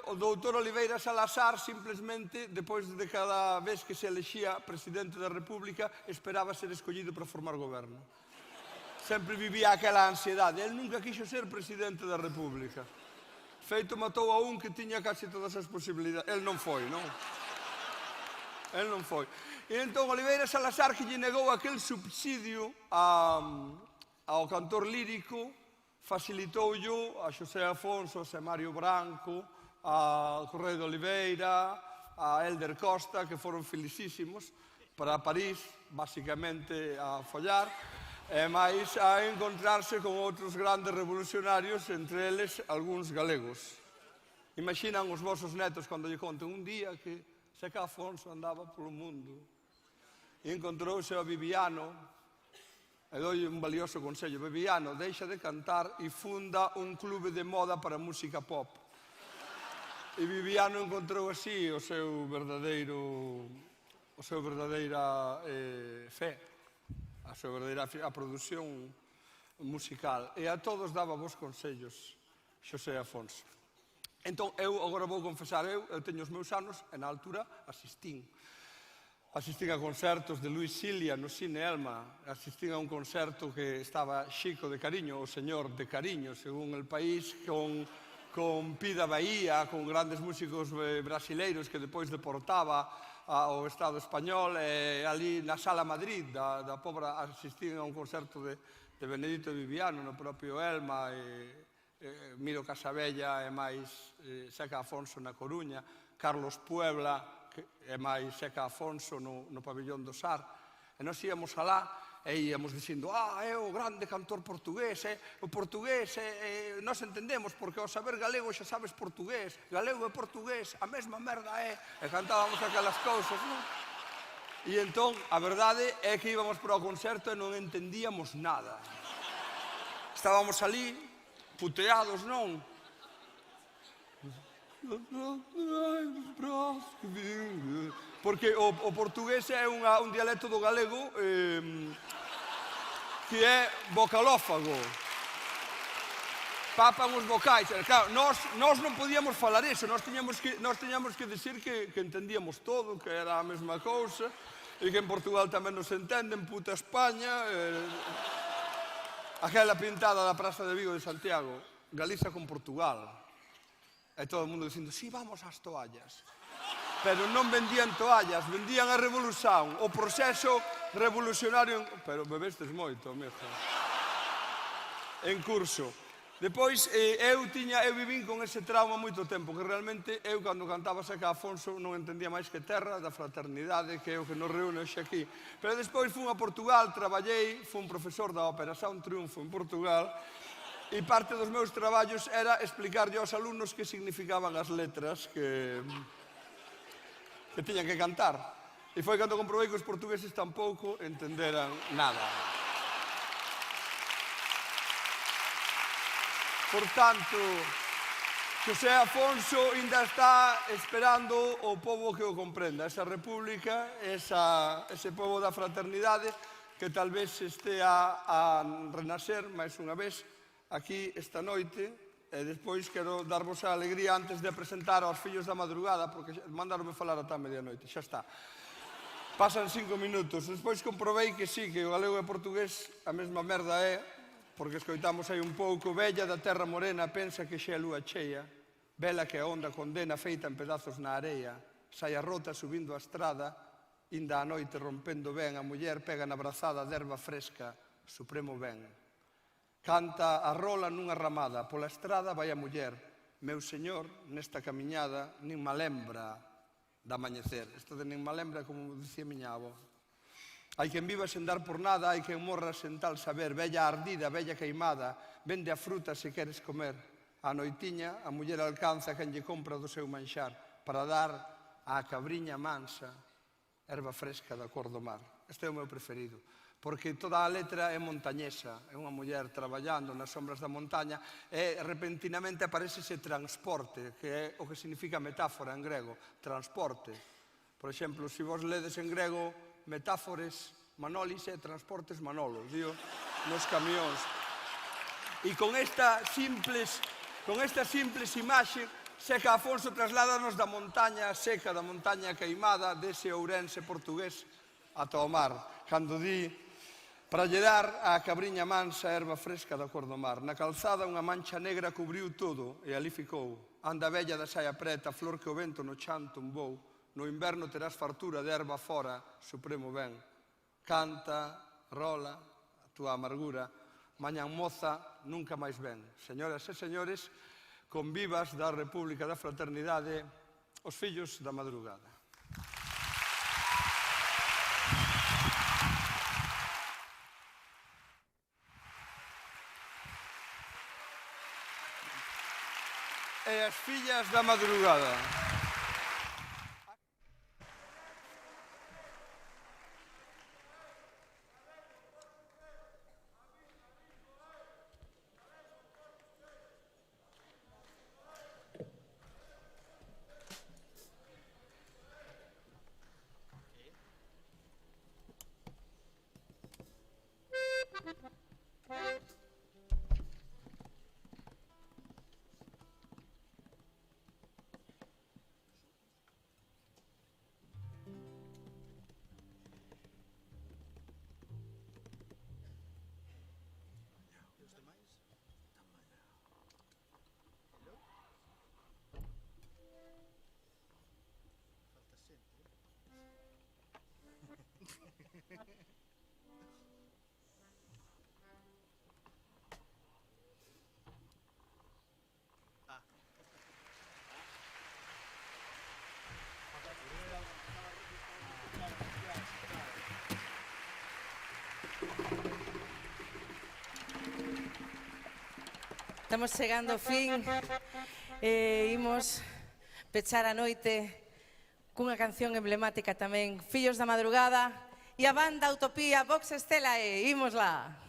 o doutor Oliveira Salazar simplesmente, depois de cada vez que se elexía presidente da República, esperaba ser escollido para formar goberno. Sempre vivía aquela ansiedade. El nunca quixo ser presidente da República. Feito, matou a un que tiña casi todas as posibilidades. El non foi, non? El non foi. E entón Oliveira Salazar, que lle negou aquel subsidio ao cantor lírico, facilitoullo a Xosé Afonso, a Mario Branco, a Correio de Oliveira, a Elder Costa, que foron felicísimos, para París, basicamente a follar, e máis a encontrarse con outros grandes revolucionarios, entre eles algúns galegos. Imaxinan os vosos netos cando lle conten un día que Seca Afonso andaba polo mundo e encontrouse a Viviano, e doi un valioso consello: Viviano, deixa de cantar e funda un clube de moda para música pop. E Viviano encontrou así o seu verdadeira fe, a súa verdadeira produción musical. E a todos daba bons consellos Xosé Afonso. Entón, eu agora vou confesar, eu teño os meus anos, e na altura asistín a concertos de Luis Silia no Cine Elma, asistín a un concerto que estaba Xico de Cariño, o señor de Cariño, según el país, con Pida Bahía, con grandes músicos brasileiros que depois deportaba ao Estado español, ali na Sala Madrid da Pobra asistín a un concerto de Benedito Viviano no propio Elma, Miro Casabella e máis Seca Afonso na Coruña, Carlos Puebla e máis Seca Afonso no Pabillón do Sar. E nós íamos alá e íamos dicindo: é o grande cantor portugués, o portugués, nós entendemos, porque ao saber galego xa sabes portugués, galego e portugués, a mesma merda é, e cantábamos aquelas cousas, non? E entón, a verdade é que íbamos para o concerto e non entendíamos nada. Estábamos ali, puteados, non? Porque o portugués é un dialecto do galego que é vocalófago. Papan os vocais. Claro, nós non podíamos falar iso, nós tiñamos que decir que entendíamos todo, que era a mesma cousa, e que en Portugal tamén nos entenden, puta España. Aquela pintada da Praza de Vigo de Santiago, Galiza con Portugal. E todo o mundo dicindo: sí, vamos ás toallas. Pero non vendían toallas, vendían a revolución, o proceso revolucionario. Pero bebestes moito, amigo. En curso. Depois, eu vivín con ese trauma moito tempo, que realmente eu, cando cantaba Seca Afonso, non entendía máis que terra da fraternidade, que é o que nos reúne hoxe aquí. Pero despois fun a Portugal, traballei, fun profesor da Ópera Sound Triunfo en Portugal, e parte dos meus traballos era explicarlle aos alumnos que significaban as letras que tiñan que cantar. E foi cando comprobei que os portugueses tampouco entenderan nada. Por tanto, Xosé Afonso ainda está esperando o pobo que o comprenda, esa república, ese pobo da fraternidade que tal vez estea a renacer máis unha vez aquí esta noite. E despois quero darvos a alegría antes de presentar aos fillos da madrugada, porque mandaronme falar ata a medianoite, xa está. Pasan 5 minutos. Despois comprobei que sí, que o galego e o portugués a mesma merda é, porque escoitamos aí un pouco: bella da terra morena, pensa que xa é lúa cheia, vela que a onda condena feita en pedazos na areia, saia rota subindo a estrada, inda a noite rompendo ben, a muller pega na brazada d'erva fresca, supremo ben. Canta a rola nunha ramada, pola estrada vai a muller. Meu señor, nesta camiñada, nin ma lembra de amañecer. Isto de nin ma lembra, como dicía miña avó. Hai quen viva sen dar por nada, hai quen morra sen tal saber. Bella ardida, bella queimada, vende a fruta se queres comer. A noitiña, a muller alcanza quen lle compra do seu manxar para dar á cabriña mansa erva fresca da cor do mar. Este é o meu preferido, porque toda a letra é montañesa, é unha muller traballando nas sombras da montaña e repentinamente aparece ese transporte, que é o que significa metáfora en grego, transporte. Por exemplo, se vos ledes en grego metáfores Manolis e transportes Manolos, digo, nos camións. E con esta simples imaxe, Seca Afonso trasládanos da montaña seca, da montaña queimada, dese Ourense portugués ata o mar, cando di para lle dar á cabriña mansa erva fresca da cor do mar. Na calzada unha mancha negra cubriu todo e ali ficou. Anda bella da saia preta, flor que o vento no chan tumbou. No inverno terás fartura de erva fora, supremo ben. Canta, rola, a túa amargura, mañan moza, nunca máis ven. Señoras e señores, convivas da República da Fraternidade, os fillos da madrugada. E as fillas da madrugada.
Estamos chegando ao fin e imos pechar a noite cunha canción emblemática tamén, Fillos da Madrugada e a banda Utopía, Vox Estela e imos lá.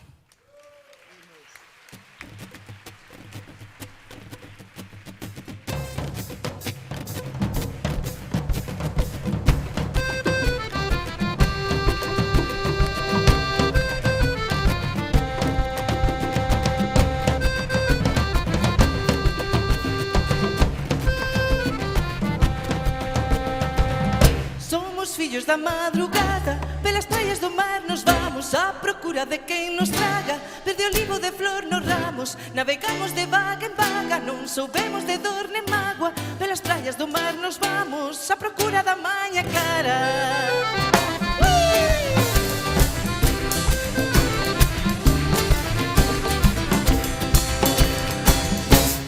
Fillos da madrugada, pelas praias do mar nos vamos á procura de quen nos traga verde olivo de flor nos ramos, navegamos de vaga en vaga, non soubemos de dor nem mágoa, pelas praias do mar nos vamos á procura da maña cara.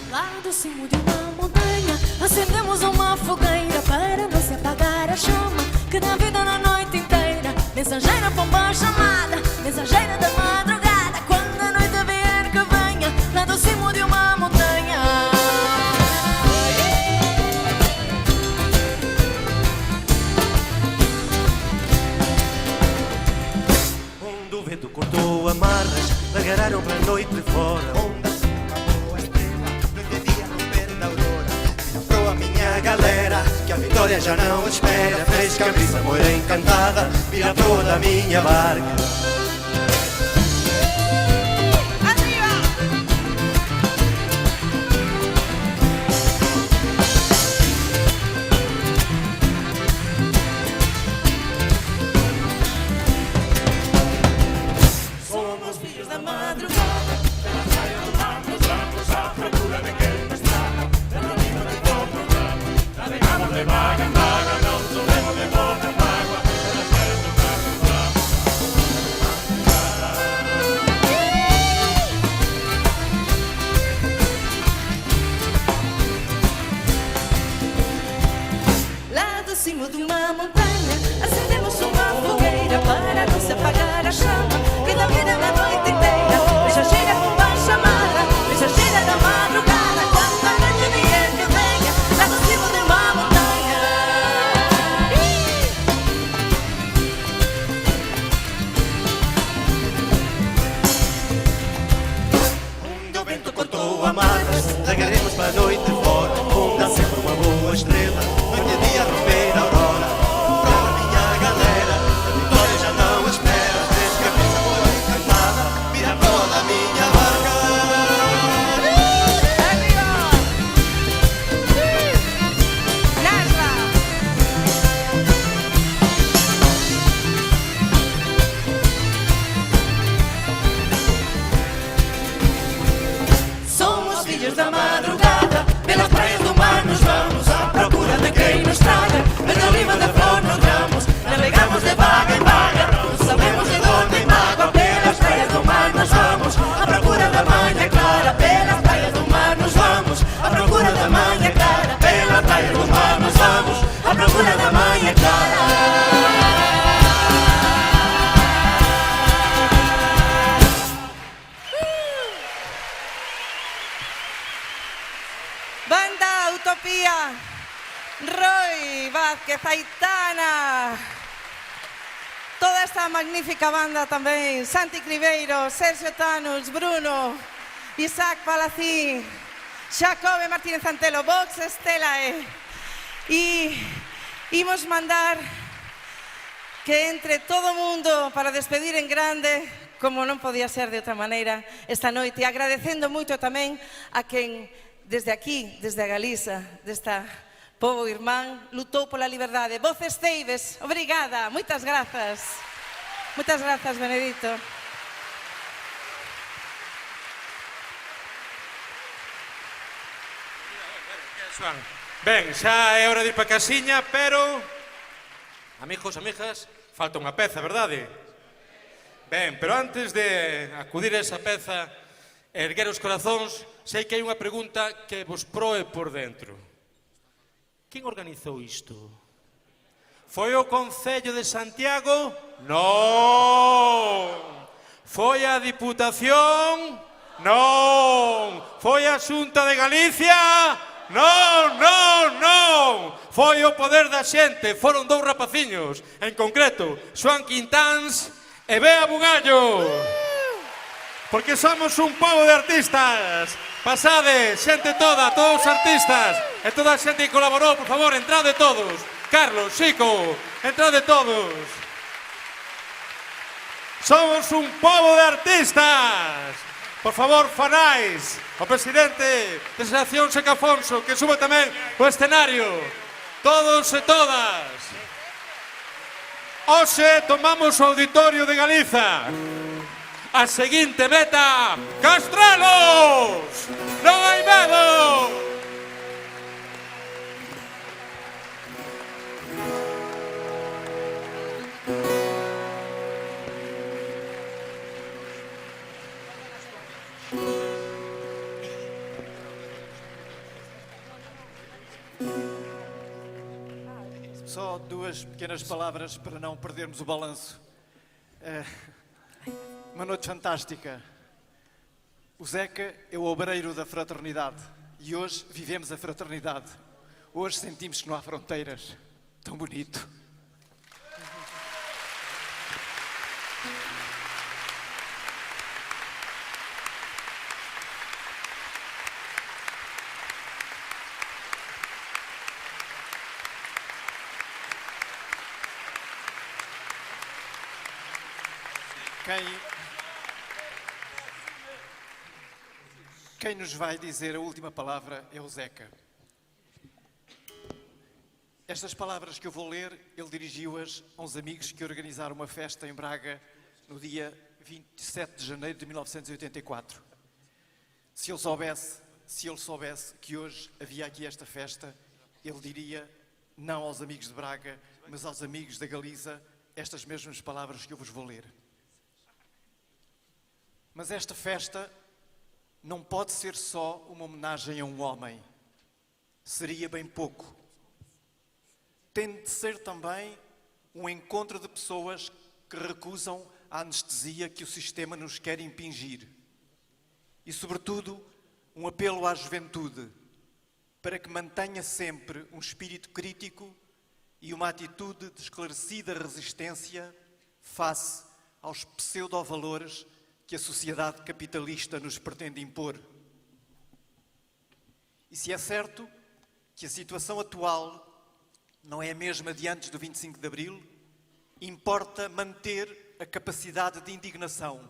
Lá do cimo de uma montanha acendemos uma fogueira para não se apagar a chama que dá vida na noite inteira. Mensageira pomba chamada, mensageira da madrugada, quando a noite vier que venha, lá do cimo de uma montanha.
Onde o vento cortou amarras, largaram para a noite fora. Onde uma boa estrela, noite e dia romper da aurora. Pro a minha galera, que a vitória já não espera. Fresca brisa, moira encantada, vira pro da minha barca.
Somos filhos da madrugada,
vamos à procura de quem nos traga verde olivo de flor nos ramos, navegamos de vaga em vaga, não soubemos de dor nem mágoa, pelas praias do mar nos vamos.
cimo de uma montanha, acendemos uma fogueira para não se apagar a chama que domina a noite inteira. Mensageira com baixa chamada, mensageira da madrugada, quando a noite vier que venha, lá no cimo de uma montanha.
O vento cortou amarras, agarremos para a noite fora. Dá sempre uma boa estrela, noite e dia romper a aurora. Para a minha galera, a vitória já não espera. Três cabeças boa encantada, vira toda a minha barca.
Somos filhos da madrugada, pelas praias do mar nos vamos, à procura de quem nos traga, verde oliva de flor nos ramos, navegamos de vaga em vaga, não sabemos de dor nem mágoa, pelas praias do mar nos vamos, à procura da manhã clara, pelas praias do mar nos vamos, à procura da manhã clara, pelas praias do mar nos vamos, à procura da manhã clara.
Banda Utopía, Roy Vázquez, Aitana, toda esta magnífica banda tamén, Santi Cribeiro, Sergio Tanus, Bruno, Isaac Palacín, Xacobe Martínez Antelo, Vox Estelae. E imos mandar que entre todo o mundo para despedir en grande, como non podía ser de outra maneira, esta noite, agradecendo moito tamén a quen desde aquí, desde a Galiza, desta pobo irmán, lutou pola liberdade. Voces Teives, obrigada, moitas grazas. Moitas grazas, Benedito.
Ben, xa é hora de ir para casiña, pero amigos, amigas, falta unha peza, verdade? Ben, pero antes de acudir a esa peza, erguer os corazóns, sei que hai unha pregunta que vos proe por dentro. Quen organizou isto? Foi o Concello de Santiago? Non! Foi a Diputación? Non! Foi a Xunta de Galicia? Non, non, non! Foi o poder da xente, foron dous rapaciños, en concreto, Xoán Quintáns e Bea Bugallo. Porque somos un pobo de artistas. Pasade, xente toda, todos os artistas e toda a xente que colaborou, por favor, entrade todos. Carlos, Chico, entrade todos. Somos un pobo de artistas. Por favor, fanais o presidente de Asociación Seca Afonso, que suba tamén o escenario. Todos e todas. Hoxe tomamos o Auditorio de Galiza. A seguinte meta, Castrelos! Non hai medo!
Só duas pequenas palavras para não perdermos o balanço. Uma noite fantástica. O Zeca é o obreiro da fraternidade e hoje vivemos a fraternidade. Hoje sentimos que não há fronteiras. Tão bonito. Quem nos vai dizer a última palavra é o Zeca. Estas palavras que eu vou ler, ele dirigiu-as a uns amigos que organizaram uma festa em Braga no dia 27 de janeiro de 1984. Se ele soubesse que hoje havia aqui esta festa, ele diria, não aos amigos de Braga, mas aos amigos da Galiza, estas mesmas palavras que eu vos vou ler. Mas esta festa não pode ser só uma homenagem a um homem. Seria bem pouco. tem de ser também um encontro de pessoas que recusam a anestesia que o sistema nos quer impingir. E, sobretudo, um apelo à juventude para que mantenha sempre um espírito crítico e uma atitude de esclarecida resistência face aos pseudo-valores que a sociedade capitalista nos pretende impor. E se é certo que a situação atual não é a mesma de antes do 25 de Abril, importa manter a capacidade de indignação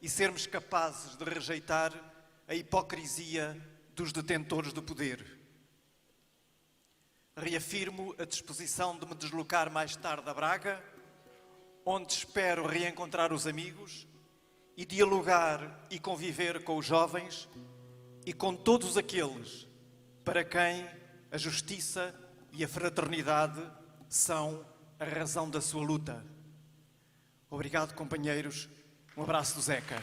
e sermos capazes de rejeitar a hipocrisia dos detentores do poder. Reafirmo a disposição de me deslocar mais tarde a Braga, onde espero reencontrar os amigos e dialogar e conviver com os jovens e com todos aqueles para quem a justiça e a fraternidade são a razão da sua luta. Obrigado, companheiros. Um abraço do Zeca.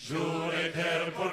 Jurei ter por